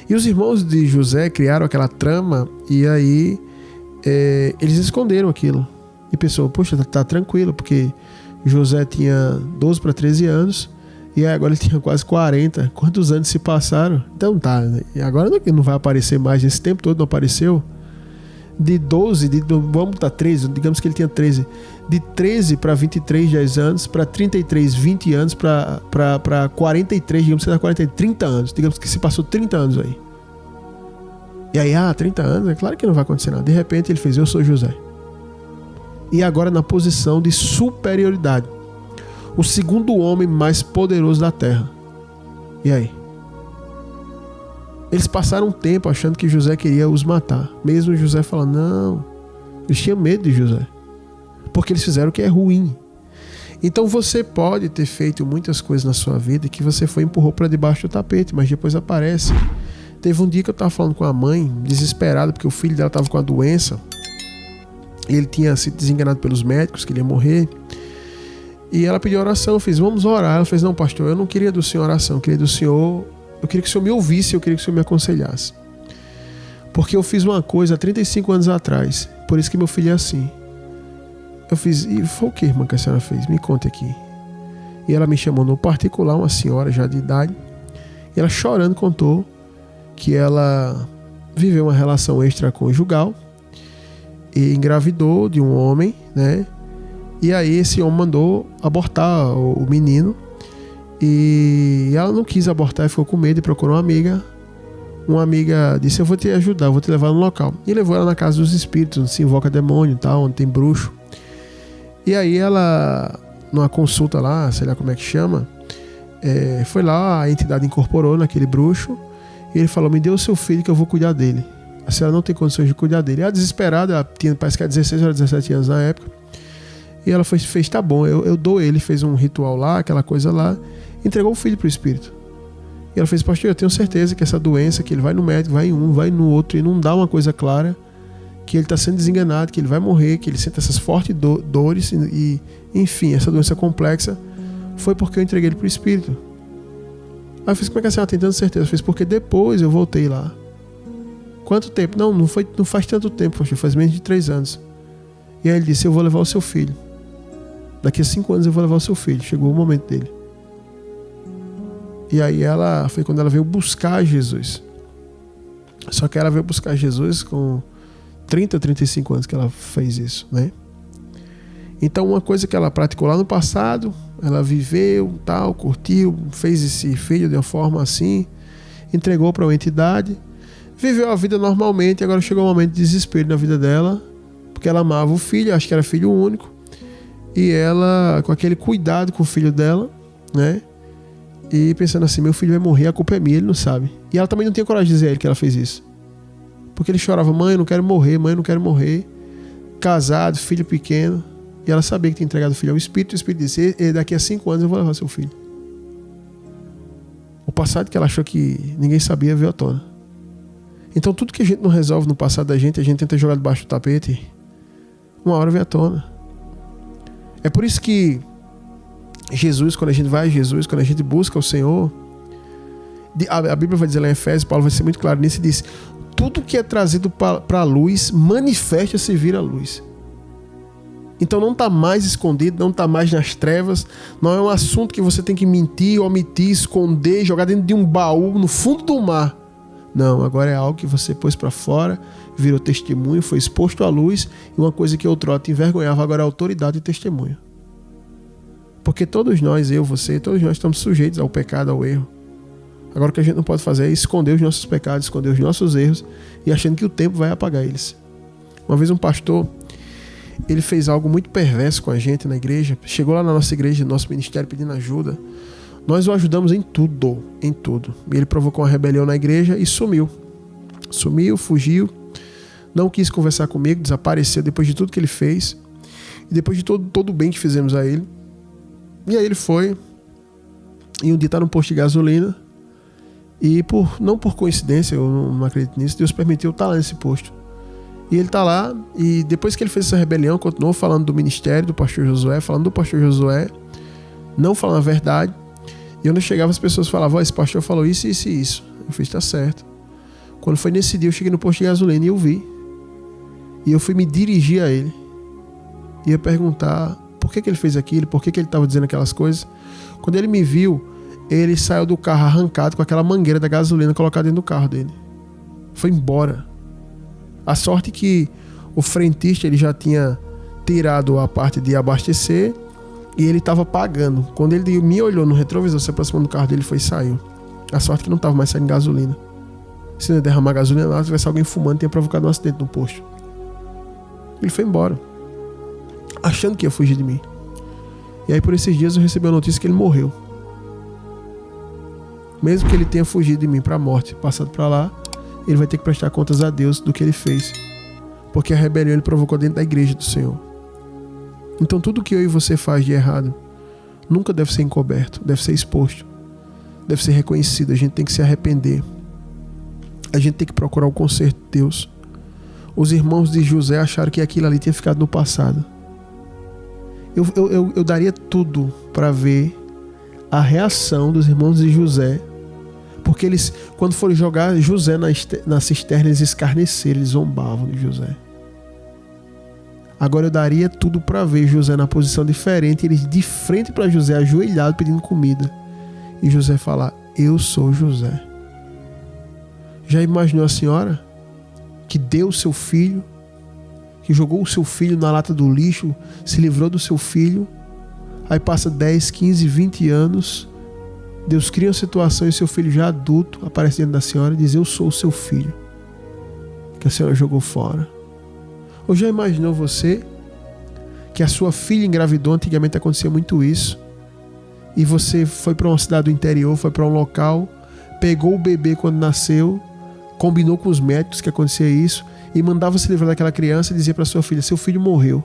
E os irmãos de José criaram aquela trama, e aí eles esconderam aquilo. E pensou: poxa, tá tranquilo, porque José tinha 12 para 13 anos, e aí agora ele tinha quase 40. Quantos anos se passaram? Então tá, e agora não vai aparecer mais, esse tempo todo não apareceu. de 12, vamos botar 13, digamos que ele tinha 13, de 13 para 23, 10 anos, para 33, 20 anos, para 43, digamos que dá 40, 30 anos, digamos que se passou 30 anos aí. E aí, 30 anos, é claro que não vai acontecer nada. De repente ele fez, eu sou José. E agora na posição de superioridade. O segundo homem mais poderoso da terra. E aí? Eles passaram um tempo achando que José queria os matar. Mesmo José falando, não. Eles tinham medo de José. Porque eles fizeram o que é ruim. Então você pode ter feito muitas coisas na sua vida que você empurrou para debaixo do tapete, mas depois aparece. Teve um dia que eu estava falando com a mãe, desesperada, porque o filho dela estava com a doença. E ele tinha sido desenganado pelos médicos, que ele ia morrer. E ela pediu oração, eu fiz, vamos orar. Ela fez, não, pastor, eu não queria do senhor oração, eu queria do senhor... Eu queria que o senhor me ouvisse, eu queria que o senhor me aconselhasse. Porque eu fiz uma coisa há 35 anos atrás, por isso que meu filho é assim. Eu fiz, e foi o que, irmã, que a senhora fez? Me conte aqui. E ela me chamou no particular, uma senhora já de idade, e ela chorando contou que ela viveu uma relação extraconjugal e engravidou de um homem, né? E aí esse homem mandou abortar o menino. E ela não quis abortar, ficou com medo e procurou uma amiga. Uma amiga disse, eu vou te ajudar, eu vou te levar no local. E levou ela na casa dos espíritos, onde se invoca demônio e tal, onde tem bruxo. E aí ela, numa consulta lá, sei lá como é que chama, foi lá, a entidade incorporou naquele bruxo. E ele falou, me dê o seu filho que eu vou cuidar dele. A senhora não tem condições de cuidar dele. Ela desesperada, ela tinha, parece que era 16 ou 17 anos na época. E ela fez, tá bom, eu dou ele, fez um ritual lá, aquela coisa lá. Entregou o filho para o espírito. E ela fez, pastor, eu tenho certeza que essa doença, que ele vai no médico, vai em um, vai no outro, e não dá uma coisa clara, que ele está sendo desenganado, que ele vai morrer, que ele sente essas fortes dores, e enfim, essa doença complexa, foi porque eu entreguei ele para o espírito. Aí eu fiz, como é que a senhora tem tanta certeza? Eu fiz, porque depois eu voltei lá. Quanto tempo? Não faz tanto tempo, pastor, faz menos de 3 anos. E aí ele disse, eu vou levar o seu filho. Daqui a 5 anos eu vou levar o seu filho. Chegou o momento dele. E aí foi quando ela veio buscar Jesus. Só que ela veio buscar Jesus com 30, 35 anos que ela fez isso, né? Então uma coisa que ela praticou lá no passado, ela viveu, tal, curtiu, fez esse filho de uma forma assim, entregou para uma entidade, viveu a vida normalmente, agora chegou um momento de desespero na vida dela, porque ela amava o filho, acho que era filho único, e ela, com aquele cuidado com o filho dela, né? E pensando assim, meu filho vai morrer, a culpa é minha, ele não sabe. E ela também não tinha coragem de dizer a ele que ela fez isso. Porque ele chorava, mãe, eu não quero morrer, mãe, eu não quero morrer. Casado, filho pequeno. E ela sabia que tinha entregado o filho ao Espírito. E o Espírito disse, daqui a 5 anos eu vou levar seu filho. O passado que ela achou que ninguém sabia veio à tona. Então tudo que a gente não resolve no passado da gente, a gente tenta jogar debaixo do tapete. Uma hora vem à tona. É por isso que Jesus, quando a gente vai a Jesus, quando a gente busca o Senhor, a Bíblia vai dizer lá em Efésios, Paulo vai ser muito claro nisso, e diz, tudo que é trazido para a luz, manifesta-se e vira a luz. Então não está mais escondido, não está mais nas trevas, não é um assunto que você tem que mentir, omitir, esconder, jogar dentro de um baú, no fundo do mar. Não, agora é algo que você pôs para fora, virou testemunho, foi exposto à luz, e uma coisa que outrora te envergonhava, agora é autoridade e testemunho. Porque todos nós, eu, você, todos nós estamos sujeitos ao pecado, ao erro. Agora o que a gente não pode fazer é esconder os nossos pecados, esconder os nossos erros e achando que o tempo vai apagar eles. Uma vez um pastor, ele fez algo muito perverso com a gente na igreja. Chegou lá na nossa igreja, no nosso ministério, pedindo ajuda. Nós o ajudamos em tudo, em tudo. E ele provocou uma rebelião na igreja e sumiu. Sumiu, fugiu, não quis conversar comigo, desapareceu depois de tudo que ele fez. E depois de todo o bem que fizemos a ele. E aí ele foi, e um dia está no posto de gasolina, e não por coincidência, eu não acredito nisso, Deus permitiu estar lá nesse posto. E ele está lá, e depois que ele fez essa rebelião, continuou falando do ministério do pastor Josué, falando do pastor Josué, não falando a verdade. E onde eu chegava, as pessoas falavam, esse pastor falou isso, isso e isso. Eu fiz, tá certo. Quando foi nesse dia, eu cheguei no posto de gasolina e eu vi. E eu fui me dirigir a ele. Ia perguntar por que ele fez aquilo, por que ele estava dizendo aquelas coisas. Quando ele me viu, ele saiu do carro arrancado com aquela mangueira da gasolina colocada dentro do carro dele. Foi embora. A sorte que O frentista ele já tinha tirado a parte de abastecer e ele estava pagando. Quando ele me olhou no retrovisor, se aproximou do carro dele, foi e saiu. A sorte que não estava mais saindo gasolina. Se não ia derramar gasolina lá, se tivesse alguém fumando, tinha provocado um acidente no posto. Ele foi embora, achando que ia fugir de mim. E aí por esses dias eu recebi a notícia que ele morreu. Mesmo que ele tenha fugido de mim para a morte, passado para lá, ele vai ter que prestar contas a Deus do que ele fez. Porque a rebelião ele provocou dentro da igreja do Senhor. Então tudo que eu e você faz de errado nunca deve ser encoberto, deve ser exposto, deve ser reconhecido. A gente tem que se arrepender. A gente tem que procurar o conserto de Deus. Os irmãos de José acharam que aquilo ali tinha ficado no passado. Eu daria tudo para ver a reação dos irmãos de José, porque eles, quando foram jogar José na cisterna, eles escarneceram, eles zombavam de José. Agora eu daria tudo para ver José na posição diferente, eles de frente para José, ajoelhado pedindo comida, e José falar: eu sou José. Já imaginou a senhora que deu o seu filho, que jogou o seu filho na lata do lixo, se livrou do seu filho, aí passa 10, 15, 20 anos, Deus cria uma situação e seu filho já adulto aparece diante da senhora e diz: eu sou o seu filho, que a senhora jogou fora. Ou já imaginou você que a sua filha engravidou? Antigamente acontecia muito isso, e você foi para uma cidade do interior, foi para um local, pegou o bebê quando nasceu, combinou com os médicos que acontecia isso e mandava se livrar daquela criança e dizia para sua filha: seu filho morreu.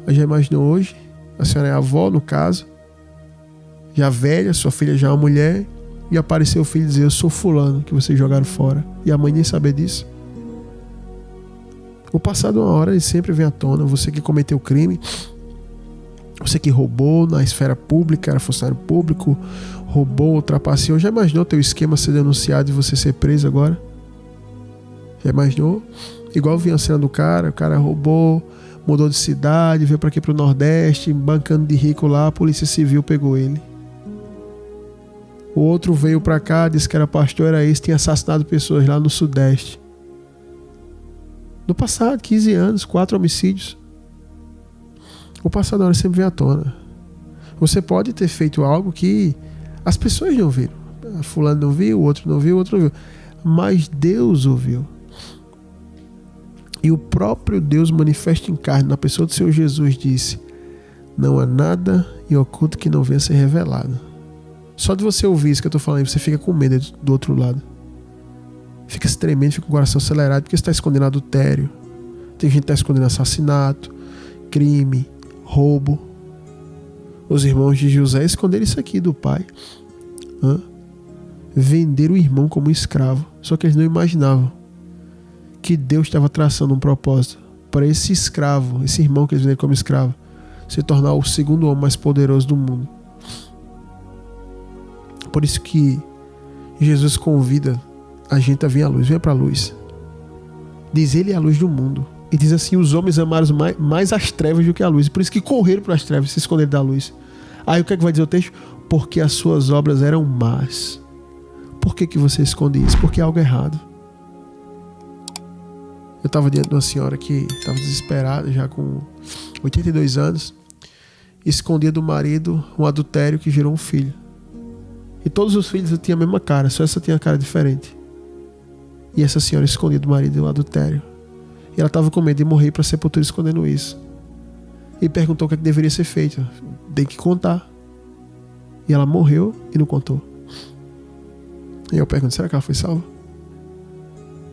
Já imaginou hoje? A senhora é avó, no caso, já velha, sua filha já é uma mulher, e apareceu o filho e dizer: eu sou fulano que vocês jogaram fora, e a mãe nem saber disso. O passado, uma hora, ele sempre vem à tona. Você que cometeu crime, você que roubou na esfera pública, era funcionário público, roubou, trapaceou. Já imaginou teu esquema ser denunciado e você ser preso agora? Já imaginou? Igual vinha a cena do cara, o cara roubou, mudou de cidade, veio para aqui pro Nordeste, bancando de rico lá, a Polícia Civil pegou ele. O outro veio para cá, disse que era pastor, era esse, tinha assassinado pessoas lá no Sudeste. No passado, 15 anos, 4 homicídios. O passado agora sempre vem à tona. Você pode ter feito algo que as pessoas não viram. Fulano não viu, o outro não viu, o outro não viu. Mas Deus ouviu. E o próprio Deus manifesta em carne, na pessoa do Senhor Jesus, disse: não há nada em oculto que não venha a ser revelado. Só de você ouvir isso que eu estou falando, você fica com medo do outro lado. Fica se tremendo, fica com o coração acelerado, porque você está escondendo adultério. Tem gente que está escondendo assassinato, crime, roubo. Os irmãos de José esconderam isso aqui do pai. Venderam o irmão como escravo. Só que eles não imaginavam que Deus estava traçando um propósito para esse escravo, esse irmão que eles venderam como escravo, se tornar o segundo homem mais poderoso do mundo. Por isso que Jesus convida a gente a vir à luz. Venha para a luz. Diz: ele é a luz do mundo. E diz assim: os homens amaram mais as trevas do que a luz. Por isso que correram para as trevas, se esconderam da luz. Aí o que é que vai dizer o texto? Porque as suas obras eram más. Por que você esconde isso? Porque é algo errado. Eu estava diante de uma senhora que estava desesperada, já com 82 anos, e escondia do marido um adultério que gerou um filho. E todos os filhos tinham a mesma cara, só essa tinha a cara diferente. E essa senhora escondia do marido o adultério. E ela estava com medo de morrer para a sepultura escondendo isso. E perguntou o que deveria ser feito. Tem que contar. E ela morreu e não contou. E eu pergunto: será que ela foi salva?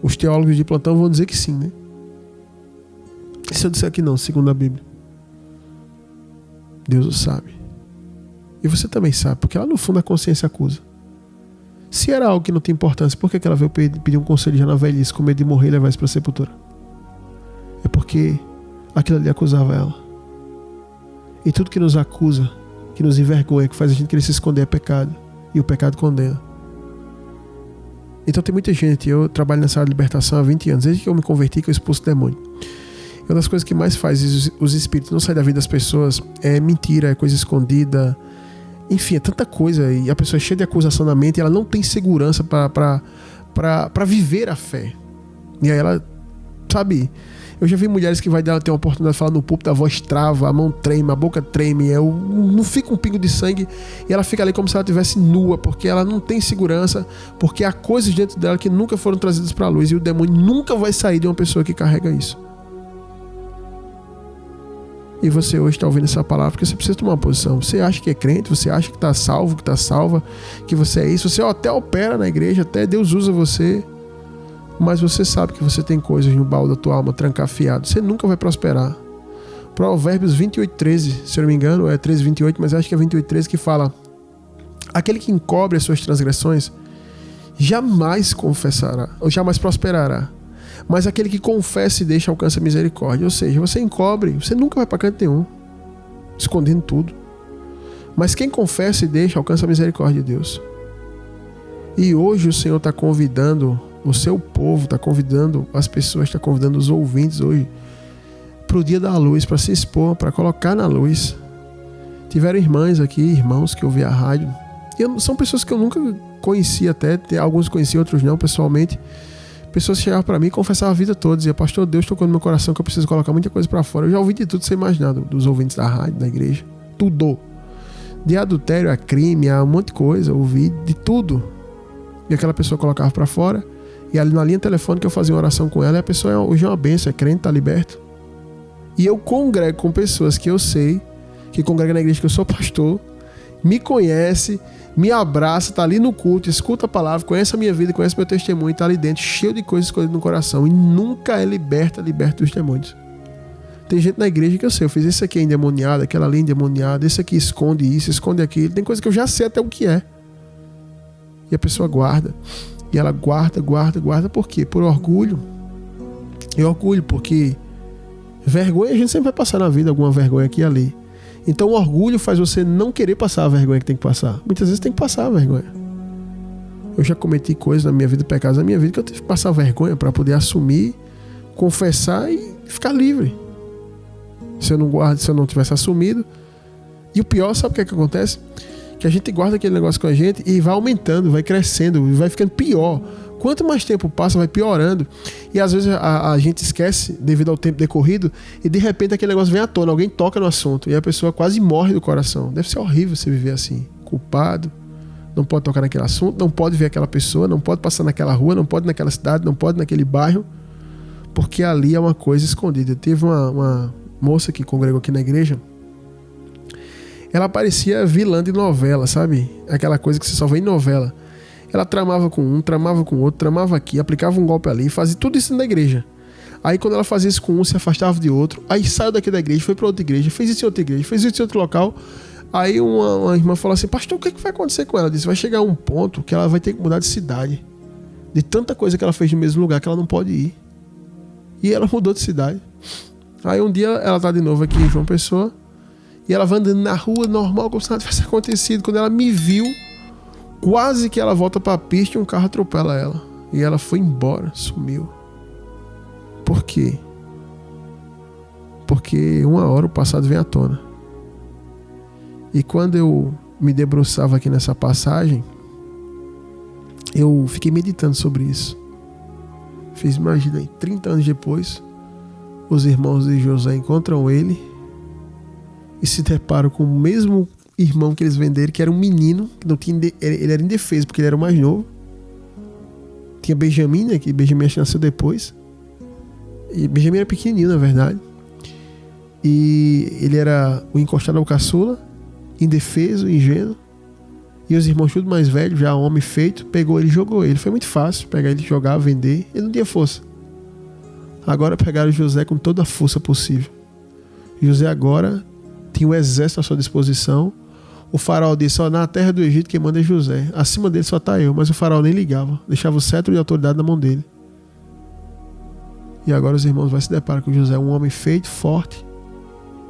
Os teólogos de plantão vão dizer que sim, né? E se eu disser que não, segundo a Bíblia? Deus o sabe. E você também sabe, porque lá no fundo a consciência acusa. Se era algo que não tem importância, por que ela veio pedir um conselho já na velhice, com medo de morrer e levar isso para a sepultura? É porque aquilo ali acusava ela. E tudo que nos acusa, que nos envergonha, que faz a gente querer se esconder, é pecado. E o pecado condena. Então tem muita gente, eu trabalho nessa área de libertação há 20 anos, desde que eu me converti, que eu expulso o demônio. E uma das coisas que mais faz os espíritos não saírem da vida das pessoas é mentira, é coisa escondida, enfim, é tanta coisa, e a pessoa é cheia de acusação na mente, e ela não tem segurança para viver a fé. E aí ela sabe? Eu já vi mulheres que vai ter uma oportunidade de falar no púlpito, a voz trava, a mão treme, a boca treme, não fica um pingo de sangue e ela fica ali como se ela estivesse nua, porque ela não tem segurança, porque há coisas dentro dela que nunca foram trazidas para a luz e o demônio nunca vai sair de uma pessoa que carrega isso. E você hoje está ouvindo essa palavra porque você precisa tomar uma posição. Você acha que é crente, você acha que está salvo, que está salva, que você é isso, você até opera na igreja, até Deus usa você, mas você sabe que você tem coisas no baú da tua alma trancafiado, você nunca vai prosperar. Provérbios 28:13, se eu não me engano, é 13:28, mas acho que é 28:13 que fala: aquele que encobre as suas transgressões jamais confessará, ou jamais prosperará, mas aquele que confessa e deixa alcança misericórdia. Ou seja, você encobre, você nunca vai para canto nenhum, escondendo tudo, mas quem confessa e deixa alcança a misericórdia de Deus. E hoje o Senhor está convidando o seu povo, está convidando as pessoas, está convidando os ouvintes hoje para o dia da luz, para se expor, para colocar na luz. Tiveram irmãs aqui, irmãos que ouviam a rádio. São pessoas que eu nunca conheci, até alguns conheci, outros não, pessoalmente. Pessoas que chegavam para mim e confessavam a vida toda, diziam: pastor, Deus tocou no meu coração que eu preciso colocar muita coisa para fora. Eu já ouvi de tudo sem imaginar, dos ouvintes da rádio, da igreja, tudo. De adultério a crime, a um monte de coisa, ouvi de tudo. E aquela pessoa colocava para fora. E ali na linha telefônica eu fazia uma oração com ela, e a pessoa hoje é uma bênção, é crente, está liberto. E eu congrego com pessoas que eu sei, que congregam na igreja, que eu sou pastor, me conhece, me abraça, está ali no culto, escuta a palavra, conhece a minha vida, conhece meu testemunho, está ali dentro, cheio de coisas escondidas no coração, e nunca é liberto dos demônios. Tem gente na igreja que eu sei, eu fiz esse aqui é endemoniado, aquela ali é endemoniada, esse aqui esconde isso, esconde aquilo, tem coisa que eu já sei até o que é. E a pessoa guarda. E ela guarda, por quê? Por orgulho. E orgulho, porque vergonha a gente sempre vai passar na vida, alguma vergonha aqui e ali. Então o orgulho faz você não querer passar a vergonha que tem que passar. Muitas vezes tem que passar a vergonha. Eu já cometi coisas na minha vida, pecados na minha vida, que eu tive que passar vergonha para poder assumir, confessar e ficar livre. Se eu não tivesse assumido. E o pior, sabe o que é que acontece? Que a gente guarda aquele negócio com a gente e vai aumentando, vai crescendo, vai ficando pior. Quanto mais tempo passa, vai piorando. E às vezes a gente esquece devido ao tempo decorrido e de repente aquele negócio vem à tona, alguém toca no assunto e a pessoa quase morre do coração. Deve ser horrível você viver assim, culpado, não pode tocar naquele assunto, não pode ver aquela pessoa, não pode passar naquela rua, não pode naquela cidade, não pode naquele bairro, porque ali é uma coisa escondida. Teve uma moça que congregou aqui na igreja. Ela parecia vilã de novela, sabe? Aquela coisa que você só vê em novela. Ela tramava com um, tramava com outro, tramava aqui, aplicava um golpe ali, fazia tudo isso na igreja. Aí quando ela fazia isso com um, se afastava de outro. Aí saiu daqui da igreja, foi para outra igreja, fez isso em outra igreja, fez isso em outro local. Aí uma irmã falou assim: pastor, o que vai acontecer com ela? Ela disse: vai chegar um ponto que ela vai ter que mudar de cidade. De tanta coisa que ela fez no mesmo lugar que ela não pode ir. E ela mudou de cidade. Aí um dia ela tá de novo aqui em João Pessoa. E ela vai andando na rua normal, como se nada tivesse acontecido. Quando ela me viu, quase que ela volta para a pista e um carro atropela ela. E ela foi embora, sumiu. Por quê? Porque uma hora o passado vem à tona. E quando eu me debruçava aqui nessa passagem, eu fiquei meditando sobre isso. Imagina aí, 30 anos depois, os irmãos de José encontram ele e se deparam com o mesmo irmão que eles venderam, que era um menino, que não tinha, ele era indefeso, porque ele era o mais novo. Tinha Benjamim, né, que Benjamim nasceu depois. E Benjamim era pequenininho, na verdade. E ele era o encostado ao caçula, indefeso, ingênuo. E os irmãos tudo mais velhos, já homem feito, pegou ele e jogou ele. Foi muito fácil pegar ele, jogar, vender. Ele não tinha força. Agora pegaram José com toda a força possível. José agora tinha um exército à sua disposição. O faraó disse: na terra do Egito quem manda é José. Acima dele só está eu. Mas o faraó nem ligava. Deixava o cetro de autoridade na mão dele. E agora os irmãos vão se deparar com José, um homem feito, forte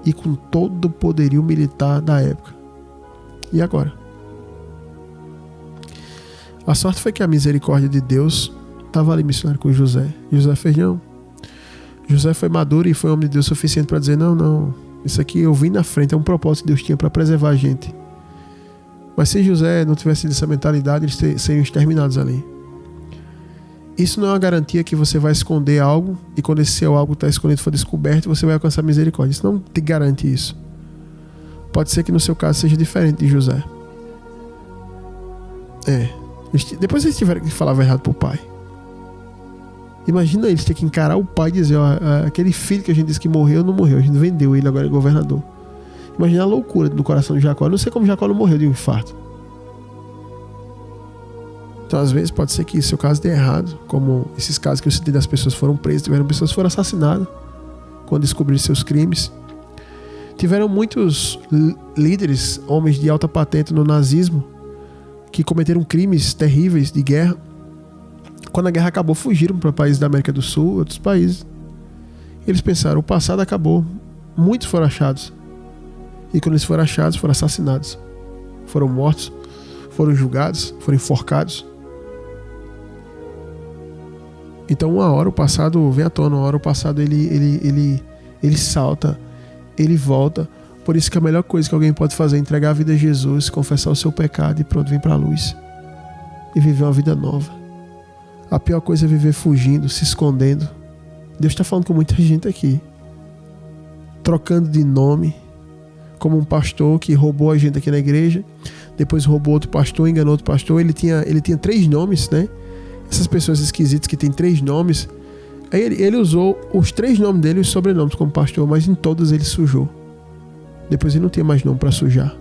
e com todo o poderio militar da época. E agora? A sorte foi que a misericórdia de Deus estava ali missionário com José. José fez não. José foi maduro e foi homem de Deus suficiente para dizer: não. Isso aqui eu vim na frente, é um propósito que Deus tinha para preservar a gente. Mas se José não tivesse essa mentalidade, eles seriam exterminados ali. Isso não é uma garantia que você vai esconder algo e quando esse seu algo está escondido for descoberto, você vai alcançar misericórdia. Isso não te garante isso. Pode ser que no seu caso seja diferente de José. Depois eles tiveram que falar errado pro pai. Imagina eles ter que encarar o pai e dizer, aquele filho que a gente disse que morreu, não morreu. A gente vendeu ele, agora é governador. Imagina a loucura do coração de Jacó. Eu não sei como Jacó não morreu de um infarto. Então, às vezes, pode ser que seu caso dê errado, como esses casos que eu citei das pessoas foram presas, tiveram pessoas que foram assassinadas quando descobriram seus crimes. Tiveram muitos líderes, homens de alta patente no nazismo, que cometeram crimes terríveis de guerra. Quando a guerra acabou, fugiram para países da América do Sul, outros países. Eles pensaram, o passado acabou. Muitos foram achados. E quando eles foram achados, foram assassinados. Foram mortos, foram julgados, foram enforcados. Então uma hora o passado vem à tona, uma hora o passado ele salta, ele volta. Por isso que a melhor coisa que alguém pode fazer é entregar a vida a Jesus, confessar o seu pecado e pronto, vir para a luz. E viver uma vida nova. A pior coisa é viver fugindo, se escondendo. Deus está falando com muita gente aqui. Trocando de nome. Como um pastor que roubou a gente aqui na igreja. Depois roubou outro pastor, enganou outro pastor. Ele tinha 3 nomes, né? Essas pessoas esquisitas que têm 3 nomes. Aí ele usou os 3 nomes dele e os sobrenomes como pastor, mas em todos ele sujou. Depois ele não tinha mais nome para sujar.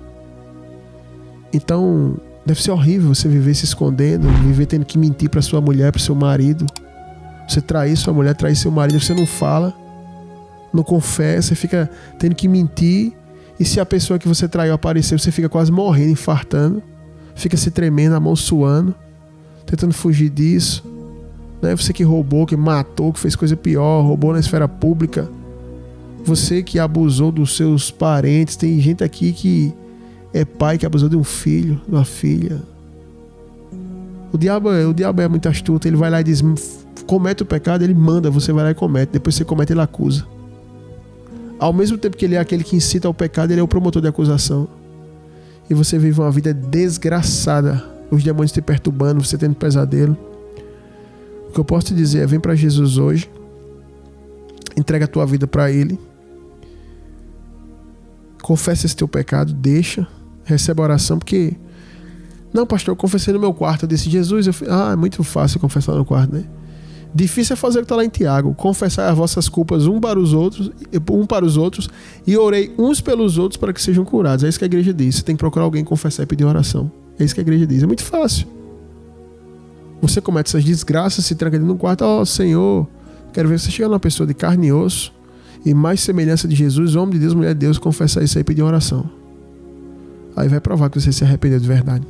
Então, deve ser horrível você viver se escondendo, viver tendo que mentir para sua mulher, para seu marido. Você trair sua mulher, trair seu marido, você não fala, não confessa, você fica tendo que mentir. E se a pessoa que você traiu aparecer, você fica quase morrendo, infartando, fica se tremendo, a mão suando, tentando fugir disso. Né? Você que roubou, que matou, que fez coisa pior, roubou na esfera pública. Você que abusou dos seus parentes. Tem gente aqui que é pai que abusou de um filho, de uma filha. O diabo é muito astuto. Ele vai lá e diz, comete o pecado, ele manda, você vai lá e comete. Depois você comete, ele acusa. Ao mesmo tempo que ele é aquele que incita ao pecado, ele é o promotor de acusação. E você vive uma vida desgraçada. Os demônios te perturbando, você tendo pesadelo. O que eu posso te dizer é, vem para Jesus hoje. Entrega a tua vida para Ele. Confessa esse teu pecado, deixa, recebe a oração, porque... Não, pastor, eu confessei no meu quarto. Eu disse, Jesus, é muito fácil confessar no quarto, né? Difícil é fazer o que está lá em Tiago. Confessar as vossas culpas um para os outros e orei uns pelos outros para que sejam curados. É isso que a igreja diz. Você tem que procurar alguém confessar e pedir oração. É isso que a igreja diz. É muito fácil. Você comete essas desgraças, se tranca dentro de um quarto. Ó, Senhor, quero ver você chegar numa pessoa de carne e osso e mais semelhança de Jesus, homem de Deus, mulher de Deus, confessar isso aí e pedir oração. Aí vai provar que você se arrependeu de verdade.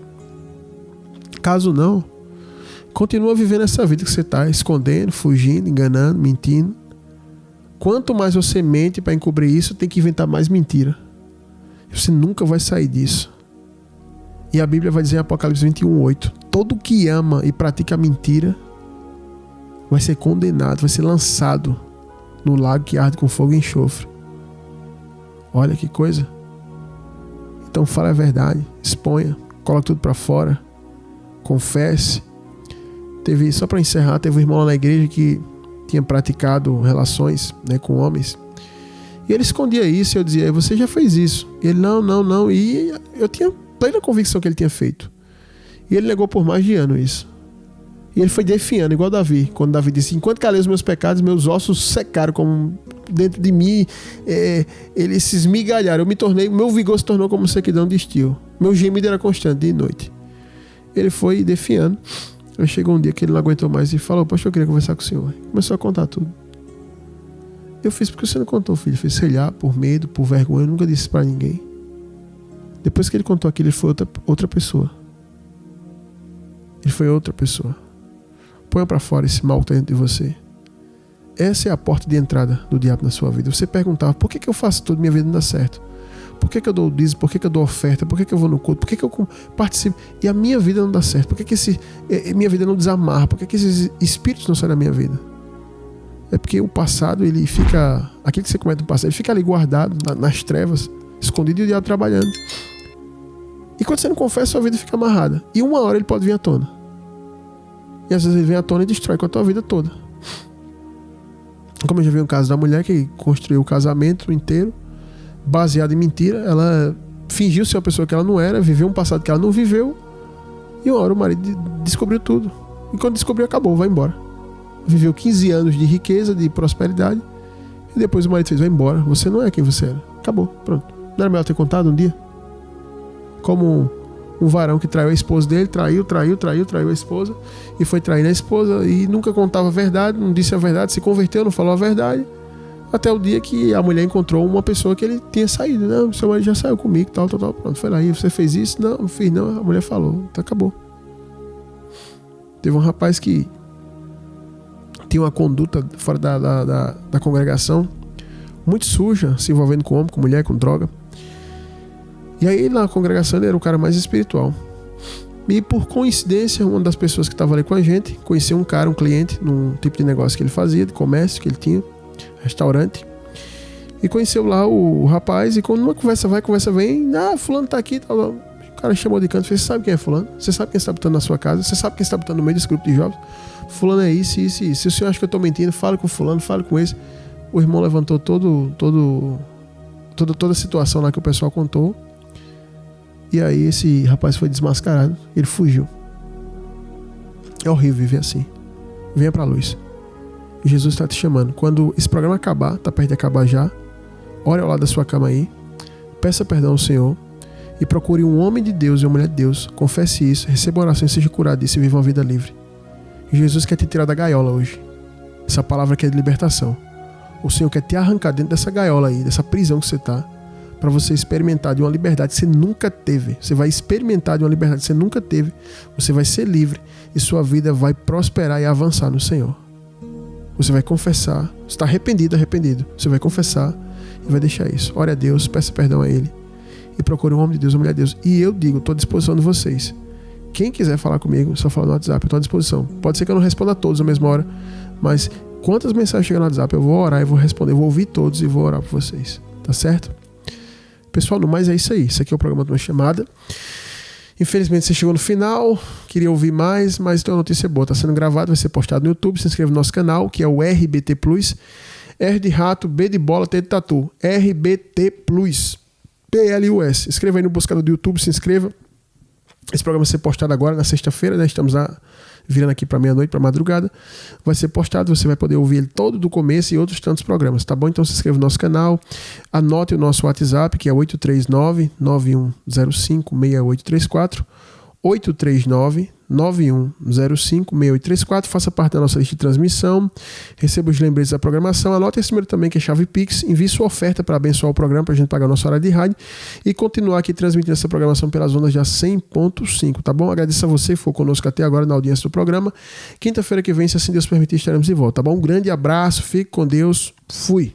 Caso não, continua vivendo essa vida que você está, escondendo, fugindo, enganando, mentindo. Quanto mais você mente para encobrir isso, tem que inventar mais mentira. Você nunca vai sair disso. E a Bíblia vai dizer em Apocalipse 21:8, todo que ama e pratica mentira vai ser condenado, vai ser lançado no lago que arde com fogo e enxofre. Olha que coisa. Então fala a verdade, exponha, coloque tudo para fora, confesse. Só para encerrar, teve um irmão lá na igreja que tinha praticado relações, né, com homens. E ele escondia isso e eu dizia, você já fez isso? E ele, não. E eu tinha plena convicção que ele tinha feito. E ele negou por mais de ano isso. E ele foi definhando, igual Davi. Quando Davi disse, enquanto calei os meus pecados, meus ossos secaram como dentro de mim, eles se esmigalharam. Meu vigor se tornou como sequidão de estio. Meu gemido era constante, dia e noite. Ele foi definhando. Aí chegou um dia que ele não aguentou mais e falou, pastor, eu queria conversar com o senhor. Começou a contar tudo. Eu fiz, porque você não contou, filho? Fez, sei lá, por medo, por vergonha, eu nunca disse pra ninguém. Depois que ele contou aquilo, ele foi outra pessoa. Ele foi outra pessoa. Ponha pra fora esse mal que tá dentro de você. Essa é a porta de entrada do diabo na sua vida. Você perguntava, por que eu faço tudo, minha vida não dá certo? Por que eu dou o dízimo? Por que eu dou oferta? Por que eu vou no culto? Por que eu participo? E a minha vida não dá certo? Por que minha vida não desamarra? Por que esses espíritos não saem da minha vida? É porque o passado, ele fica... Aquilo que você comete no passado, ele fica ali guardado nas trevas, escondido e o diabo trabalhando. E quando você não confessa, sua vida fica amarrada. E uma hora ele pode vir à tona. E às vezes ele vem à tona e destrói com a tua vida toda. Como eu já vi um caso da mulher que construiu o casamento inteiro baseado em mentira. Ela fingiu ser uma pessoa que ela não era, viveu um passado que ela não viveu, e uma hora o marido descobriu tudo. E quando descobriu, acabou, vai embora. Viveu 15 anos de riqueza, de prosperidade, e depois o marido fez: vai embora, você não é quem você era. Acabou, pronto. Não era melhor ter contado um dia? Como um varão que traiu a esposa dele, traiu a esposa, e foi traindo a esposa, e nunca contava a verdade, não disse a verdade, se converteu, não falou a verdade, até o dia que a mulher encontrou uma pessoa que ele tinha saído. Não, seu marido já saiu comigo, tal, pronto, foi lá, e você fez isso? Não, não fiz não, a mulher falou, então acabou. Teve um rapaz que tinha uma conduta fora da congregação muito suja, se envolvendo com homem, com mulher, com droga. E aí na congregação ele era o cara mais espiritual. E por coincidência, uma das pessoas que estava ali com a gente conheceu um cara, um cliente, num tipo de negócio que ele fazia, de comércio que ele tinha, restaurante. E conheceu lá o rapaz, e quando uma conversa vai, conversa vem, fulano tá aqui, tal. O cara chamou de canto e fez: você sabe quem é fulano? Você sabe quem está botando na sua casa? Você sabe quem está botando no meio desse grupo de jovens? Fulano é isso. Se o senhor acha que eu estou mentindo, fale com fulano, fale com esse. O irmão levantou toda a situação lá que o pessoal contou. E aí esse rapaz foi desmascarado. Ele fugiu. É horrível viver assim. Venha pra luz. Jesus está te chamando. Quando esse programa acabar, tá perto de acabar já, ore ao lado da sua cama aí, peça perdão ao Senhor e procure um homem de Deus e uma mulher de Deus. Confesse isso, receba uma oração e seja curado disso e viva uma vida livre. Jesus quer te tirar da gaiola hoje. Essa palavra aqui é de libertação. O Senhor quer te arrancar dentro dessa gaiola aí, dessa prisão que você está, para você experimentar de uma liberdade que você nunca teve. Você vai experimentar de uma liberdade que você nunca teve. Você vai ser livre e sua vida vai prosperar e avançar no Senhor. Você vai confessar. Você está arrependido. Você vai confessar e vai deixar isso. Ore a Deus, peça perdão a Ele e procure um homem de Deus, uma mulher de Deus. E eu digo, estou à disposição de vocês. Quem quiser falar comigo, só fala no WhatsApp, eu estou à disposição. Pode ser que eu não responda a todos na mesma hora, mas quantas mensagens chegarem no WhatsApp, eu vou orar e vou responder. Eu vou ouvir todos e vou orar por vocês. Tá certo? Pessoal, no mais é isso aí. Isso aqui é o programa de uma chamada. Infelizmente você chegou no final, queria ouvir mais, mas tem uma notícia boa. Está sendo gravado, vai ser postado no YouTube. Se inscreva no nosso canal, que é o RBT Plus. R de rato, B de bola, T de tatu. RBT Plus. PLUS. Escreva aí no buscador do YouTube, se inscreva. Esse programa vai ser postado agora na sexta-feira, né? Estamos virando aqui para meia-noite, para madrugada. Vai ser postado, você vai poder ouvir ele todo do começo e outros tantos programas, tá bom? Então se inscreva no nosso canal, anote o nosso WhatsApp, que é 839-9105-6834, 839-9105-6834, faça parte da nossa lista de transmissão, receba os lembretes da programação, anote esse número também, que é chave Pix, envie sua oferta para abençoar o programa, para a gente pagar a nossa hora de rádio e continuar aqui transmitindo essa programação pelas ondas de 100.5, tá bom? Agradeço a você que ficou conosco até agora na audiência do programa. Quinta-feira que vem, se assim Deus permitir, estaremos de volta, tá bom? Um grande abraço, fique com Deus, fui!